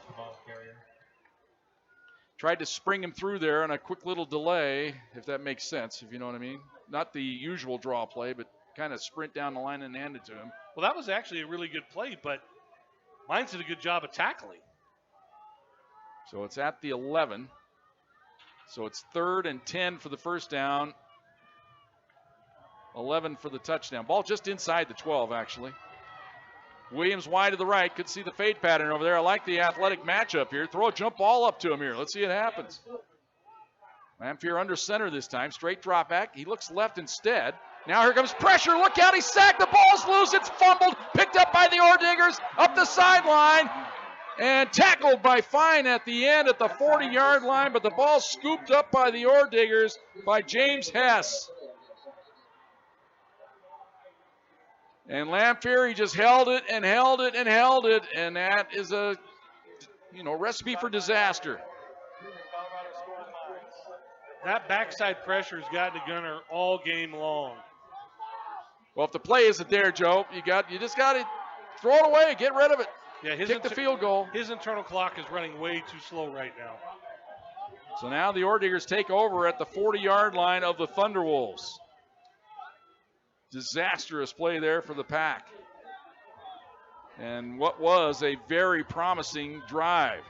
Tried to spring him through there on a quick little delay, if that makes sense, if you know what I mean. Not the usual draw play, but kind of sprint down the line and hand it to him. Well, that was actually a really good play, but Mines did a good job of tackling. So it's at the 11. So it's 3rd and 10 for the first down. 11 for the touchdown. Ball just inside the 12, actually. Williams wide to the right. Could see the fade pattern over there. I like the athletic matchup here. Throw a jump ball up to him here. Let's see what happens. Lamphere under center this time. Straight drop back. He looks left instead. Now here comes pressure. Look out. He's sacked. The ball's loose. It's fumbled. Picked up by the Orediggers. Up the sideline. And tackled by Fine at the end at the 40-yard line. But the ball scooped up by the Orediggers by James Hess. And Lamphere, he just held it and held it and held it, and that is a, recipe for disaster. That backside pressure has gotten to Gunnar all game long. Well, if the play isn't there, Joe, you just got to throw it away, get rid of it. Yeah, kick the field goal. His internal clock is running way too slow right now. So now the Orediggers take over at the 40-yard line of the Thunderwolves. Disastrous play there for the Pack. And what was a very promising drive.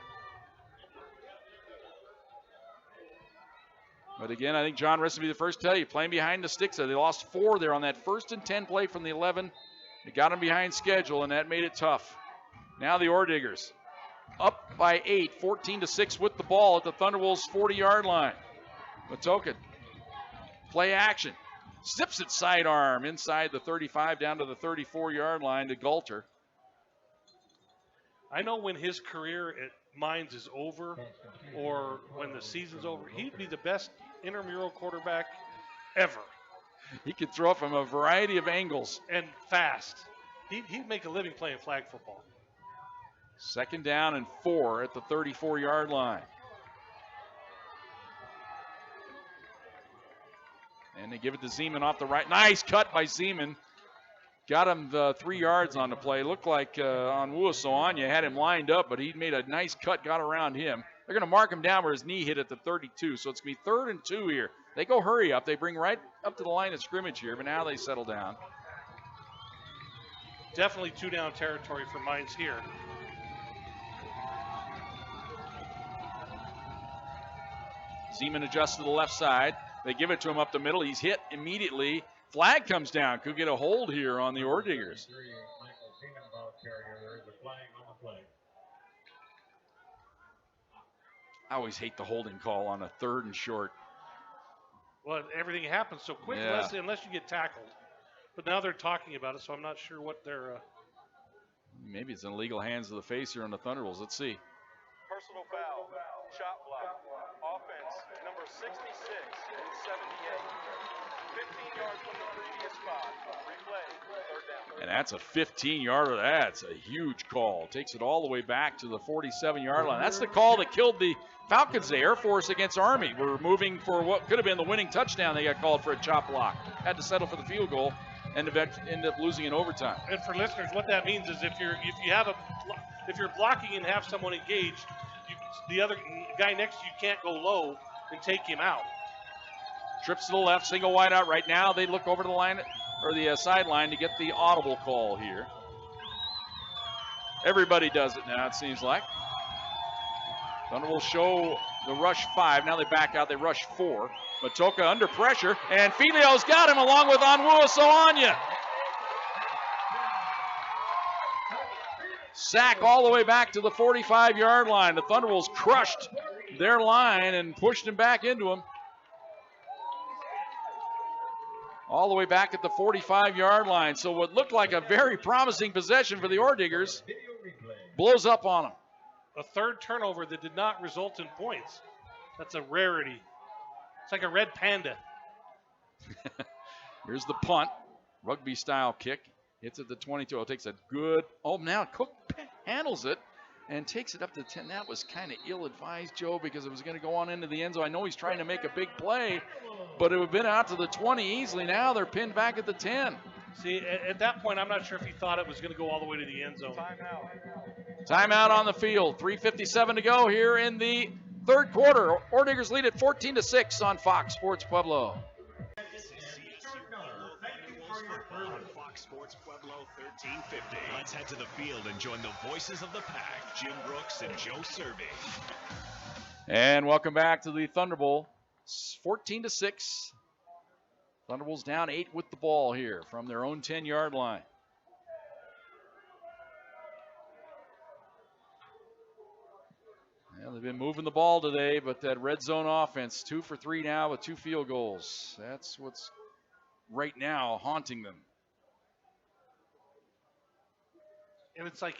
But again, I think John Recipe the first tell you, playing behind the sticks, they lost 4 there on that 1st and 10 play from the 11. They got him behind schedule, and that made it tough. Now the Ore Diggers up by 8, 14-6 with the ball at the Thunderwolves' 40-yard line. Matoka, play action. Zips it sidearm inside the 35 down to the 34-yard line to Galter. I know when his career at Mines is over or when the season's over, he'd be the best intramural quarterback ever. He could throw from a variety of angles. And fast. He'd make a living playing flag football. 2nd down and 4 at the 34-yard line. And they give it to Zeman off the right. Nice cut by Zeman. Got him 3 yards on the play. Looked like Onwuasoanya had him lined up, but he made a nice cut, got around him. They're going to mark him down where his knee hit at the 32, so it's going to be 3rd and 2 here. They go hurry up. They bring right up to the line of scrimmage here, but now they settle down. Definitely 2-down territory for Mines here. Zeman adjusts to the left side. They give it to him up the middle. He's hit immediately. Flag comes down. Could get a hold here on the Ore Diggers. I always hate the holding call on a 3rd and short. Well, everything happens so quick unless you get tackled. But now they're talking about it, so I'm not sure what they're... Maybe it's in illegal hands of the face here on the Thunderwolves. Let's see. Personal foul, shot block, offense, number 66 and 78. 15 yards from the previous spot. Replay, 3rd down. And that's a 15-yarder. That's a huge call. Takes it all the way back to the 47-yard line. That's the call that killed the Falcons, the Air Force against Army. We're moving for what could have been the winning touchdown. They got called for a chop block. Had to settle for the field goal and end up losing in overtime. And for listeners, what that means is if you're blocking and have someone engaged, the other guy next to you can't go low and take him out. Trips to the left, single wide out right now. They look over to the line or the sideline to get the audible call here. Everybody does it now, it seems like. Thunder will show the rush 5. Now they back out. They rush 4. Matoka under pressure, and Filio's got him along with Onwuasoanya. Sack all the way back to the 45-yard line. The Thunderwolves crushed their line and pushed him back into him. All the way back at the 45-yard line. So what looked like a very promising possession for the Ore Diggers blows up on them. A 3rd turnover that did not result in points. That's a rarity. It's like a red panda. Here's the punt. Rugby-style kick. Hits at the 22. It takes a good... Oh, now Cook handles it and takes it up to 10. That was kind of ill-advised, Joe, because it was going to go on into the end zone. I know he's trying to make a big play, but it would have been out to the 20 easily. Now they're pinned back at the 10. See, at that point, I'm not sure if he thought it was going to go all the way to the end zone. Timeout on the field. 3:57 to go here in the 3rd quarter. Ore Diggers lead at 14-6 on Fox Sports Pueblo. On Fox Sports Pueblo 1350. Let's head to the field and join the voices of the pack, Jim Brooks and Joe Cervi. And welcome back to the Thunder Bowl. 14-6. Thunderbolts down 8 with the ball here from their own 10-yard line. Well, they've been moving the ball today, but that red zone offense, 2 for 3 now with 2 field goals. That's what's right now haunting them. And it's like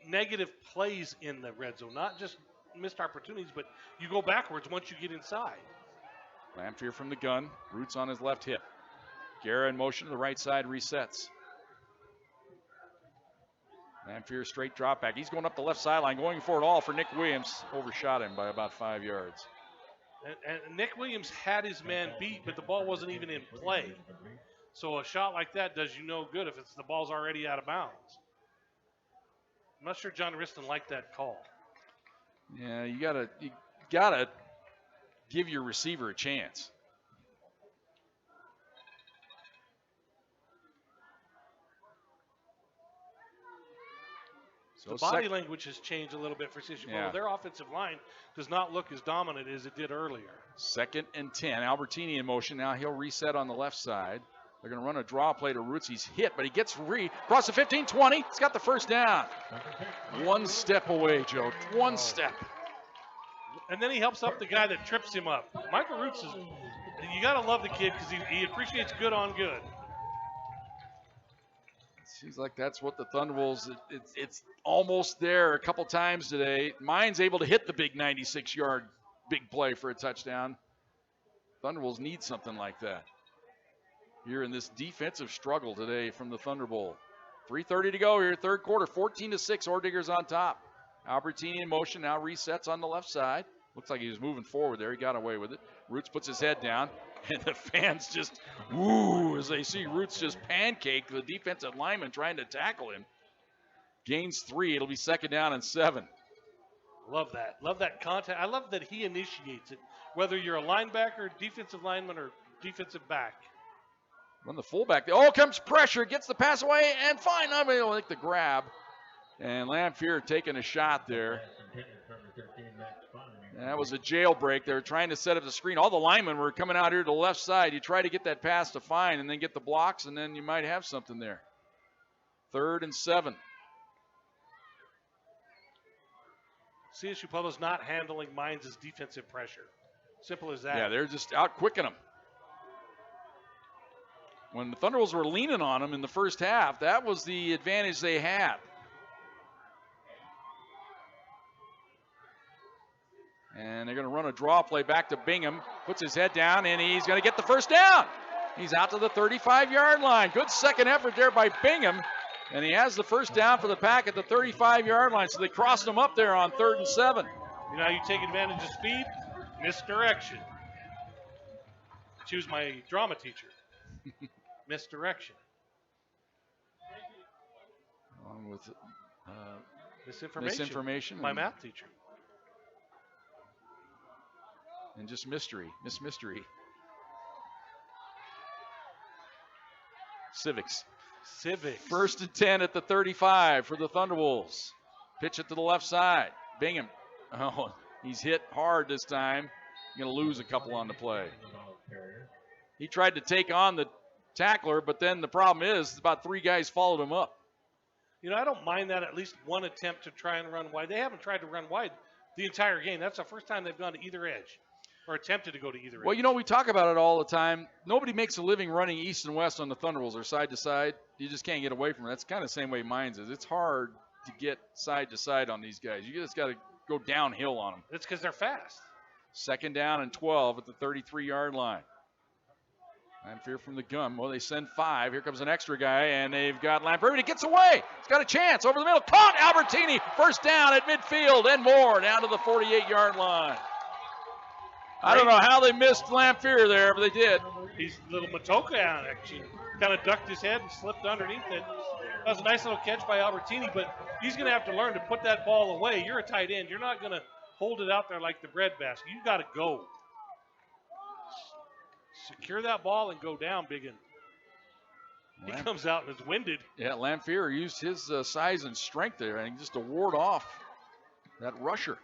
negative plays in the red zone, not just missed opportunities, but you go backwards once you get inside. Lamphere from the gun, roots on his left hip. Guerra in motion to the right side, resets. Lamphere straight drop back. He's going up the left sideline, going for it all for Nick Williams. Overshot him by about 5 yards. And Nick Williams had his man beat, but the ball wasn't even in play. So a shot like that does you no good if the ball's already out of bounds. I'm not sure John Riston liked that call. Yeah, you gotta give your receiver a chance. So the body language has changed a little bit for Csu Pueblo. Yeah. Their offensive line does not look as dominant as it did earlier. 2nd and 10. Albertini in motion. Now he'll reset on the left side. They're going to run a draw play to Roots. He's hit, but he gets across the 15-20. He's got the first down. One step away, Joe. One step. And then he helps up the guy that trips him up. Michael Roots you got to love the kid because he appreciates good on good. Seems like that's what the Thunderbolts, it's almost there a couple times today. Mine's able to hit the big 96-yard big play for a touchdown. Thunderbolts need something like that. Here in this defensive struggle today from the Thunderbolt. 3:30 to go here, third quarter, 14-6, Ordiger's on top. Albertini in motion, now resets on the left side. Looks like he was moving forward there. He got away with it. Roots puts his head down, and the fans just woo as they see Roots just pancake the defensive lineman trying to tackle him. Gains 3. It'll be second down and 7. Love that. Love that contact. I love that he initiates it, whether you're a linebacker, defensive lineman, or defensive back. Run the fullback. Oh, comes pressure. Gets the pass away, and fine. I'm able to make the grab. And Lamphere taking a shot there. That was a jailbreak. They were trying to set up the screen. All the linemen were coming out here to the left side. You try to get that pass to Fine and then get the blocks, and then you might have something there. 3rd and 7. CSU Pueblo's not handling Mines' defensive pressure. Simple as that. Yeah, they're just out quicking them. When the Thunderbolts were leaning on them in the first half, that was the advantage they had. And they're going to run a draw play back to Bingham. Puts his head down, and he's going to get the first down. He's out to the 35-yard line. Good second effort there by Bingham. And he has the first down for the Pack at the 35-yard line. So they crossed him up there on 3rd and 7. You know how you take advantage of speed? Misdirection. Choose my drama teacher. Misdirection. Along with Misinformation. My math teacher. And just mystery. Miss Mystery. Civics. 1st and 10 at the 35 for the Thunderbolts. Pitch it to the left side. Bingham. Oh, he's hit hard this time. Going to lose a couple on the play. He tried to take on the tackler, but then the problem is about 3 guys followed him up. You know, I don't mind that at least one attempt to try and run wide. They haven't tried to run wide the entire game. That's the first time they've gone to either edge or attempted to go to either edge. Well, you know, we talk about it all the time. Nobody makes a living running east and west on the Thunderbolts or side to side. You just can't get away from it. That's kind of the same way Mines is. It's hard to get side to side on these guys. You just got to go downhill on them. It's because they're fast. 2nd down and 12 at the 33-yard line. Lamphere from the gun. Well, they send 5. Here comes an extra guy, and they've got Lamphere, but he gets away. He's got a chance over the middle. Caught Albertini. First down at midfield and more down to the 48-yard line. I don't know how they missed Lamphere there, but they did. He's a little Matoka action. Kind of ducked his head and slipped underneath it. That was a nice little catch by Albertini, but he's going to have to learn to put that ball away. You're a tight end. You're not going to hold it out there like the bread basket. You got to go. Secure that ball and go down, Biggin. He comes out and is winded. Yeah, Lamphere used his size and strength there and just to ward off that rusher.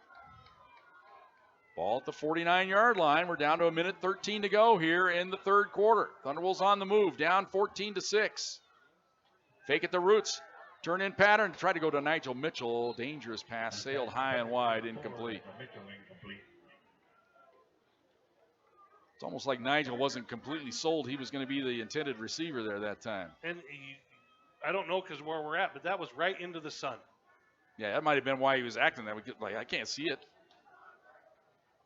Ball at the 49-yard line. We're down to 1:13 to go here in the 3rd quarter. Thunderbolts on the move, down 14-6. Fake at the Roots. Turn in pattern. Try to go to Nigel Mitchell. Dangerous pass. Sailed high and wide. Incomplete. It's almost like Nigel wasn't completely sold. He was going to be the intended receiver there that time. And I don't know because where we're at, but that was right into the sun. Yeah, that might have been why he was acting that way. Like, I can't see it.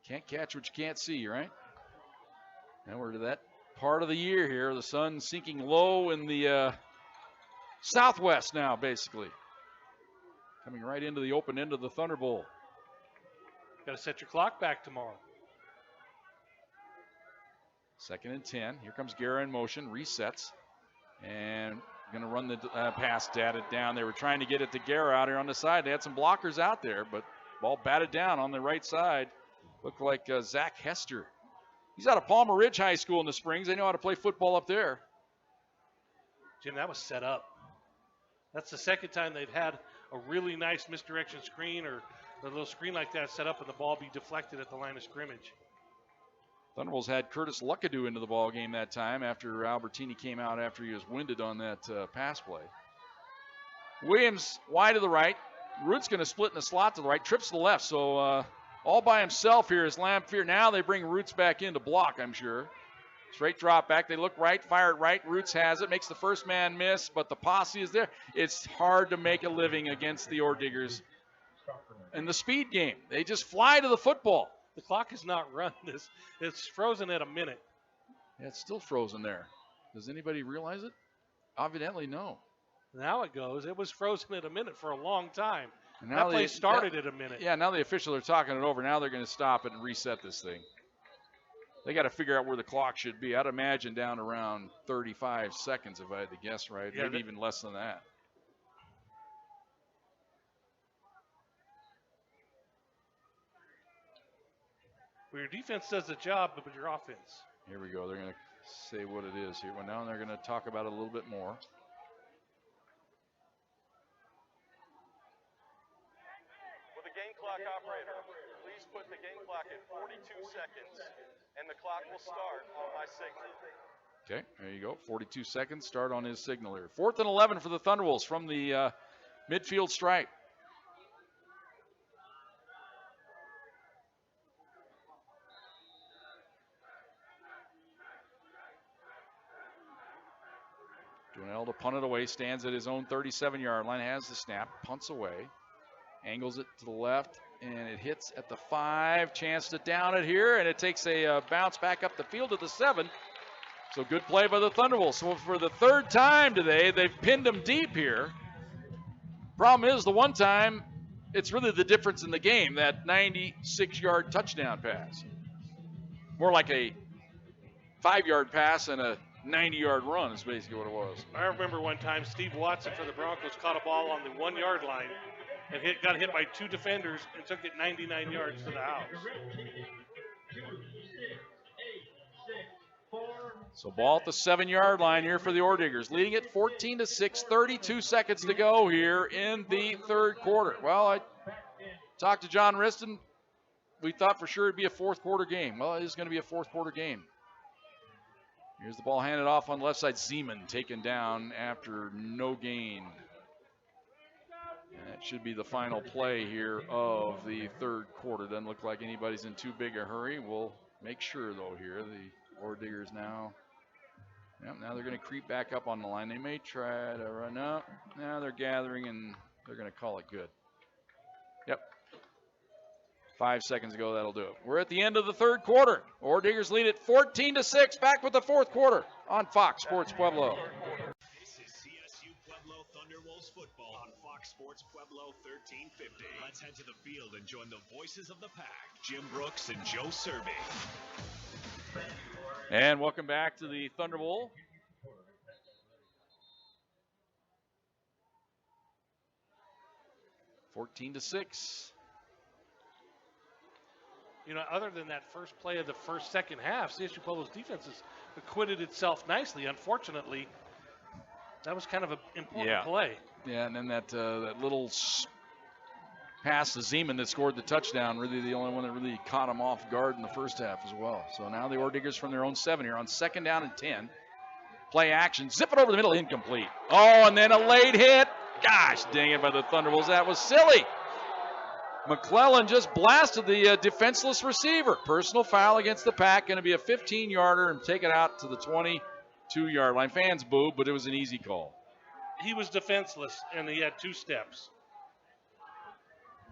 Can't catch what you can't see, right? And we're to that part of the year here. The sun sinking low in the southwest now, basically. Coming right into the open end of the Thunderbolt. Got to set your clock back tomorrow. 2nd and 10. Here comes Guerra in motion. Resets. And going to run the pass, batted down. They were trying to get it to Guerra out here on the side. They had some blockers out there, but ball batted down on the right side. Looked like Zach Hester. He's out of Palmer Ridge High School in the Springs. They know how to play football up there. Jim, that was set up. That's the second time they've had a really nice misdirection screen or a little screen like that set up and the ball be deflected at the line of scrimmage. Thunderbolts had Curtis Luckadoo into the ball game that time after Albertini came out after he was winded on that pass play. Williams wide to the right. Root's going to split in the slot to the right, trips to the left. So all by himself here is Lamphere. Now they bring Roots back in to block, I'm sure. Straight drop back. They look right, fire it right. Roots has it, makes the first man miss, but the posse is there. It's hard to make a living against the Orediggers in the speed game. They just fly to the football. The clock has not run. It's frozen at a minute. Yeah, it's still frozen there. Does anybody realize it? Evidently, no. Now it goes. It was frozen at a minute for a long time. And now that play started at a minute. Yeah, now the officials are talking it over. Now they're going to stop it and reset this thing. They got to figure out where the clock should be. I'd imagine down around 35 seconds if I had to guess right. Yeah, maybe even less than that. Well, your defense does the job, but your offense. Here we go. They're going to say what it is here. Well, now they're going to talk about it a little bit more. With the game clock operator, please put the game clock at 42 seconds, and the clock will start on my signal. Okay, there you go. 42 seconds. Start on his signal here. 4th and 11 for the Thunderwolves from the midfield stripe. Dwinell to punt it away, stands at his own 37-yard line, has the snap, punts away, angles it to the left, and it hits at the 5. Chance to down it here, and it takes a bounce back up the field to the 7. So good play by the Thunderbolts. So for the 3rd time today, they've pinned them deep here. Problem is, the one time, it's really the difference in the game, that 96-yard touchdown pass. More like a 5-yard pass and a 90-yard run is basically what it was. I remember one time Steve Watson for the Broncos caught a ball on the 1-yard line and got hit by 2 defenders and took it 99 yards to the house. So ball at the 7-yard line here for the Orediggers, leading it 14-6, 32 seconds to go here in the 3rd quarter. Well, I talked to John Riston. We thought for sure it'd be a 4th quarter game. Well, it is going to be a 4th quarter game. Here's the ball handed off on the left side. Zeman taken down after no gain. And that should be the final play here of the 3rd quarter. Doesn't look like anybody's in too big a hurry. We'll make sure, though, here. The Orediggers now. Yep, now they're going to creep back up on the line. They may try to run up. Now they're gathering, and they're going to call it good. Yep. 5 seconds ago, that'll do it. We're at the end of the 3rd quarter. Orediggers lead it 14-6. Back with the 4th quarter on Fox Sports Pueblo. This is CSU Pueblo Thunderwolves football on Fox Sports Pueblo 1350. Let's head to the field and join the voices of the pack, Jim Brooks and Joe Cervi. And welcome back to the Thunder Bowl. (14-6). You know, other than that first play of the second half, CSU Pueblo's defense has acquitted itself nicely. Unfortunately, that was kind of an important play. Yeah, and then that little pass to Zeman that scored the touchdown, really the only one that really caught him off guard in the first half as well. So now the Orediggers from their own 7 here on 2nd down and 10. Play action, zip it over the middle, incomplete. Oh, and then a late hit. Gosh dang it by the Thunderbolts. That was silly. McClellan just blasted the defenseless receiver. Personal foul against the Pack. Going to be a 15-yarder and take it out to the 22-yard line. Fans booed, but it was an easy call. He was defenseless, and he had 2 steps.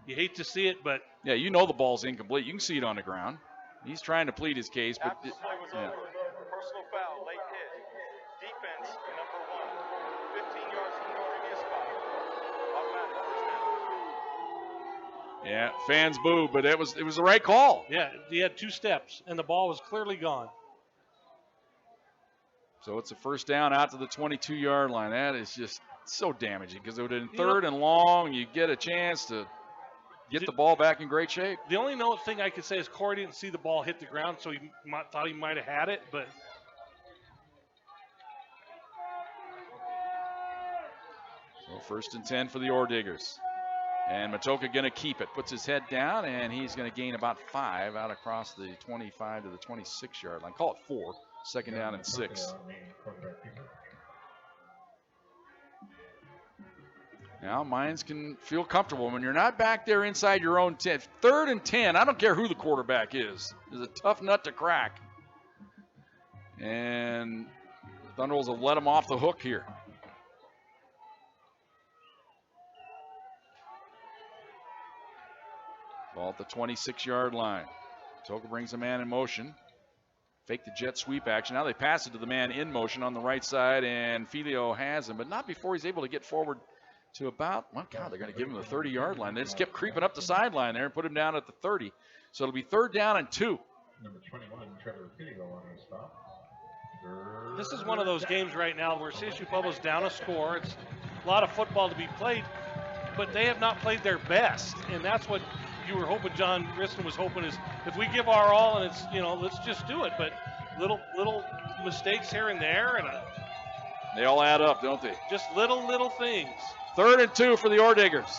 You hate to see it, but... Yeah, you know the ball's incomplete. You can see it on the ground. He's trying to plead his case, but... After the play was over, personal foul, late hit. Defense, number 1. 15 yards from the previous spot. Automatic first down. Yeah, fans boo, but it was the right call. Yeah, he had 2 steps, and the ball was clearly gone. So it's a first down out to the 22-yard line. That is just so damaging because it would have been 3rd and long. You get a chance to get the ball back in great shape. The only thing I could say is Corey didn't see the ball hit the ground, so he thought he might have had it, but... So 1st and 10 for the Orediggers. And Matoka going to keep it. Puts his head down, and he's going to gain about 5 out across the 25 to the 26-yard line. Call it 4. Second down and 6. Now, Mines can feel comfortable when you're not back there inside your own 10. 3rd and 10, I don't care who the quarterback is. It's a tough nut to crack. And the Thunderbolts will let him off the hook here. Ball at the 26-yard line. Toka brings a man in motion. Fake the jet sweep action. Now they pass it to the man in motion on the right side, and Filio has him, but not before he's able to get forward to about, well, God, they're going to give him the 30-yard line. They just kept creeping up the sideline there and put him down at the 30. So it'll be 3rd down and 2. Number 21, Trevor Filio on the stop. This is one of those games right now where CSU Pueblo's down a score. It's a lot of football to be played, but they have not played their best, and that's what you were hoping, John Riston was hoping, is if we give our all and it's, let's just do it. But little mistakes here and there, and they all add up, don't they? Just little things. 3rd and 2 for the Orediggers.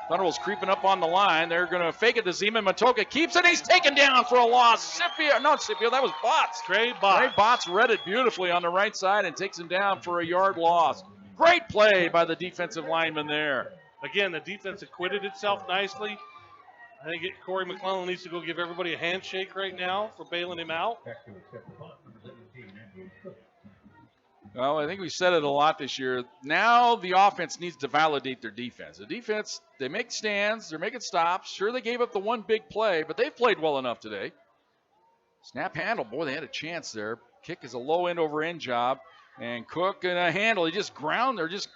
Thunderbolts creeping up on the line. They're going to fake it to Zeman. Matoka keeps it. He's taken down for a loss. Not Scipio. That was Botts. Trey Botts read it beautifully on the right side and takes him down for a yard loss. Great play by the defensive lineman there. Again, the defense acquitted itself nicely. I think Corey McClellan needs to go give everybody a handshake right now for bailing him out. Well, I think we said it a lot this year. Now the offense needs to validate their defense. The defense, they make stands, they're making stops. Sure, they gave up the one big play, but they've played well enough today. Snap handle, boy, they had a chance there. Kick is a low end over end job. And Cook and a handle, he just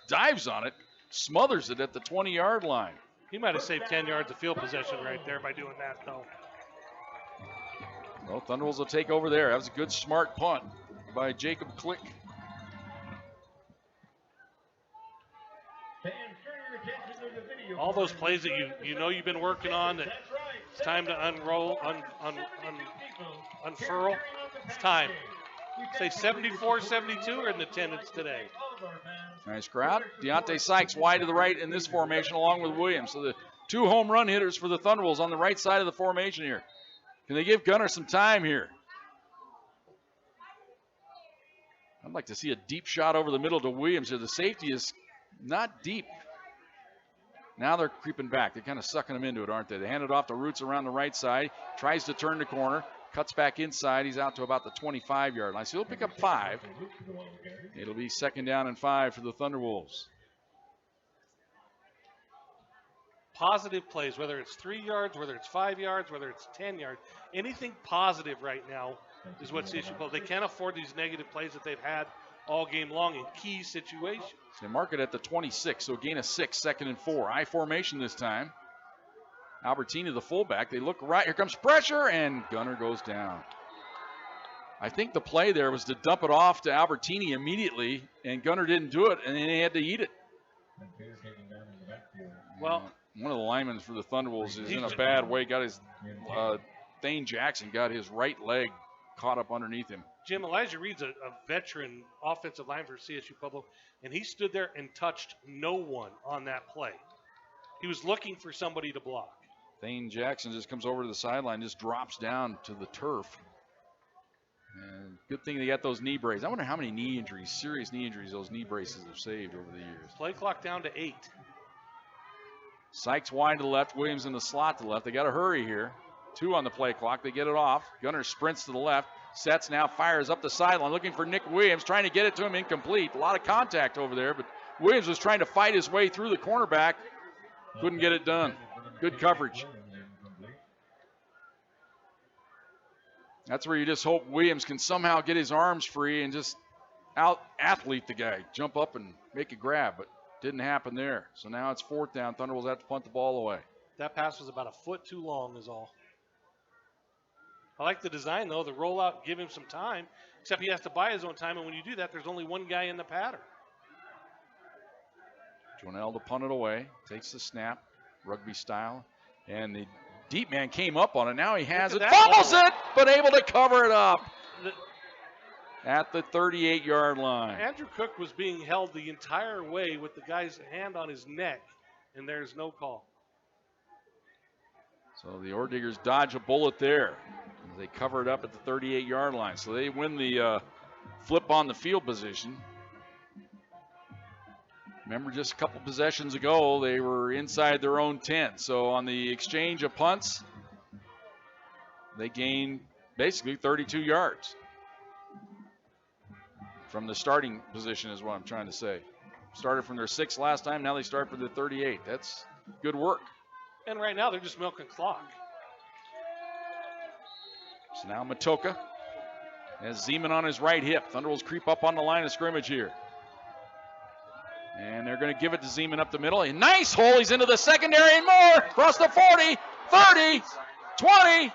dives on it, smothers it at the 20-yard line. He might have saved 10 yards of field possession right there by doing that, though. Well, Thunderbolts will take over there. That was a good, smart punt by Jacob Click. All those plays that you've been working on, that it's time to unfurl. It's time. Say 74-72 are in attendance today. Nice crowd. Deontay Sykes wide to the right in this formation along with Williams. So the 2 home run hitters for the Thunderbolts on the right side of the formation here. Can they give Gunner some time here? I'd like to see a deep shot over the middle to Williams here. The safety is not deep. Now they're creeping back. They're kind of sucking him into it, aren't they? They hand it off to Roots around the right side. Tries to turn the corner. Cuts back inside. He's out to about the 25-yard line. So he'll pick up 5. It'll be 2nd down and 5 for the Thunderwolves. Positive plays, whether it's 3 yards, whether it's 5 yards, whether it's 10 yards. Anything positive right now is what CSU Pueblo. They can't afford these negative plays that they've had all game long in key situations. They mark it at the 26, so a gain of 6, 2nd and 4. I formation this time. Albertini, the fullback. They look right. Here comes pressure, and Gunner goes down. I think the play there was to dump it off to Albertini immediately, and Gunner didn't do it, and then he had to eat it. Well, one of the linemen for the Thunderbolts is in a bad way. Got his Thane Jackson got his right leg caught up underneath him. Jim, Elijah Reed's a veteran offensive line for CSU Pueblo, and he stood there and touched no one on that play. He was looking for somebody to block. Thane Jackson just comes over to the sideline, just drops down to the turf. And good thing they got those knee braces. I wonder how many knee injuries, serious knee injuries, those knee braces have saved over the years. Play clock down to 8. Sykes wide to the left, Williams in the slot to the left. They got to hurry here. 2 on the play clock. They get it off. Gunner sprints to the left. Sets now, fires up the sideline, looking for Nick Williams, trying to get it to him, incomplete. A lot of contact over there, but Williams was trying to fight his way through the cornerback. Couldn't get it done. Good coverage. That's where you just hope Williams can somehow get his arms free and just out-athlete the guy. Jump up and make a grab, but didn't happen there. So now it's 4th down. Thunderbolts have to punt the ball away. That pass was about a foot too long is all. I like the design, though. The rollout, give him some time, except he has to buy his own time, and when you do that, there's only one guy in the pattern. Jonell to punt it away. Takes the snap, rugby style, and the deep man came up on it. Now he has it, fumbles it, but able to cover it up at the 38-yard line. Andrew Cook was being held the entire way with the guy's hand on his neck, and there's no call. So the Ore Diggers dodge a bullet there. They cover it up at the 38-yard line. So they win the flip on the field position. Remember, just a couple possessions ago, they were inside their own 10. So on the exchange of punts, they gained basically 32 yards from the starting position is what I'm trying to say. Started from their 6 last time. Now they start from the 38. That's good work. And right now, they're just milking clock. So now Matoka has Zeman on his right hip. Thunderwolves creep up on the line of scrimmage here. And they're going to give it to Zeman up the middle. A nice hole. He's into the secondary and more. Across the 40, 30, 20,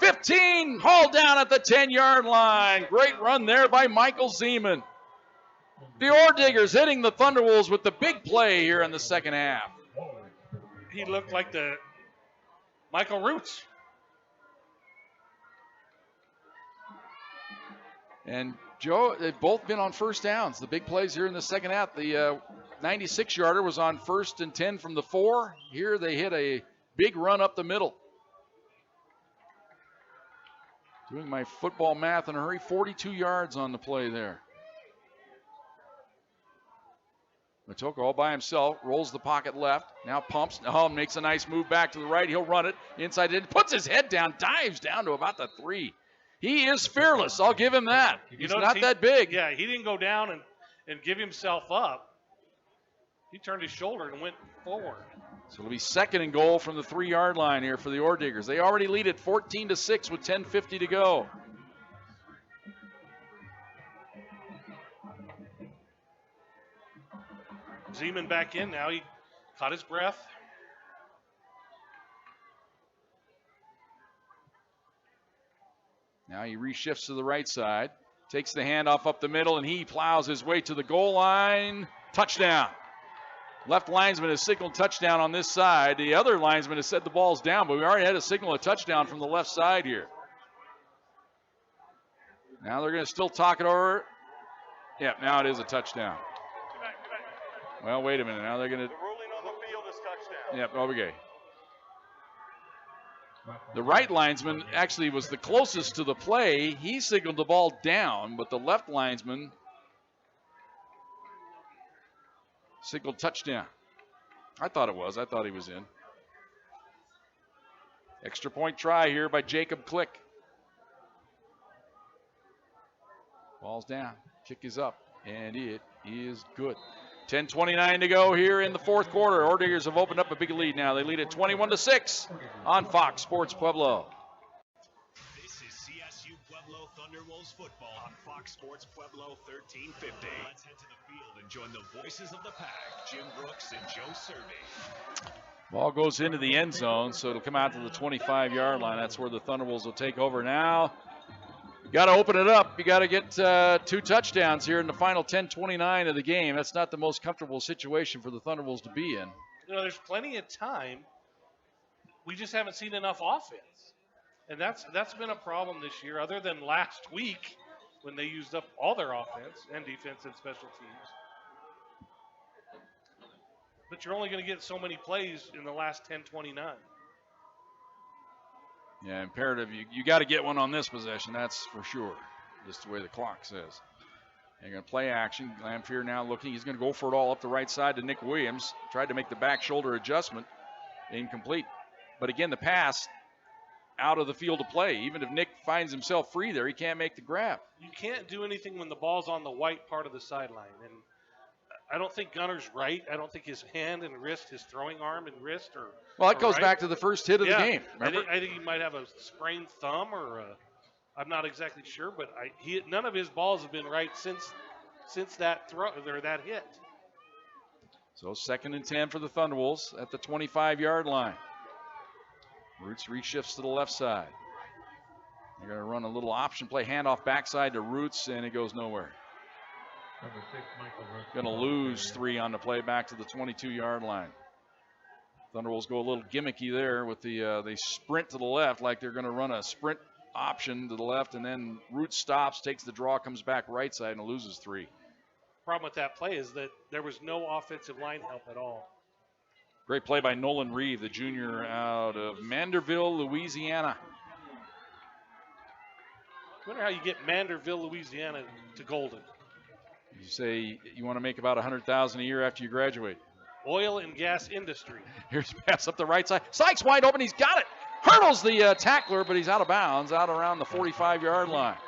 15. Hauled down at the 10-yard line. Great run there by Michael Zeman. The Ore Diggers hitting the Thunderwolves with the big play here in the second half. He looked like the Michael Roots. And Joe, they've both been on first downs. The big plays here in the second half. The 96-yarder was on 1st and 10 from the 4. Here they hit a big run up the middle. Doing my football math in a hurry, 42 yards on the play there. Matoka all by himself, rolls the pocket left, now pumps, makes a nice move back to the right. He'll run it inside it, puts his head down, dives down to about the 3. He is fearless. I'll give him that. He's not that big. Yeah, he didn't go down and give himself up. He turned his shoulder and went forward. So it'll be 2nd and goal from the 3-yard line here for the Ore Diggers. They already lead it 14-6 with 10:50 to go. Zeman back in now. He caught his breath. Now he reshifts to the right side, takes the handoff up the middle, and he plows his way to the goal line. Touchdown. Left linesman has signaled touchdown on this side. The other linesman has said the ball's down, but we already had a signal a touchdown from the left side here. Now they're going to still talk it over. Yeah, now it is a touchdown. Well, wait a minute. Now they're going to. The ruling on the field is touchdown. Yep, okay. The right linesman actually was the closest to the play. He signaled the ball down, but the left linesman signaled touchdown. I thought it was. I thought he was in. Extra point try here by Jacob Click. Ball's down. Kick is up, and it is good. 10:29 to go here in the 4th quarter. Ore Diggers have opened up a big lead now. They lead at 21-6 on Fox Sports Pueblo. This is CSU Pueblo Thunderwolves football on Fox Sports Pueblo 1350. Let's head to the field and join the voices of the pack, Jim Brooks and Joe Cervi. Ball goes into the end zone, so it'll come out to the 25-yard line. That's where the Thunderwolves will take over now. You got to open it up. You got to get 2 touchdowns here in the final 10:29 of the game. That's not the most comfortable situation for the Thunderwolves to be in. You know, there's plenty of time. We just haven't seen enough offense. And that's been a problem this year, other than last week when they used up all their offense and defense and special teams. But you're only going to get so many plays in the last 10:29. Yeah, imperative. You got to get one on this possession, that's for sure. Just the way the clock says. They're going to play action. Lamphere now looking. He's going to go for it all up the right side to Nick Williams. Tried to make the back shoulder adjustment. Incomplete. But again, the pass out of the field of play. Even if Nick finds himself free there, he can't make the grab. You can't do anything when the ball's on the white part of the sideline. And I don't think Gunner's right. I don't think his hand and wrist, his throwing arm and wrist are. Well, it goes right. back to the first hit of the game. Remember? I think he might have a sprained thumb or I'm not exactly sure, but none of his balls have been right since that throw or that hit. So 2nd and 10 for the Thunderwolves at the 25-yard line. Roots reshifts to the left side. They're going to run a little option play, handoff backside to Roots, and it goes nowhere. Number 6, Michael Roots. Going to lose 3 on the play back to the 22-yard line. Thunderwolves go a little gimmicky there with they sprint to the left like they're going to run a sprint option to the left, and then Roots stops, takes the draw, comes back right side, and loses 3. Problem with that play is that there was no offensive line help at all. Great play by Nolan Reeve, the junior out of Manderville, Louisiana. I wonder how you get Manderville, Louisiana to Golden. You say you want to make about $100,000 a year after you graduate. Oil and gas industry. Here's a pass up the right side. Sykes wide open. He's got it. Hurdles the tackler, but he's out of bounds, out around the 45-yard line.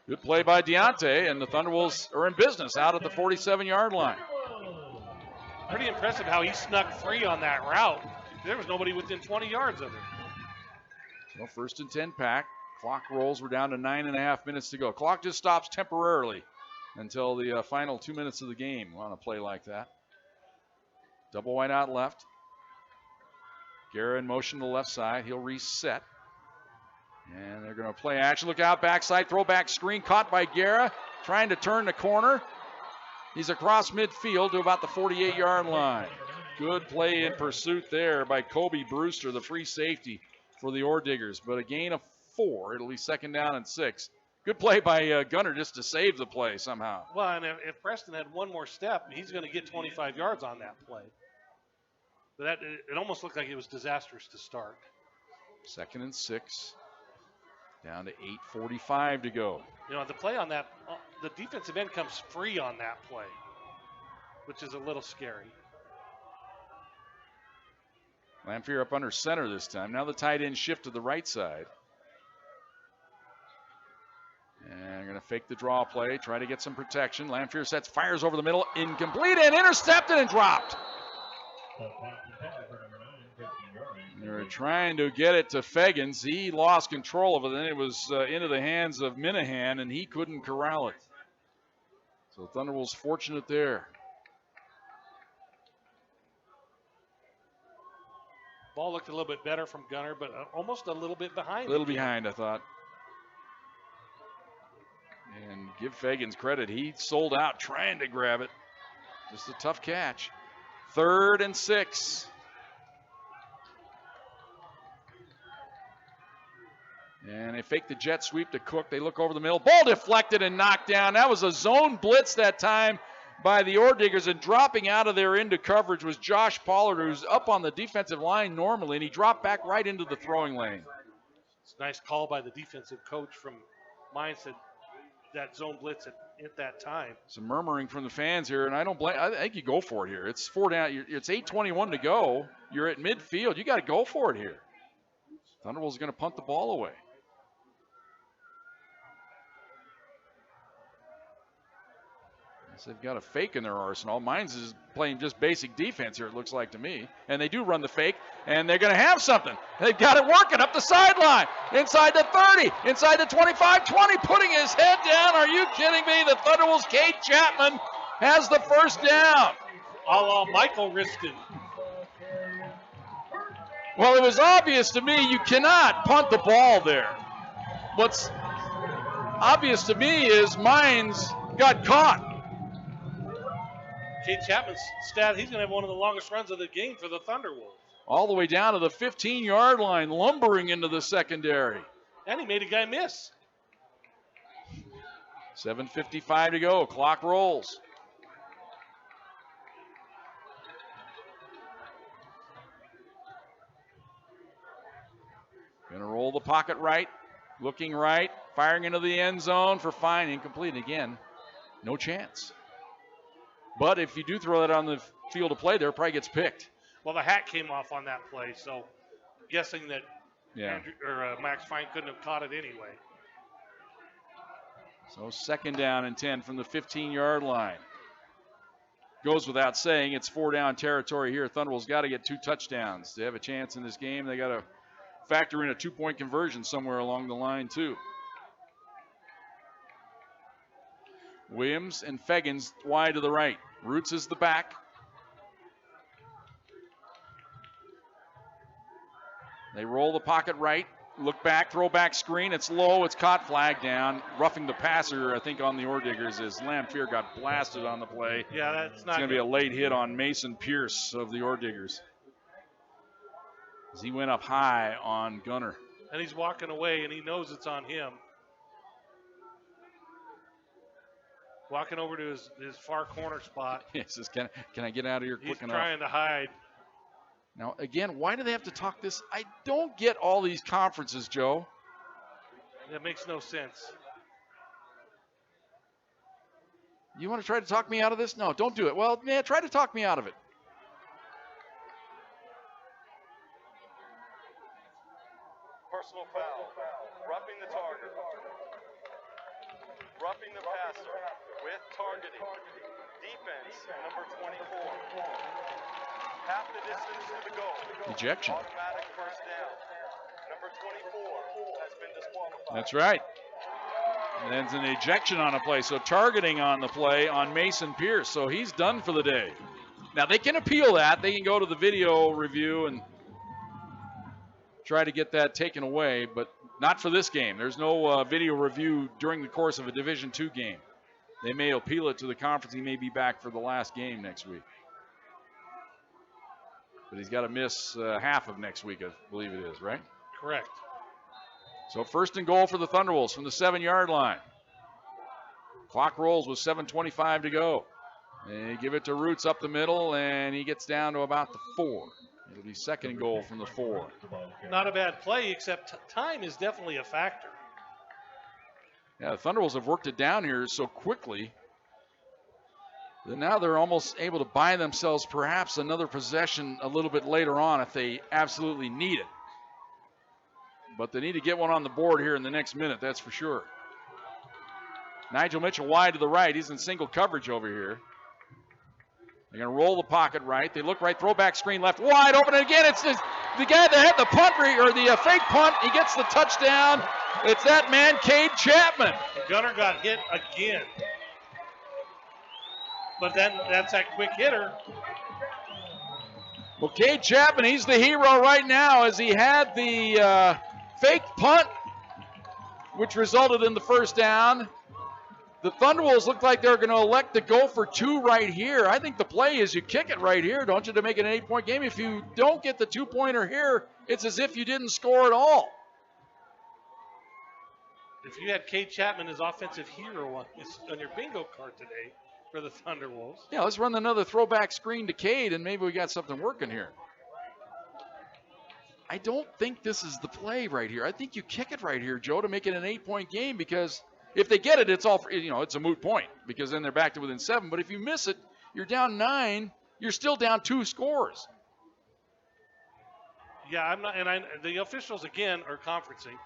Good play by Deontay, and the Thunderwolves are in business out at the 47-yard line. Pretty impressive how he snuck free on that route. There was nobody within 20 yards of him. So 1st and 10 pack. Clock rolls. We're down to 9.5 minutes to go. Clock just stops temporarily until the final 2 minutes of the game on a play like that. Double wide out left. Guerra in motion to the left side. He'll reset. And they're going to play action. Look out, backside, throwback screen caught by Guerra. Trying to turn the corner. He's across midfield to about the 48-yard line. Good play in pursuit there by Kobe Brewster, the free safety for the Ore Diggers. But a gain of 4. It'll be 2nd down and 6. Good play by Gunner just to save the play somehow. Well, and if Preston had one more step, he's going to get 25 yards on that play. But it almost looked like it was disastrous to start. 2nd and 6. Down to 8:45 to go. You know, the play on that, the defensive end comes free on that play, which is a little scary. Lamphere up under center this time. Now the tight end shift to the right side. And they're going to fake the draw play, try to get some protection. Lamphere sets, fires over the middle, incomplete, and intercepted and dropped. They're trying to get it to Feggins. He lost control of it, then it was into the hands of Minahan, and he couldn't corral it. So Thunderwolves fortunate there. Ball looked a little bit better from Gunner, but almost a little bit behind. A little behind, I thought. And give Feggins credit. He sold out trying to grab it. Just a tough catch. 3rd and 6. And they fake the jet sweep to Cook. They look over the middle. Ball deflected and knocked down. That was a zone blitz that time by the Ore Diggers. And dropping out of there into coverage was Josh Pollard, who's up on the defensive line normally. And he dropped back right into the throwing lane. It's a nice call by the defensive coach from Mines that zone blitz at that time. Some murmuring from the fans here, and I don't blame. I think you go for it here. It's 4 down. It's 8:21 to go. You're at midfield. You got to go for it here. Thunderbolts going to punt the ball away. They've got a fake in their arsenal. Mines is playing just basic defense here, it looks like to me. And they do run the fake, and they're going to have something. They've got it working up the sideline. Inside the 30, inside the 25, 20, putting his head down. Are you kidding me? The Thunderwolves' Kate Chapman has the 1st down. A la Michael Riston. Well, it was obvious to me you cannot punt the ball there. What's obvious to me is Mines got caught. Kate Chapman's stat, he's going to have one of the longest runs of the game for the Thunderwolves. All the way down to the 15-yard line, lumbering into the secondary. And he made a guy miss. 7:55 to go. Clock rolls. Going to roll the pocket right, looking right, firing into the end zone for fine, incomplete again. No chance. But if you do throw that on the field of play there, it probably gets picked. Well, the hat came off on that play, so guessing that Max Fine couldn't have caught it anyway. So 2nd down and 10 from the 15-yard line. Goes without saying, it's 4 down territory here. Thunderbolts got to get 2 touchdowns to have a chance in this game. They got to factor in a 2-point conversion somewhere along the line too. Williams and Feggins wide to the right. Roots is the back. They roll the pocket right. Look back, throw back screen. It's low. It's caught, flag down. Roughing the passer, I think, on the Ore Diggers as Lamphere got blasted on the play. Yeah, that's not It's going to be a late hit on Mason Pierce of the Ore Diggers, as he went up high on Gunner. And he's walking away, and he knows it's on him. walking over to his far corner spot. He says, can I get out of here He's quick enough? trying to hide. Now, again, why do they have to talk this? I don't get all these conferences, Joe. That makes no sense. You want to try to talk me out of this? No, don't do it. Well, man, try to talk me out of it. Personal foul. Roughing the target. Roughing the passer with targeting. Defense, number 24. Half the distance to the goal. Ejection. Automatic first down. Number 24 has been disqualified. That's right. And there's an ejection on a play. So targeting on the play on Mason Pierce. So he's done for the day. Now they can appeal that. They can go to the video review and try to get that taken away, but not for this game. There's no video review during the course of a Division II game. They may appeal it to the conference. He may be back for the last game next week. But he's got to miss half of next week, I believe it is, right? Correct. So first and goal for the Thunderwolves from the 7-yard line. Clock rolls with 7:25 to go. They give it to Roots up the middle, and he gets down to about the 4. It'll be second and goal from the 4. Not a bad play, except time is definitely a factor. Yeah, the Thunderwolves have worked it down here so quickly that now they're almost able to buy themselves perhaps another possession a little bit later on if they absolutely need it. But they need to get one on the board here in the next minute, that's for sure. Nigel Mitchell wide to the right. He's in single coverage over here. They're going to roll the pocket right. They look right, throwback screen left, wide open. And again, it's the guy that had the punt, or the fake punt. He gets the touchdown. It's that man, Cade Chapman. The gunner got hit again. But then that's that quick hitter. Well, Cade Chapman, he's the hero right now as he had the fake punt, which resulted in the first down. The Thunderwolves look like they're going to elect to go for 2 right here. I think the play is you kick it right here, don't you, to make it an 8-point game. If you don't get the 2-pointer here, it's as if you didn't score at all. If you had Cade Chapman as offensive hero on your bingo card today for the Thunderwolves. Yeah, let's run another throwback screen to Cade, and maybe we got something working here. I don't think this is the play right here. I think you kick it right here, Joe, to make it an 8-point game, because if they get it, it's all, it's a moot point, because then they're back to within 7. But if you miss it, you're down 9. You're still down 2 scores. Yeah, I'm not, and the officials again are conferencing.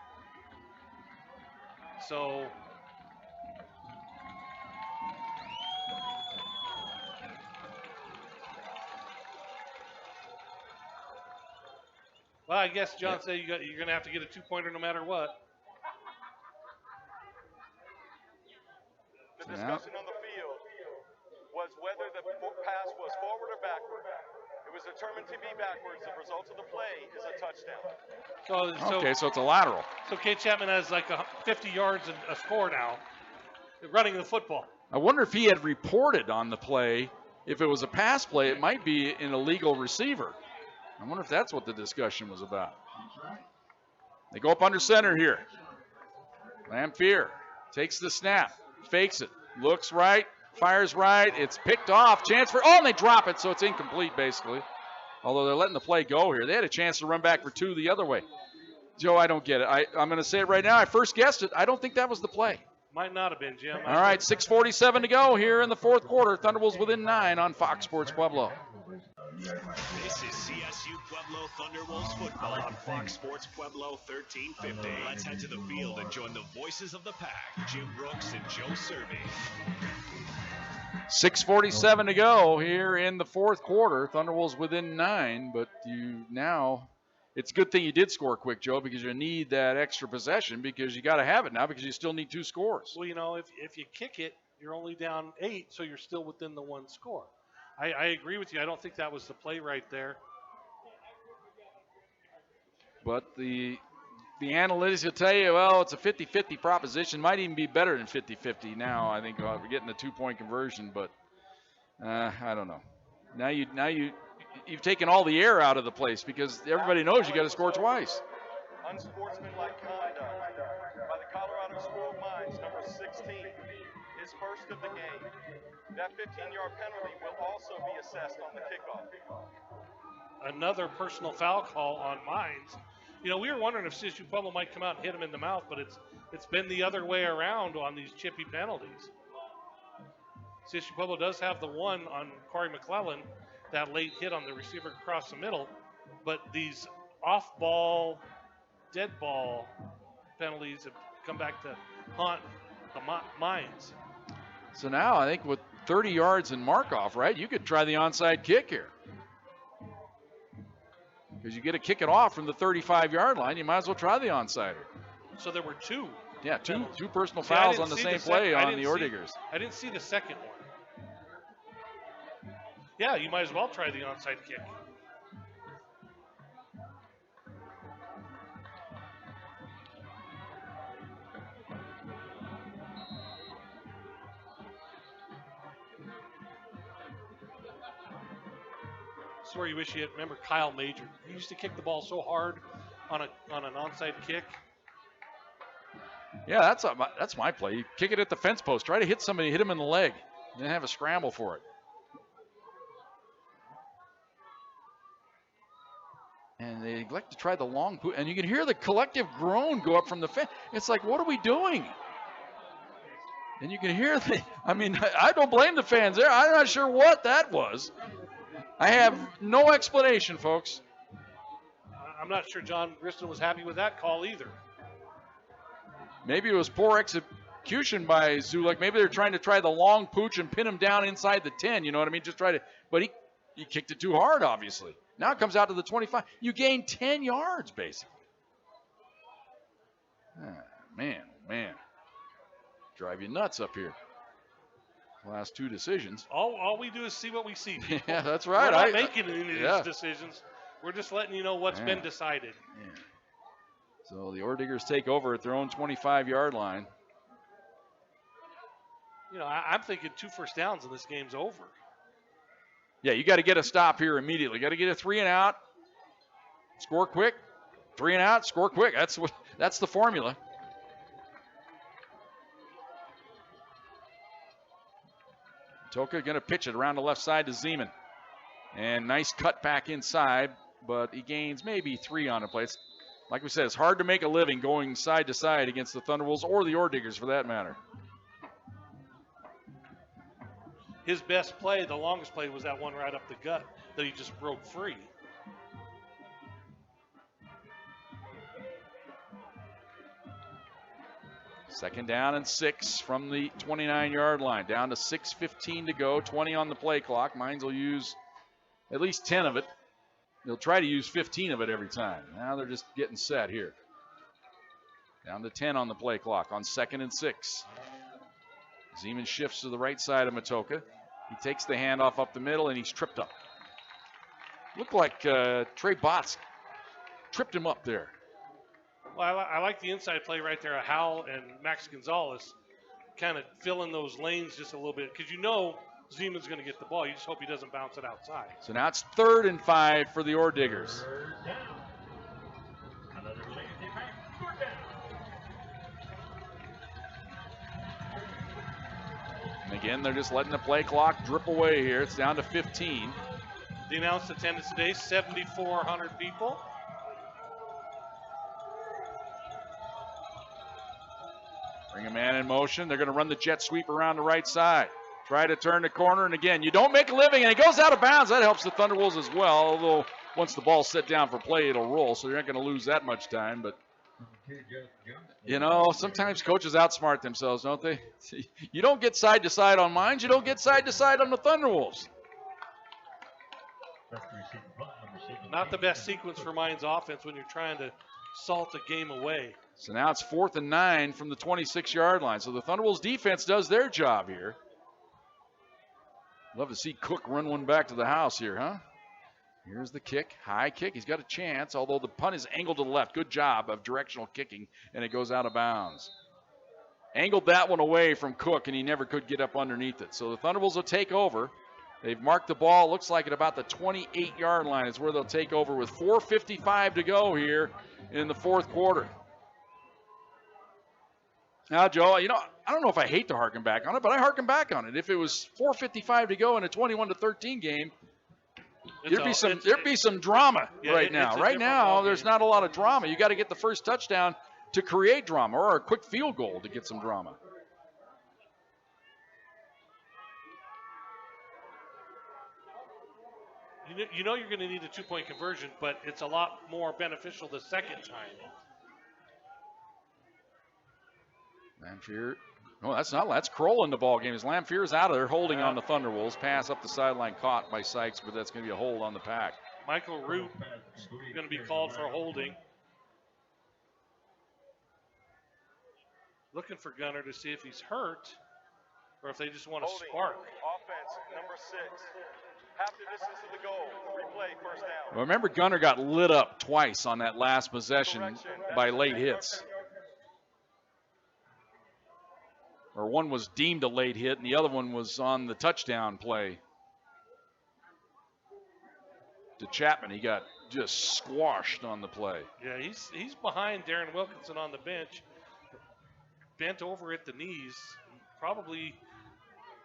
So well, I guess John said you're going to have to get a 2-pointer no matter what. The discussion on the field was whether the pass was forward or backward. It was determined to be backwards. The result of the play is a touchdown. Okay, so it's a lateral. So Cade Chapman has like 50 yards and a score now, running the football. I wonder if he had reported on the play. If it was a pass play, it might be an illegal receiver. I wonder if that's what the discussion was about. They go up under center here. Lamphere takes the snap, fakes it, looks right, fires right. It's picked off. Chance for, and they drop it, so it's incomplete basically. Although they're letting the play go here. They had a chance to run back for 2 the other way. Joe, I don't get it. I'm going to say it right now. I first guessed it. I don't think that was the play. Might not have been, Jim. All right, 6:47 to go here in the 4th quarter. Thunderwolves within 9 on Fox Sports Pueblo. This is CSU Pueblo Thunderwolves football on Fox Sports Pueblo 1350. Let's head to the field and join the voices of the pack, Jim Brooks and Joe Cervi. 6:47 to go here in the 4th quarter. Thunderwolves within 9, but it's a good thing you did score quick, Joe, because you need that extra possession because you got to have it now because you still need 2 scores. Well, if you kick it, you're only down 8, so you're still within the 1 score. I agree with you. I don't think that was the play right there. But the analytics will tell you, well, it's a 50-50 proposition. Might even be better than 50-50 now. I think we're getting the 2-point conversion, but I don't know. Now you've taken all the air out of the place because everybody knows you got to score twice. Unsportsmanlike conduct by the Colorado School of Mines, number 16. his first of the game. That 15-yard penalty will also be assessed on the kickoff. Another personal foul call on Mines. You know, we were wondering if Csu Pueblo might come out and hit him in the mouth, but it's been the other way around on these chippy penalties. Csu Pueblo does have the one on Corey McClellan, that late hit on the receiver across the middle, but these off-ball, dead ball penalties have come back to haunt the Mines. So now I think with 30 yards in Markov, right, you could try the onside kick here. Because you get to kick it off from the 35-yard line, you might as well try the onside. So there were two. Yeah, two personal See, fouls on the same play on the Ordiggers. I didn't see the second one. Yeah, you might as well try the onside kick. This is where you wish you had, remember Kyle Major. He used to kick the ball so hard on an onside kick. Yeah, that's my play. You kick it at the fence post. Try to hit somebody, hit him in the leg, and then have a scramble for it. And they neglect to try the long boot, and you can hear the collective groan go up from the fence. It's like, what are we doing? And you can hear I don't blame the fans there. I'm not sure what that was. I have no explanation, folks. I'm not sure John Griston was happy with that call either. Maybe it was poor execution by Zulek. Maybe they're trying to try the long pooch and pin him down inside the 10. You know what I mean? Just try to, but he kicked it too hard, obviously. Now it comes out to the 25. You gain 10 yards, basically. Man. Drive you nuts up here. Last two decisions. All we do is see what we see, people. Yeah, that's right. We're not making any of these decisions. We're just letting you know what's been decided. Yeah. So the Ordiggers take over at their own 25-yard line. You know, I'm thinking 2 first downs and this game's over. Yeah, you got to get a stop here immediately. Got to get a 3 and out. Score quick. 3 and out. Score quick. That's the formula. Toka going to pitch it around the left side to Zeman. And nice cut back inside, but he gains maybe 3 on the play. Like we said, it's hard to make a living going side to side against the Thunderwolves or the Ordiggers for that matter. His best play, the longest play, was that one right up the gut that he just broke free. Second down and 6 from the 29-yard line. Down to 6:15 to go, 20 on the play clock. Mines will use at least 10 of it. They'll try to use 15 of it every time. Now they're just getting set here. Down to 10 on the play clock on 2nd and 6. Zeman shifts to the right side of Matoka. He takes the handoff up the middle, and he's tripped up. Looked like Trey Botts tripped him up there. Well, I like the inside play right there. Howell and Max Gonzalez kind of filling those lanes just a little bit because you know Zeman's going to get the ball. You just hope he doesn't bounce it outside. So now it's 3rd and 5 for the Ordiggers. And again, they're just letting the play clock drip away here. It's down to 15. The announced attendance today, 7,400 people. Bring a man in motion. They're going to run the jet sweep around the right side. Try to turn the corner, and again, you don't make a living, and it goes out of bounds. That helps the Thunderwolves as well, although once the ball's set down for play, it'll roll, so you're not going to lose that much time. But, you know, sometimes coaches outsmart themselves, don't they? You don't get side to side on Mines. You don't get side to side on the Thunderwolves. Not the best sequence for Mines offense when you're trying to salt a game away. So now it's 4th and 9 from the 26-yard line. So the Thunderwolves defense does their job here. Love to see Cook run one back to the house here, huh? Here's the kick, high kick. He's got a chance, although the punt is angled to the left. Good job of directional kicking, and it goes out of bounds. Angled that one away from Cook, and he never could get up underneath it. So the Thunderwolves will take over. They've marked the ball. Looks like at about the 28-yard line is where they'll take over with 4:55 to go here in the fourth quarter. Now, Joe, I don't know if I hate to harken back on it, but I harken back on it. If it was 4:55 to go in a 21-13 game, there'd be some drama right now. Right now, there's not a lot of drama. You got to get the first touchdown to create drama, or a quick field goal to get some drama. You know you're going to need a 2-point conversion, but it's a lot more beneficial the second time. Lamphere. Oh, that's Kroll in the ball game. As Lamphere's out of there holding on the Thunderwolves. Pass up the sideline caught by Sykes, but that's going to be a hold on the Pack. Michael Root is going to be called for holding. Looking for Gunner to see if he's hurt or if they just want to spark. Offense, number 6. Half the distance to the goal. Replay, first down. Well, remember, Gunner got lit up twice on that last possession by late hits. Or one was deemed a late hit, and the other one was on the touchdown play to Chapman. He got just squashed on the play. Yeah, he's behind Darren Wilkinson on the bench, bent over at the knees, probably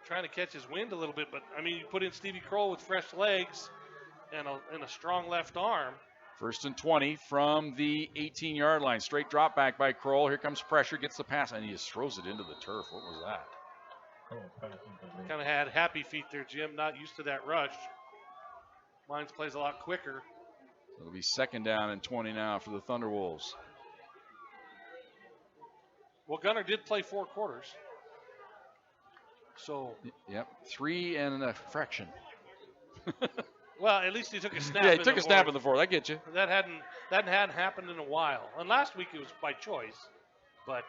trying to catch his wind a little bit. But, I mean, you put in Stevie Kroll with fresh legs and a strong left arm. 1st and 20 from the 18-yard line. Straight drop back by Kroll. Here comes pressure, gets the pass, and he just throws it into the turf. What was that? Kind of had happy feet there, Jim. Not used to that rush. Mines plays a lot quicker. It'll be 2nd down and 20 now for the Thunderwolves. Well, Gunner did play 4 quarters. So. Yep, 3 and a fraction. Well, at least he took a snap. Yeah, he took a snap in the 4th. I get you. That hadn't happened in a while. And last week it was by choice, but.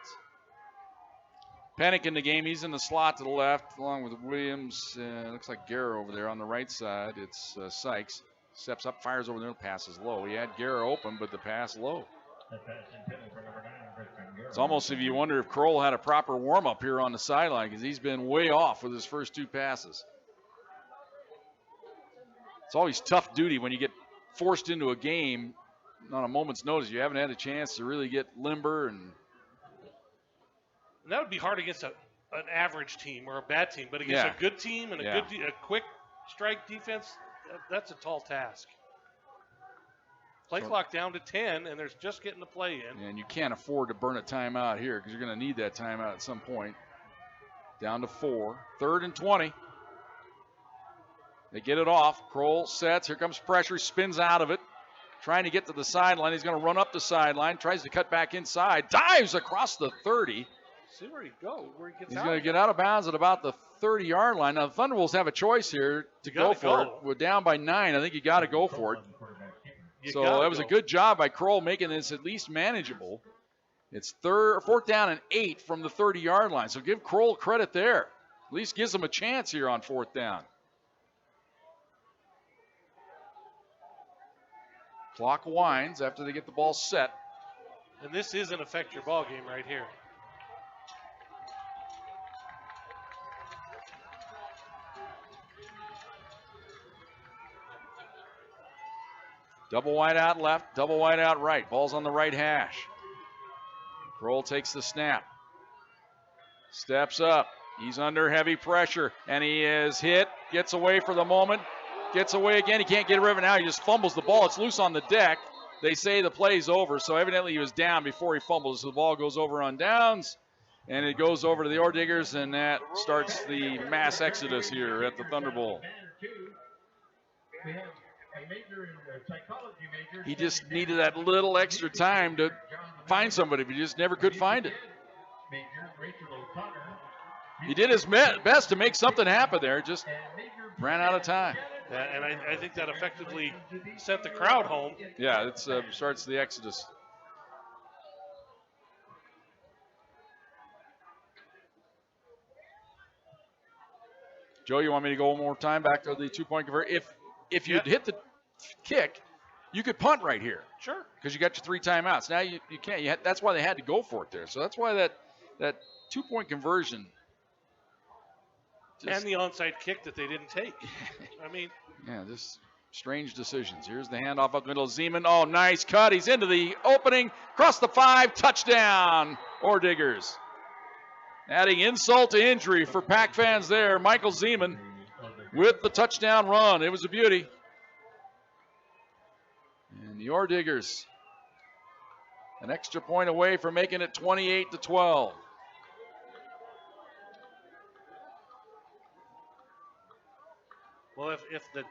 Panic in the game. He's in the slot to the left, along with Williams. Looks like Guerra over there on the right side. It's Sykes. Steps up, fires over there, passes low. He had Guerra open, but the pass low. It's almost if you wonder if Kroll had a proper warm-up here on the sideline, because he's been way off with his first 2 passes. It's always tough duty when you get forced into a game on a moment's notice. You haven't had a chance to really get limber. And that would be hard against an average team or a bad team. But against a good team and a quick strike defense, that's a tall task. Play clock down to 10, and there's just getting the play in. And you can't afford to burn a timeout here because you're going to need that timeout at some point. Down to 4. 3rd and 20. They get it off. Kroll sets. Here comes pressure. Spins out of it. Trying to get to the sideline. He's going to run up the sideline. Tries to cut back inside. Dives across the 30. See where he goes. He's going to get out of bounds at about the 30-yard line. Now, the Thunderwolves have a choice here to go for it. We're down by 9. I think you got to go for it. So that was a good job by Kroll making this at least manageable. It's 4th down and 8 from the 30-yard line. So give Kroll credit there. At least gives him a chance here on 4th down. Clock winds after they get the ball set. And this is an affect your ball game right here. Double wide out left, double wide out right. Ball's on the right hash. Kroll takes the snap. Steps up. He's under heavy pressure, and he is hit. Gets away for the moment. Gets away again. He can't get rid of it now. He just fumbles the ball. It's loose on the deck. They say the play's over, so evidently he was down before he fumbles. So the ball goes over on downs, and it goes over to the Orediggers, and that starts the mass exodus here at the Thunderbolt. He just needed that little extra time to find somebody, but he just never could find it. He did his best to make something happen there, just ran out of time. Yeah, and I think that effectively sent the crowd home. Yeah, it starts the exodus. Joe, you want me to go one more time back to the 2-point conversion? If you'd hit the kick, you could punt right here. Sure. Because you got your 3 timeouts. Now you can't. That's why they had to go for it there. So that's why that 2-point conversion. And the onside kick that they didn't take. I mean. Yeah, just strange decisions. Here's the handoff up the middle. Zeman. Oh, nice cut. He's into the opening. Across the 5. Touchdown. Orediggers. Adding insult to injury for Pack fans there. Michael Zeman with the touchdown run. It was a beauty. And the Orediggers an extra point away from making it 28-12. Well, if the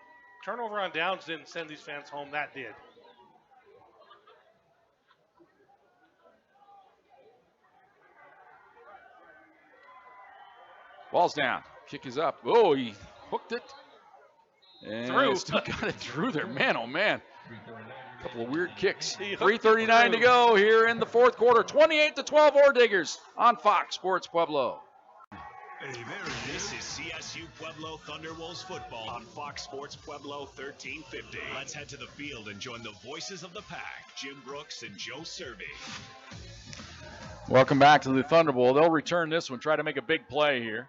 turnover on downs didn't send these fans home, that did. Ball's down. Kick is up. Oh, he hooked it. And Through. still got it through there. Man, oh man. A couple of weird kicks. He hooked it 3:39 to through. go here in the fourth quarter. 28-12 Orediggers on Fox Sports Pueblo. Hey there, this is CSU Pueblo Thunderwolves football on Fox Sports Pueblo 1350. Let's head to the field and join the voices of the pack, Jim Brooks and Joe Cervi. Welcome back to the Thunder Bowl. They'll return this one, try to make a big play here.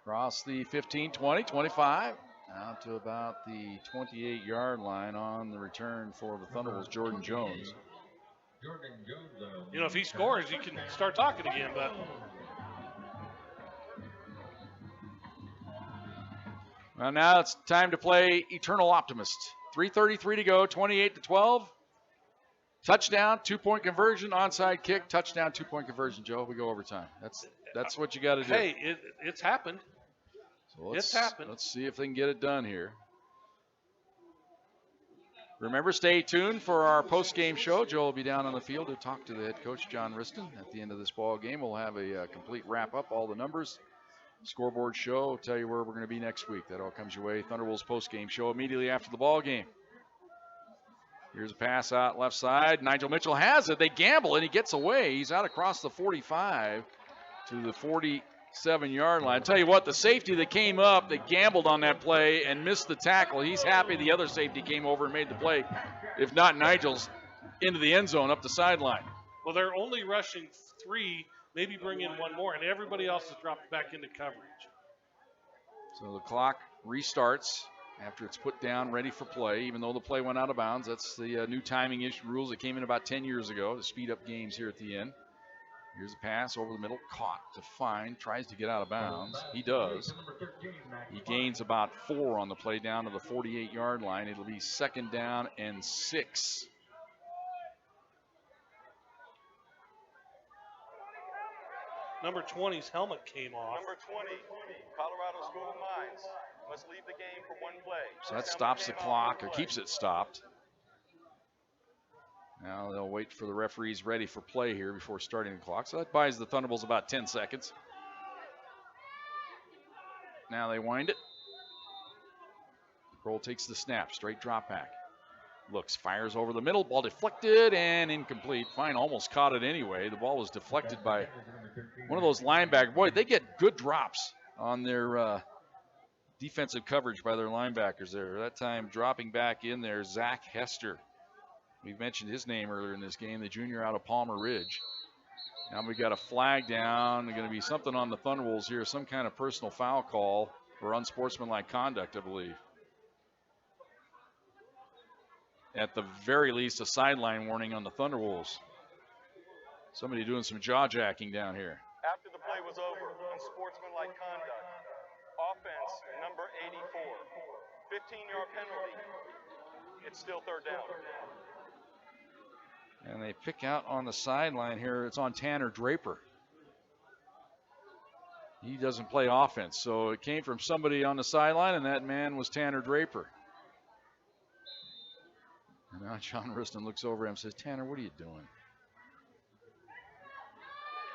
Across the 15, 20, 25. Out to about the 28-yard line on the return for the Thunderbolts, Jordan Jones. You know, if he scores, you can start talking again, but Well, now it's time to play Eternal Optimist. 3:33 to go, 28-12. Touchdown, 2-point conversion, onside kick, touchdown, 2-point conversion. Joe, we go overtime. That's what you got to do. hey, it's happened. So It's happened. Let's see if they can get it done here. Remember, stay tuned for our post-game show. Joe will be down on the field to talk to the head coach, John Riston. At the end of this ball game, we'll have a complete wrap-up, all the numbers, scoreboard show, tell you where we're going to be next week. That all comes your way. Thunderbolts post-game show immediately after the ball game. Here's a pass out left side. Nigel Mitchell has it. They gamble, and he gets away. He's out across the 45 to the 47-yard line. I tell you what, the safety that came up, that gambled on that play and missed the tackle, he's happy the other safety came over and made the play. If not, Nigel's into the end zone up the sideline. Well, they're only rushing 3, maybe bring in one more, and everybody else has dropped back into coverage. So the clock restarts after it's put down, ready for play, even though the play went out of bounds. That's the new timing issue rules that came in about 10 years ago to speed up games here at the end. Here's a pass over the middle, caught to Fine, tries to get out of bounds. He does. He gains about 4 on the play down to the 48-yard line. It'll be 2nd down and 6. Number 20's helmet came off. Number 20, Colorado School of Mines, must leave the game for one play. So that stops the clock, or keeps it stopped. Now they'll wait for the referees ready for play here before starting the clock. So that buys the Thunderbolts about 10 seconds. Now they wind it. Kroll takes the snap, straight drop back. Looks, fires over the middle, ball deflected and incomplete. Fine almost caught it anyway. The ball was deflected by one of those linebackers. Boy, they get good drops on their defensive coverage by their linebackers there. That time dropping back in there, Zach Hester. We've mentioned his name earlier in this game, the junior out of Palmer Ridge. Now we've got a flag down. There's going to be something on the Thunderwolves here, some kind of personal foul call for unsportsmanlike conduct, I believe. At the very least, a sideline warning on the Thunderwolves. Somebody doing some jaw jacking down here. After the play was over, unsportsmanlike conduct. Offense, number 84. 15-yard penalty. It's still 3rd down. And they pick out on the sideline here. It's on Tanner Draper. He doesn't play offense, so it came from somebody on the sideline, and that man was Tanner Draper. And now John Riston looks over at him and says, Tanner, what are you doing?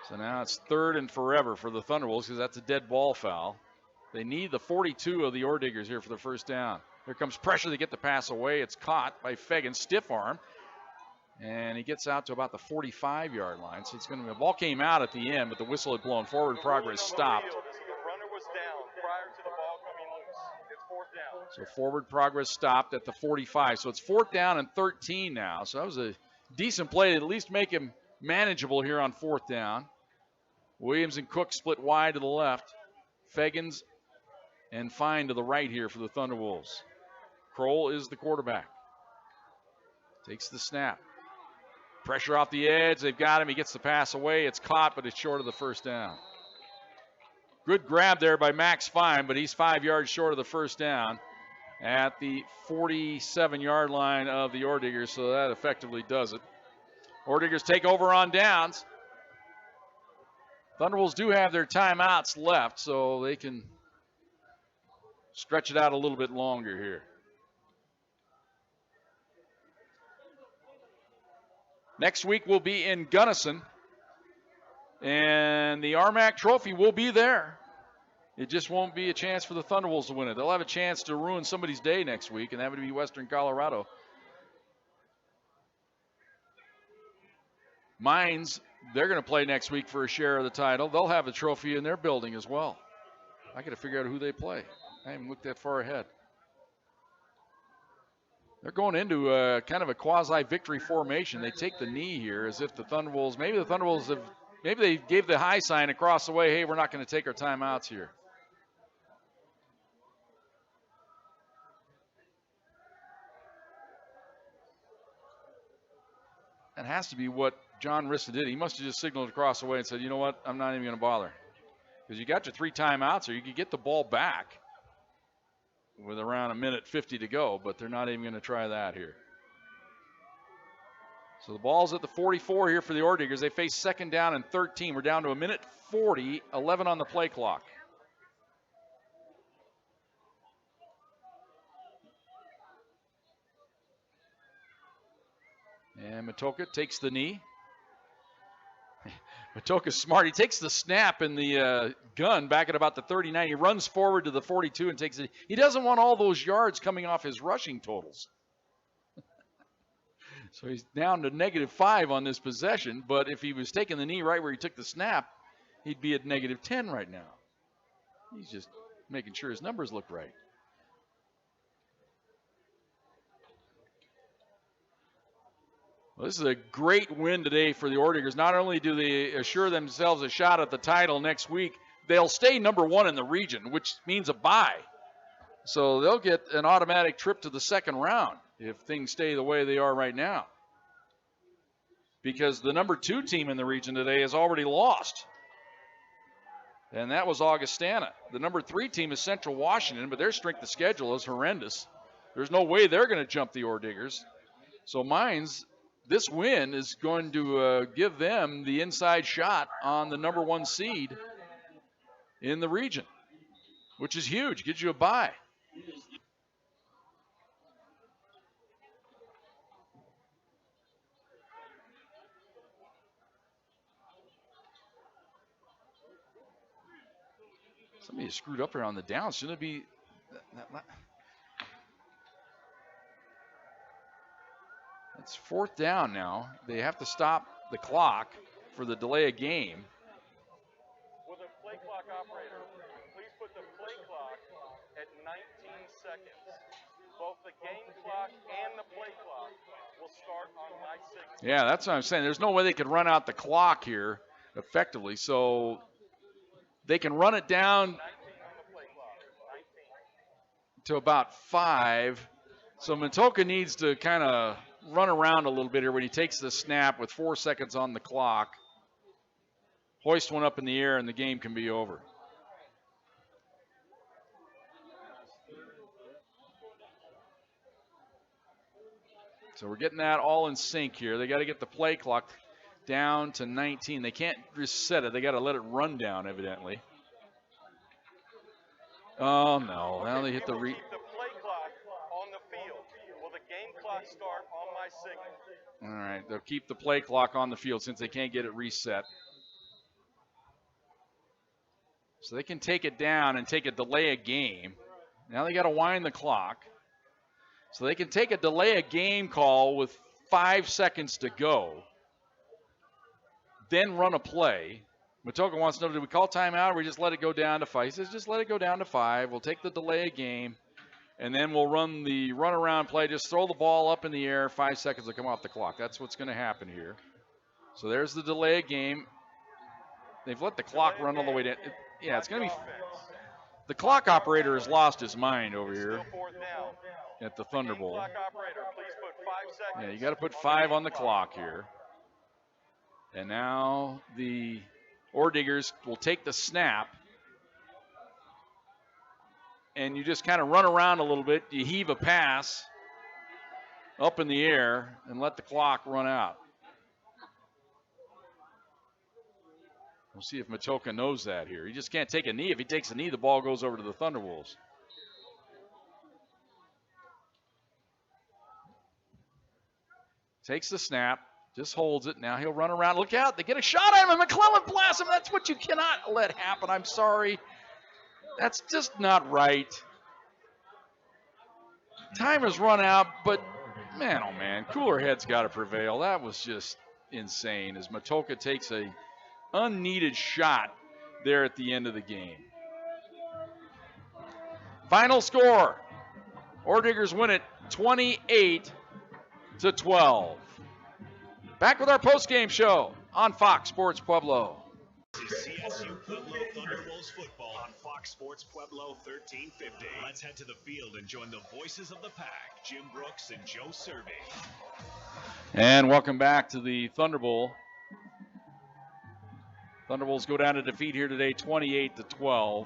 So now it's 3rd and forever for the Thunderbolts because that's a dead ball foul. They need the 42 of the Orediggers here for the 1st down. Here comes pressure to get the pass away. It's caught by Fegan, stiff arm. And he gets out to about the 45-yard line. So it's going to be, the ball came out at the end, but the whistle had blown. Forward progress stopped. The runner was down prior to the ball coming loose. It's 4th down. So forward progress stopped at the 45. So it's 4th down and 13 now. So that was a decent play to at least make him manageable here on 4th down. Williams and Cook split wide to the left. Fegans and Fine to the right here for the Thunderwolves. Kroll is the quarterback. Takes the snap. Pressure off the edge. They've got him. He gets the pass away. It's caught, but it's short of the 1st down. Good grab there by Max Fine, but he's 5 yards short of the first down at the 47-yard line of the Orediggers, so that effectively does it. Orediggers take over on downs. Thunderwolves do have their timeouts left, so they can stretch it out a little bit longer here. Next week we'll be in Gunnison, and the RMAC trophy will be there. It just won't be a chance for the Thunderwolves to win it. They'll have a chance to ruin somebody's day next week, and that would be Western Colorado. Mines, they're going to play next week for a share of the title. They'll have a trophy in their building as well. I got to figure out who they play. I haven't looked that far ahead. They're going into a kind of a quasi-victory formation. They take the knee here as if the Thunderwolves, maybe they gave the high sign across the way, hey, we're not going to take our timeouts here. That has to be what John Rissa did. He must have just signaled across the way and said, you know what, I'm not even going to bother. Because you got your 3 timeouts, or you could get the ball back with around 1:50 to go, but they're not even going to try that here. So the ball's at the 44 here for the Orediggers. They face 2nd down and 13. We're down to 1:40, 11 on the play clock. And Matoka takes the knee. Matoka's smart. He takes the snap in the gun back at about the 39. He runs forward to the 42 and takes it. He doesn't want all those yards coming off his rushing totals. So he's down to -5 on this possession, but if he was taking the knee right where he took the snap, he'd be at -10 right now. He's just making sure his numbers look right. Well, this is a great win today for the Orediggers. Not only do they assure themselves a shot at the title next week, they'll stay number 1 in the region, which means a bye. So they'll get an automatic trip to the 2nd round if things stay the way they are right now. Because the number 2 team in the region today has already lost. And that was Augustana. The number 3 team is Central Washington, but their strength of schedule is horrendous. There's no way they're going to jump the Orediggers. So Mines, this win is going to give them the inside shot on the number 1 seed in the region, which is huge. Gives you a bye. Somebody screwed up here on the down. Shouldn't it be? It's 4th down now. They have to stop the clock for the delay of game. Will the play clock operator please put the play clock at 19 seconds? Both the game clock and the play clock will start on my signal. Yeah, that's what I'm saying. There's no way they could run out the clock here effectively. So they can run it down to about 5. So Matoka needs to kind of run around a little bit here when he takes the snap with 4 seconds on the clock. Hoist one up in the air and the game can be over. So we're getting that all in sync here. They got to get the play clock down to 19. They can't reset it. They got to let it run down, evidently. Oh, no. Now they hit the keep the play clock on the field. Will the game clock start on my signal? All right. They'll keep the play clock on the field since they can't get it reset. So they can take it down and take a delay a game. Now they got to wind the clock. So they can take a delay a game call with 5 seconds to go. Then run a play. Matoka wants to know, do we call timeout or we just let it go down to 5? He says, just let it go down to 5. We'll take the delay a game, and then we'll run the run-around play. Just throw the ball up in the air. 5 seconds will come off the clock. That's what's going to happen here. So there's the delay a game. They've let the clock run all the way down. Yeah, it's going to be – the clock operator has lost his mind over here at the Thunderbolt. Yeah, you got to put 5 on the clock here. And now the Orediggers will take the snap. and you just kind of run around a little bit. You heave a pass up in the air and let the clock run out. We'll see if Matoka knows that here. He just can't take a knee. If he takes a knee, the ball goes over to the Thunderwolves. Takes the snap, just holds it. Now he'll run around. Look out. They get a shot at him, and McClellan blasts him. That's what you cannot let happen. I'm sorry. That's just not right. Time has run out, but man, oh man, cooler heads got to prevail. That was just insane as Matoka takes a unneeded shot there at the end of the game. Final score. Orediggers win it 28-12. Back with our post-game show on Fox Sports Pueblo. This is CSU Pueblo Thunderwolves football on Fox Sports Pueblo 1350. Let's head to the field and join the voices of the pack, Jim Brooks and Joe Cervi. And welcome back to the Thunder Bowl. Thunderbolts go down to defeat here today, 28-12.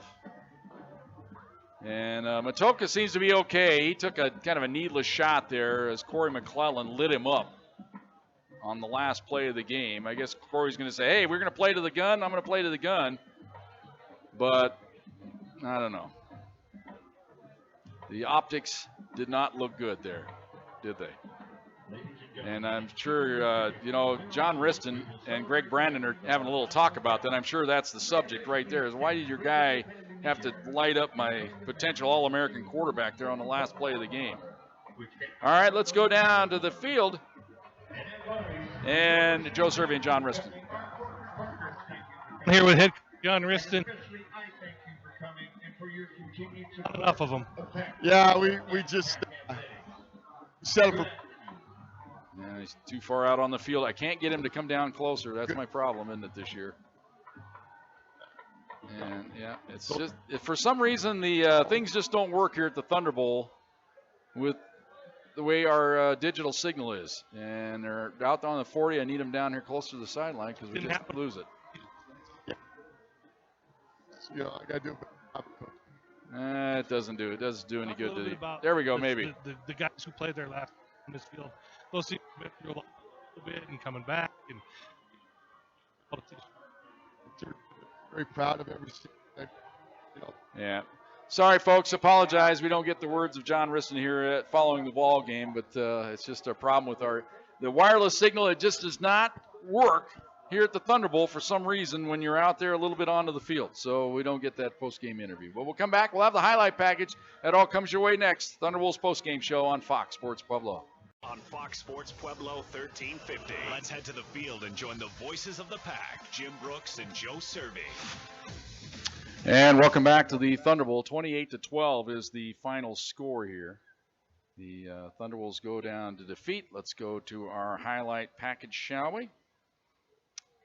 And Matoka seems to be okay. He took a kind of a needless shot there as Corey McClellan lit him up on the last play of the game. I guess Corey's going to say, hey, we're going to play to the gun. I'm going to play to the gun. But I don't know. The optics did not look good there, did they? And I'm sure, John Riston and Greg Brandon are having a little talk about that. I'm sure that's the subject right there, is why did your guy have to light up my potential All-American quarterback there on the last play of the game? All right, let's go down to the field. And Joe Cervi and John Riston. Here with head coach John Riston. Enough of them. Yeah, we just settled for. Yeah, he's too far out on the field. I can't get him to come down closer. That's my problem, isn't it, this year? And, yeah, it's just, for some reason, the things just don't work here at the Thunder Bowl with the way our digital signal is. And they're out on the 40. I need them down here close to the sideline because we just lose it. I got to do it. It doesn't do any good to the. There we go, maybe. The guys who played there last in this field, those teams went through a little bit and coming back. And very proud of every. Yeah. Sorry, folks. Apologize. We don't get the words of John Riston here following the ball game, but it's just a problem with the wireless signal. It just does not work here at the Thunder Bowl for some reason when you're out there a little bit onto the field. So we don't get that post-game interview. But we'll come back. We'll have the highlight package. That all comes your way next. Thunder Bowl's post-game show on Fox Sports Pueblo. On Fox Sports Pueblo 1350. Let's head to the field and join the voices of the pack, Jim Brooks and Joe Cervi. And welcome back to the Thunder Bowl. 28-12 is the final score here. The Thunderwolves go down to defeat. Let's go to our highlight package, shall we?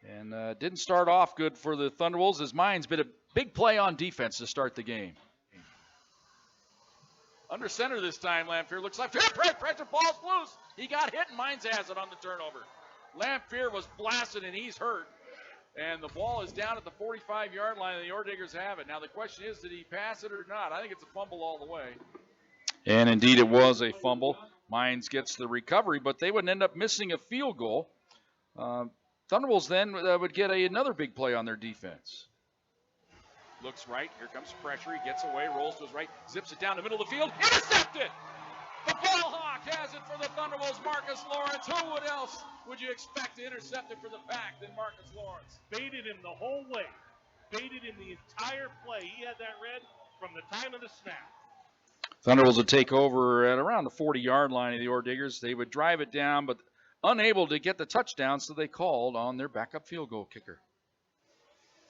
And didn't start off good for the Thunderwolves as Mines been a big play on defense to start the game. Under center this time, Lamphere looks like pressure, ball's loose. He got hit and Mines has it on the turnover. Lamphere was blasted and he's hurt. And the ball is down at the 45-yard line, and the Orediggers have it. Now, the question is, did he pass it or not? I think it's a fumble all the way. And, indeed, it was a fumble. Mines gets the recovery, but they would end up missing a field goal. Thunderwolves then would get another big play on their defense. Looks right. Here comes pressure. He gets away, rolls to his right, zips it down the middle of the field. Intercepted! The ball hawk has it for the Thunderbolts, Marcus Lawrence. Who else would you expect to intercept it for the pack than Marcus Lawrence? Baited him the whole way. Baited him the entire play. He had that read from the time of the snap. Thunderbolts would take over at around the 40-yard line of the Orediggers. They would drive it down, but unable to get the touchdown, so they called on their backup field goal kicker.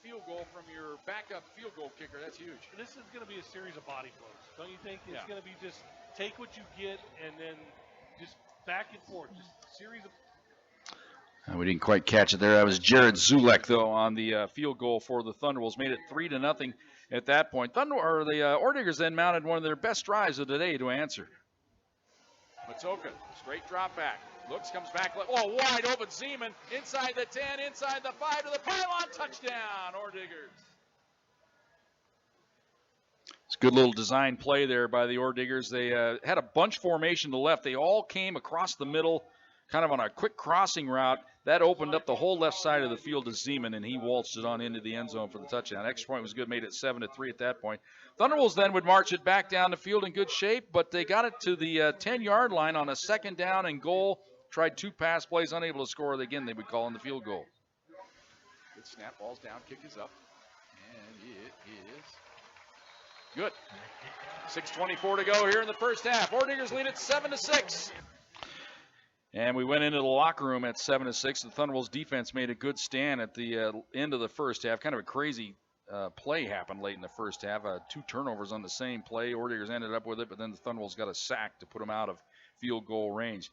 Field goal from your backup field goal kicker, that's huge. This is going to be a series of body blows, don't you think? It's going to be just take what you get and then just back and forth, just a series of. We didn't quite catch it there. That was Jared Zulek, though, on the field goal for the Thunderbolts. Made it 3-0 at that point. The Orediggers then mounted one of their best drives of the day to answer. Matoka, straight drop back. Looks, comes back. Oh, wide open Zeman. Inside the 10, inside the 5 to the pylon. Touchdown, Orediggers. Good little design play there by the Ore Diggers. They had a bunch formation to the left. They all came across the middle, kind of on a quick crossing route. That opened up the whole left side of the field to Zeman, and he waltzed it on into the end zone for the touchdown. Extra point was good, made it 7-3 at that point. Thunderwolves then would march it back down the field in good shape, but they got it to the 10-yard line on a second down and goal. Tried 2 pass plays, unable to score. Again, they would call in the field goal. Good snap, ball's down, kick is up, and it is good. 6:24 to go here in the first half. Ore Diggers lead it 7-6. And we went into the locker room at 7-6. The Thunderwolves defense made a good stand at the end of the first half. Kind of a crazy play happened late in the first half. 2 turnovers on the same play. Ore Diggers ended up with it, but then the Thunderwolves got a sack to put them out of field goal range.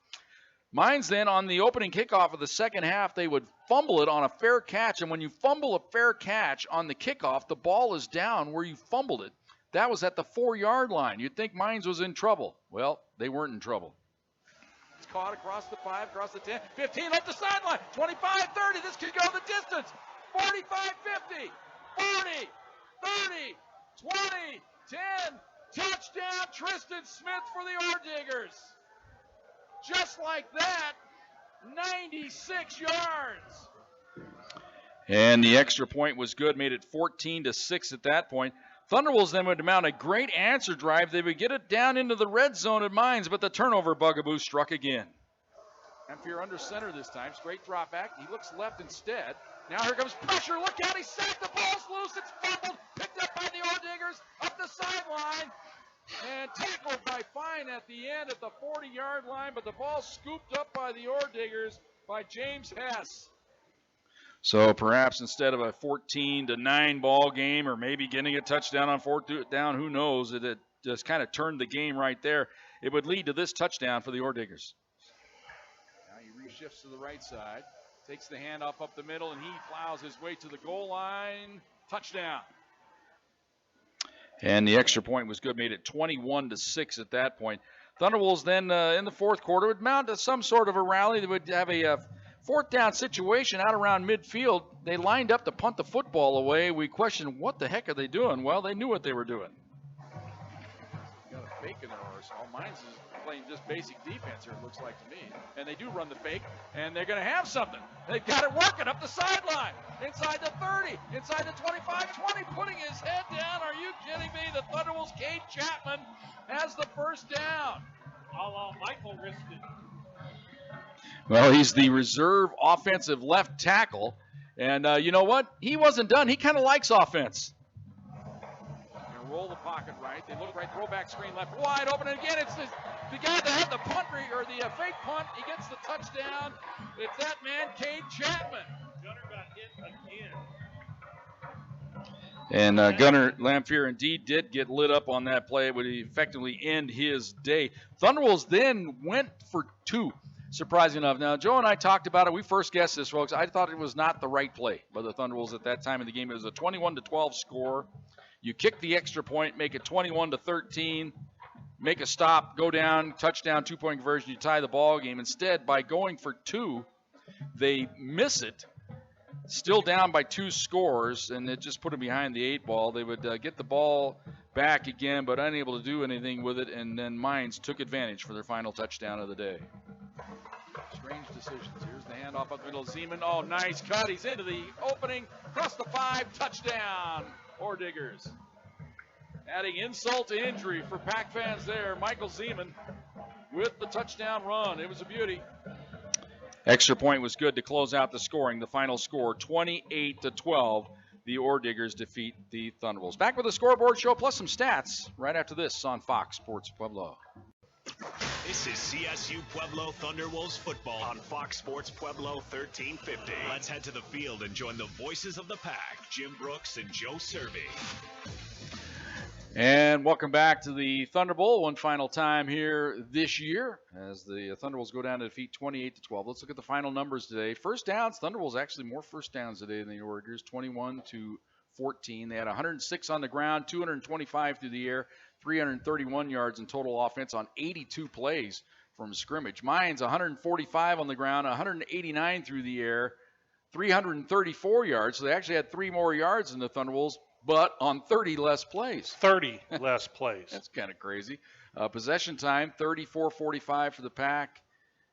Mines then on the opening kickoff of the second half, they would fumble it on a fair catch. And when you fumble a fair catch on the kickoff, the ball is down where you fumbled it. That was at the 4-yard line. You'd think Mines was in trouble. Well, they weren't in trouble. It's caught across the 5, across the 10, 15, up the sideline, 25, 30. This could go the distance. 45, 50, 40, 30, 20, 10. Touchdown, Tristan Smith for the Ore Diggers. Just like that, 96 yards. And the extra point was good, made it 14-6 at that point. Thunderwolves then would mount a great answer drive. They would get it down into the red zone at Mines, but the turnover bugaboo struck again. Ampere under center this time. Straight drop back. He looks left instead. Now here comes pressure. Look out. He sacked. The ball's loose. It's fumbled. Picked up by the Ore Diggers up the sideline. And tackled by Fine at the end at the 40-yard line. But the ball scooped up by the Ore Diggers by James Hess. So perhaps instead of a 14-9 ball game or maybe getting a touchdown on 4th down, who knows, it just kind of turned the game right there. It would lead to this touchdown for the Ore Diggers. Now he reshifts to the right side, takes the handoff up the middle, and he plows his way to the goal line. Touchdown. And the extra point was good, made it 21-6 at that point. Thunderwolves then in the fourth quarter would mount some sort of a rally. They would have a 4th down situation out around midfield. They lined up to punt the football away. We questioned, what the heck are they doing? Well, they knew what they were doing. Got a fake in their arsenal. Mines is playing just basic defense here, it looks like to me. And they do run the fake, and they're going to have something. They've got it working up the sideline. Inside the 30, inside the 25, 20, putting his head down. Are you kidding me? The Thunderwolves' Cade Chapman has the first down. Michael risked it. Well, he's the reserve offensive left tackle. And you know what? He wasn't done. He kind of likes offense. They roll the pocket right. They look right. Throwback screen left. Wide open. And again, it's the guy that had the punt or the fake punt. He gets the touchdown. It's that man, Cade Chapman. Gunner got hit again. And Gunner Lamphere indeed did get lit up on that play. It would effectively end his day. Thunderwolves then went for 2. Surprising enough. Now, Joe and I talked about it. We first guessed this, folks. I thought it was not the right play by the Thunderwolves at that time in the game. It was a 21-12 score. You kick the extra point, make it 21-13, make a stop, go down, touchdown, 2-point conversion, you tie the ball game. Instead, by going for 2, they miss it. Still down by 2 scores, and it just put them behind the 8 ball. They would get the ball back again, but unable to do anything with it, and then Mines took advantage for their final touchdown of the day. Strange decisions. Here's the handoff up the middle of Zeman. Oh, nice cut. He's into the opening. Across the 5. Touchdown. Ore Diggers. Adding insult to injury for Pack fans there. Michael Zeman with the touchdown run. It was a beauty. Extra point was good to close out the scoring. The final score, 28-12. The Ore Diggers defeat the Thunderwolves. Back with a scoreboard show plus some stats right after this on Fox Sports Pueblo. This is CSU Pueblo Thunderwolves football on Fox Sports Pueblo 1350. Let's head to the field and join the voices of the pack, Jim Brooks and Joe Cervi. And welcome back to the Thunder Bowl. One final time here this year as the Thunderwolves go down to defeat 28-12. Let's look at the final numbers today. First downs, Thunderwolves actually more first downs today than the Ore Diggers, 21-14. They had 106 on the ground, 225 through the air, 331 yards in total offense on 82 plays from scrimmage. Mines 145 on the ground, 189 through the air, 334 yards. So they actually had 3 more yards than the Thunderwolves, but on 30 less plays. 30 less plays. That's kind of crazy. Possession time, 34-45 for the Pack.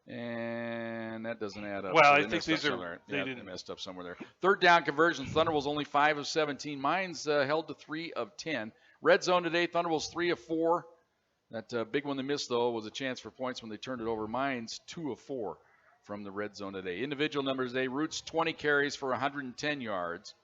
And that doesn't add up. Well, So I think these are they messed up somewhere there. Third down conversions, Thunderbolts only 5 of 17. Mines held to 3 of 10. Red zone today, Thunderbolts 3 of 4. That big one they missed, though, was a chance for points when they turned it over. Mines 2 of 4 from the red zone today. Individual numbers today, Roots 20 carries for 110 yards.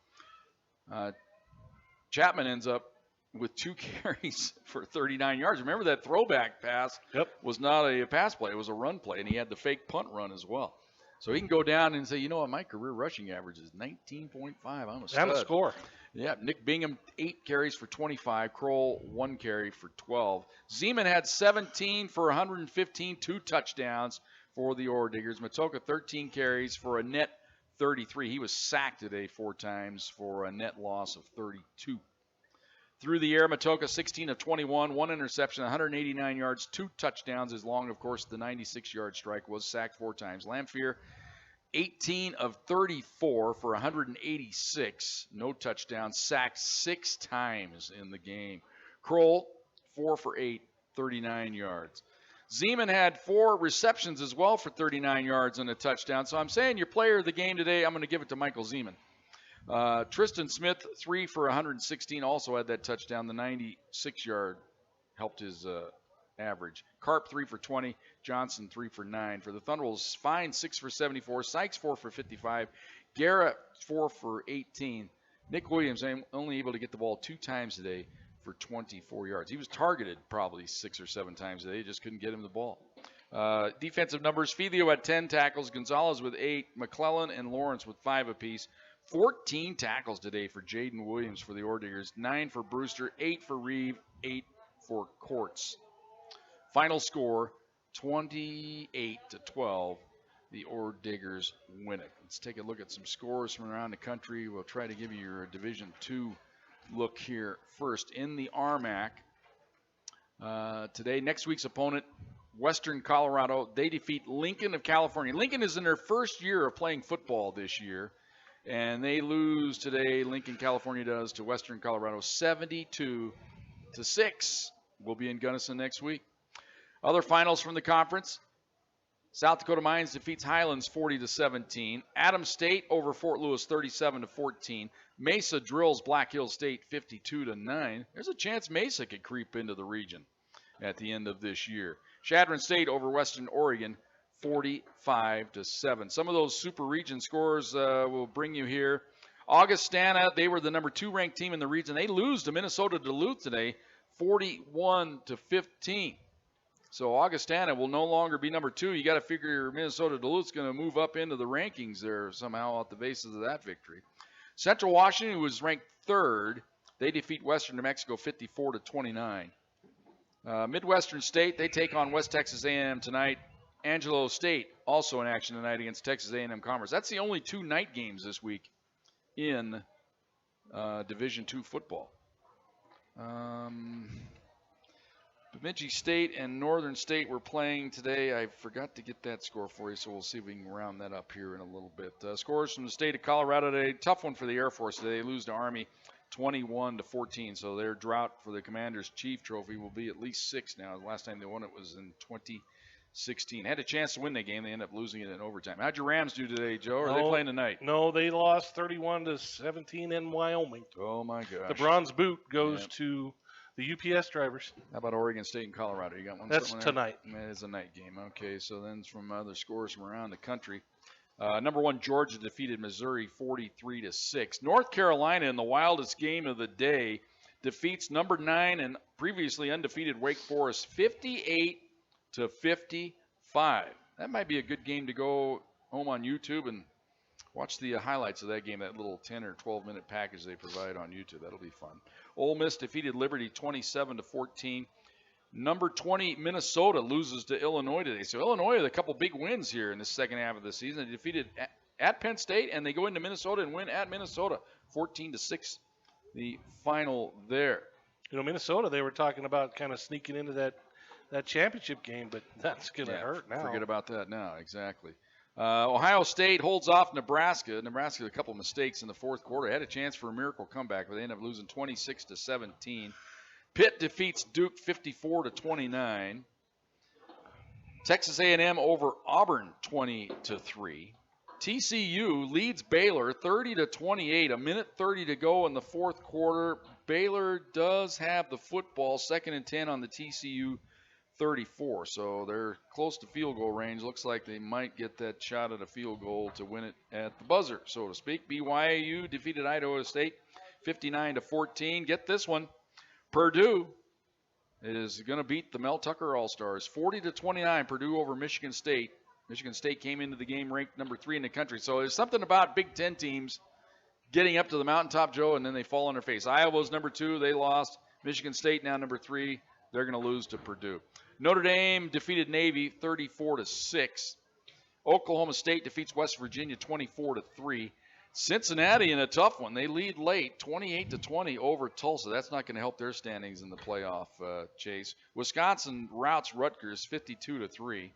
Chapman ends up with 2 carries for 39 yards. Remember that throwback pass was not a pass play. It was a run play, and he had the fake punt run as well. So he can go down and say, you know what, my career rushing average is 19.5. I'm a stud. And a score. Yeah, Nick Bingham, 8 carries for 25. Kroll, 1 carry for 12. Zeman had 17 for 115, 2 touchdowns for the Ore Diggers. Matoka, 13 carries for a net 33. He was sacked today 4 times for a net loss of 32. Through the air, Matoka 16 of 21, 1 interception, 189 yards, 2 touchdowns. As long, of course, the 96-yard strike was sacked 4 times. Lamphere 18 of 34 for 186, no touchdowns, sacked 6 times in the game. Kroll 4 for 8, 39 yards. Zeman had 4 receptions as well for 39 yards and a touchdown. So I'm saying your player of the game today, I'm going to give it to Michael Zeman. Tristan Smith, 3 for 116, also had that touchdown. The 96-yard helped his average. Karp, 3 for 20. Johnson, 3 for 9. For the Thunderbolts, Fine, 6 for 74. Sykes, 4 for 55. Garrett, 4 for 18. Nick Williams only able to get the ball 2 times today for 24 yards. He was targeted probably 6 or 7 times today. Just couldn't get him the ball. Defensive numbers, Filio had 10 tackles. Gonzalez with 8. McClellan and Lawrence with 5 apiece. 14 tackles today for Jaden Williams for the Ore Diggers. 9 for Brewster, 8 for Reeve, 8 for Courts. Final score, 28-12. The Ore Diggers win it. Let's take a look at some scores from around the country. We'll try to give you your Division II look here first. In the RMAC, today, next week's opponent, Western Colorado. They defeat Lincoln of California. Lincoln is in their first year of playing football this year. And they lose today, Lincoln, California does, to Western Colorado 72-6. We'll be in Gunnison next week. Other finals from the conference. South Dakota Mines defeats Highlands 40-17. Adams State over Fort Lewis 37-14. Mesa drills Black Hills State 52-9. There's a chance Mesa could creep into the region at the end of this year. Chadron State over Western Oregon 45-7. Some of those super region scores will bring you here. Augustana, they were the number 2 ranked team in the region. They lose to Minnesota Duluth today, 41-15. So Augustana will no longer be number 2. You got to figure Minnesota Duluth's going to move up into the rankings there somehow at the basis of that victory. Central Washington, who was ranked 3rd, they defeat Western New Mexico 54-29. Midwestern State, they take on West Texas A&M tonight. Angelo State also in action tonight against Texas A&M Commerce. That's the only 2 night games this week in Division II football. Bemidji State and Northern State were playing today. I forgot to get that score for you, so we'll see if we can round that up here in a little bit. Scores from the state of Colorado today. Tough one for the Air Force today. They lose to Army 21-14, so their drought for the Commander's Chief Trophy will be at least 6 now. The last time they won it was in 2016. Had a chance to win that game. They ended up losing it in overtime. How'd your Rams do today, Joe? Or are they playing tonight? No, they lost 31-17 in Wyoming. Oh, my gosh. The bronze boot goes to the UPS drivers. How about Oregon State and Colorado? You got one? That's tonight. That is a night game. Okay, so then from other scores from around the country. Number 1, Georgia defeated Missouri 43-6. North Carolina, in the wildest game of the day, defeats number 9 and previously undefeated Wake Forest 58-55. That might be a good game to go home on YouTube and watch the highlights of that game, that little 10 or 12-minute package they provide on YouTube. That'll be fun. Ole Miss defeated Liberty 27-14. Number 20, Minnesota loses to Illinois today. So Illinois had a couple big wins here in the second half of the season. They defeated at Penn State, and they go into Minnesota and win at Minnesota 14-6, the final there. You know, Minnesota, they were talking about kind of sneaking into that championship game, but that's going to hurt now. Forget about that now, exactly. Ohio State holds off Nebraska. Nebraska had a couple of mistakes in the fourth quarter. Had a chance for a miracle comeback, but they ended up losing 26-17. Pitt defeats Duke 54-29. Texas A&M over Auburn 20-3. TCU leads Baylor 30-28. A minute 30 to go in the fourth quarter. Baylor does have the football, 2nd and 10 on the TCU 34. So they're close to field goal range. Looks like they might get that shot at a field goal to win it at the buzzer, so to speak. BYU defeated Idaho State 59-14. Get this one. Purdue is going to beat the Mel Tucker All-Stars 40-29. Purdue over Michigan State. Michigan State came into the game ranked number 3 in the country. So there's something about Big Ten teams getting up to the mountaintop, Joe, and then they fall on their face. Iowa's number 2. They lost. Michigan State now number 3. They're going to lose to Purdue. Notre Dame defeated Navy 34-6. Oklahoma State defeats West Virginia 24-3. Cincinnati in a tough one. They lead late 28-20 over Tulsa. That's not going to help their standings in the playoff chase. Wisconsin routs Rutgers 52-3.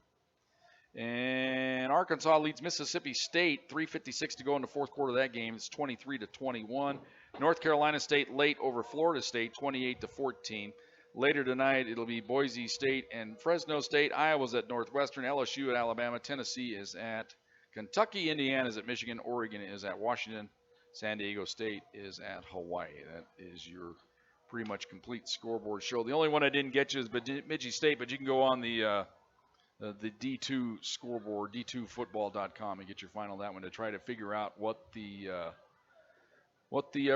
And Arkansas leads Mississippi State, 3:56 to go in the fourth quarter of that game. It's 23-21. North Carolina State late over Florida State, 28-14. Later tonight, it'll be Boise State and Fresno State. Iowa's at Northwestern. LSU at Alabama. Tennessee is at Kentucky. Indiana is at Michigan. Oregon is at Washington. San Diego State is at Hawaii. That is your pretty much complete scoreboard show. The only one I didn't get you is Bemidji State, but you can go on the D2 scoreboard, d2football.com, and get your final on that one to try to figure out what the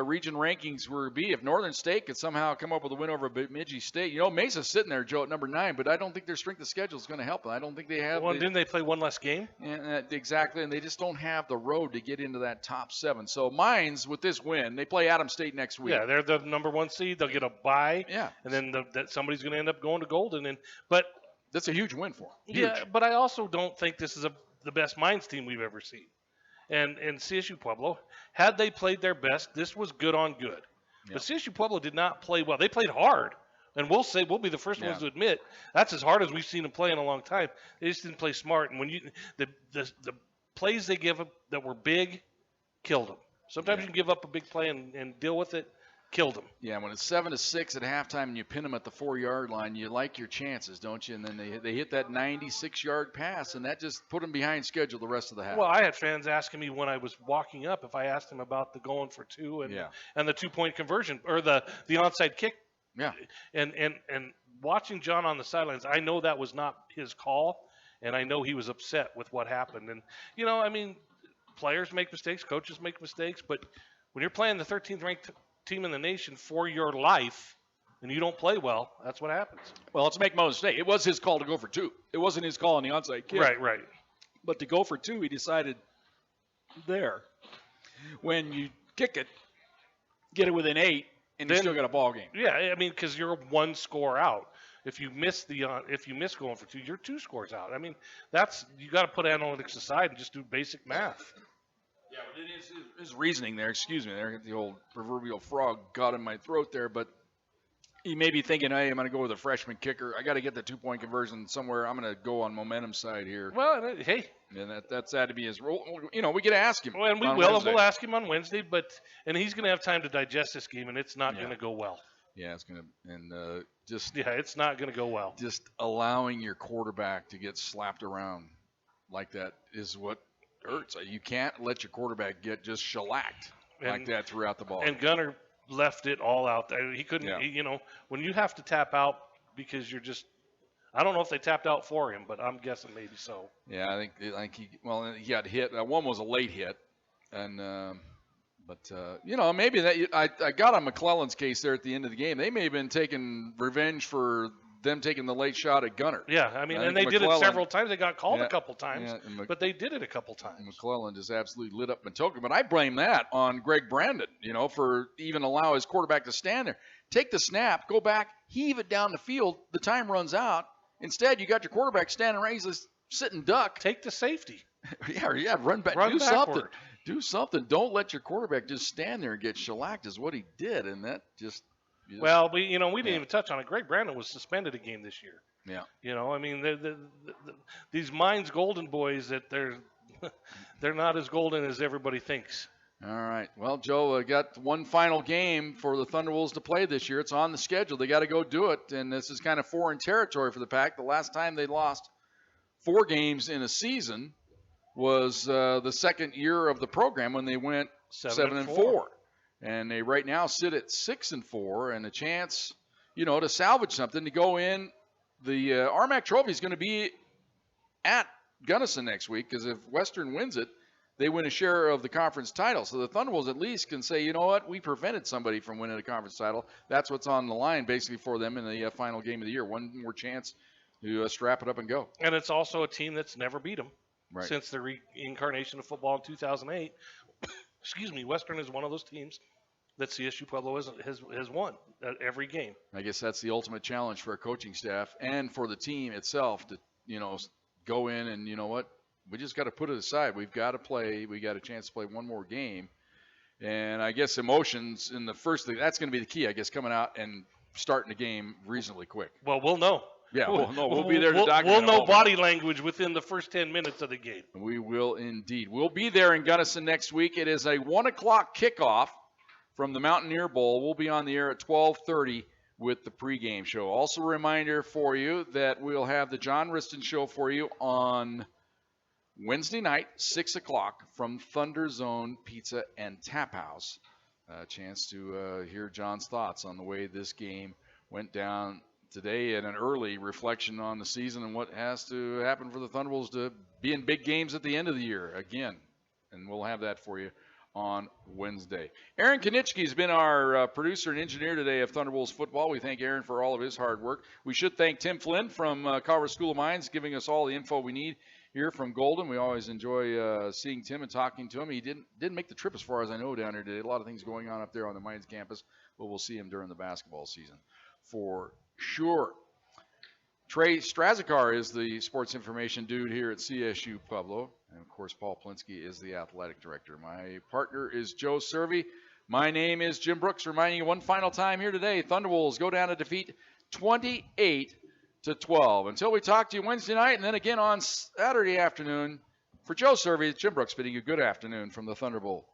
region rankings will be. If Northern State could somehow come up with a win over Bemidji State, Mesa's sitting there, Joe, at number 9, but I don't think their strength of schedule is going to help them. I don't think they have. Well, didn't they play one less game? Exactly, and they just don't have the road to get into that top 7. So Mines, with this win, they play Adams State next week. Yeah, they're the number 1 seed. They'll get a bye. Yeah, and then somebody's going to end up going to Golden. But that's a huge win for them. Yeah, but I also don't think this is the best Mines team we've ever seen. And CSU Pueblo, had they played their best, this was good on good. Yep. But CSU Pueblo did not play well. They played hard. And we'll be the first ones to admit that's as hard as we've seen them play in a long time. They just didn't play smart. And when the plays they give up that were big killed them. Sometimes you can give up a big play and deal with it. Killed them. Yeah, when it's 7-6 at halftime and you pin them at the 4-yard line, you like your chances, don't you? And then they hit that 96-yard pass, and that just put them behind schedule the rest of the half. Well, I had fans asking me when I was walking up if I asked them about the going for 2 and the 2-point conversion or the onside kick. Yeah. And watching John on the sidelines, I know that was not his call, and I know he was upset with what happened. And players make mistakes, coaches make mistakes, but when you're playing the 13th ranked team in the nation for your life and you don't play well, that's what happens. Well, let's make no mistake. It was his call to go for 2. It wasn't his call on the onside kick. Right. But to go for 2, he decided there. When you kick it, get it within 8, and then, you still got a ball game. Yeah, I mean, because you're 1 score out. If you miss going for 2, you're 2 scores out. I mean, you got to put analytics aside and just do basic math. Yeah, but it is his reasoning there. Excuse me, there the old proverbial frog got in my throat there. But he may be thinking, hey, I'm going to go with a freshman kicker. I got to get the 2-point conversion somewhere. I'm going to go on momentum side here. Well, hey. And that's had to be his role. We get to ask him. Well, and we will. Wednesday. We'll ask him on Wednesday. And he's going to have time to digest this game, and it's not going to go well. Yeah, it's going to it's not going to go well. Just allowing your quarterback to get slapped around like that is what hurts. You can't let your quarterback get just shellacked like that throughout the ball. And Gunner left it all out there. He couldn't, when you have to tap out because you're just, I don't know if they tapped out for him, but I'm guessing maybe so. Yeah, I think he got hit. One was a late hit, and maybe that I got on McClellan's case there at the end of the game. They may have been taking revenge for them taking the late shot at Gunner. Yeah, I mean, and they did it several times. They got called a couple times, but they did it a couple times. McClellan just absolutely lit up Matoka. But I blame that on Greg Brandon, for even allow his quarterback to stand there. Take the snap, go back, heave it down the field. The time runs out. Instead, you got your quarterback standing right. He's just sitting duck. Take the safety. Yeah, run back. Do something. Do something. Don't let your quarterback just stand there and get shellacked is what he did, and that just – well, we didn't even touch on it. Greg Brandon was suspended a game this year. Yeah. I mean, these Mines Golden boys that They're not as golden as everybody thinks. All right. Well, Joe, I got one final game for the Thunderwolves to play this year. It's on the schedule. They got to go do it, and this is kind of foreign territory for the Pack. The last time they lost 4 games in a season was the second year of the program when they went 7-4. And they right now sit at 6-4, and a chance, to salvage something, to go in. The RMAC Trophy is going to be at Gunnison next week, because if Western wins it, they win a share of the conference title. So the Thunderwolves at least can say, you know what, we prevented somebody from winning a conference title. That's what's on the line basically for them in the final game of the year. One more chance to strap it up and go. And it's also a team that's never beat them Right. since the reincarnation of football in 2008. Excuse me, Western is one of those teams that CSU Pueblo has won at every game. I guess that's the ultimate challenge for our coaching staff and for the team itself to, go in and, you know what, we just got to put it aside. We've got to play. We got a chance to play one more game. And I guess emotions in the first thing, that's going to be the key, I guess, coming out and starting the game reasonably quick. Well, we'll know. Yeah, we'll be there to document We'll know it. body language within the first 10 minutes of the game. We will indeed. We'll be there in Gunnison next week. It is a 1 o'clock kickoff from the Mountaineer Bowl. We'll be on the air at 12:30 with the pregame show. Also a reminder for you that we'll have the John Riston Show for you on Wednesday night, 6 o'clock, from Thunder Zone Pizza and Tap House. A chance to hear John's thoughts on the way this game went down today, and an early reflection on the season and what has to happen for the Thunderwolves to be in big games at the end of the year again. And we'll have that for you on Wednesday. Aaron Konitsky has been our producer and engineer today of Thunderwolves football. We thank Aaron for all of his hard work. We should thank Tim Flynn from Colorad School of Mines, giving us all the info we need here from Golden. We always enjoy seeing Tim and talking to him. He didn't make the trip as far as I know down here today. A lot of things going on up there on the Mines campus, but we'll see him during the basketball season for sure. Trey Strazikar is the sports information dude here at CSU Pueblo. And, of course, Paul Plinsky is the athletic director. My partner is Joe Cervi. My name is Jim Brooks, reminding you one final time here today, Thunderwolves go down to defeat 28-12. Until we talk to you Wednesday night and then again on Saturday afternoon, for Joe Cervi, Jim Brooks bidding you good afternoon from the Thunderbolt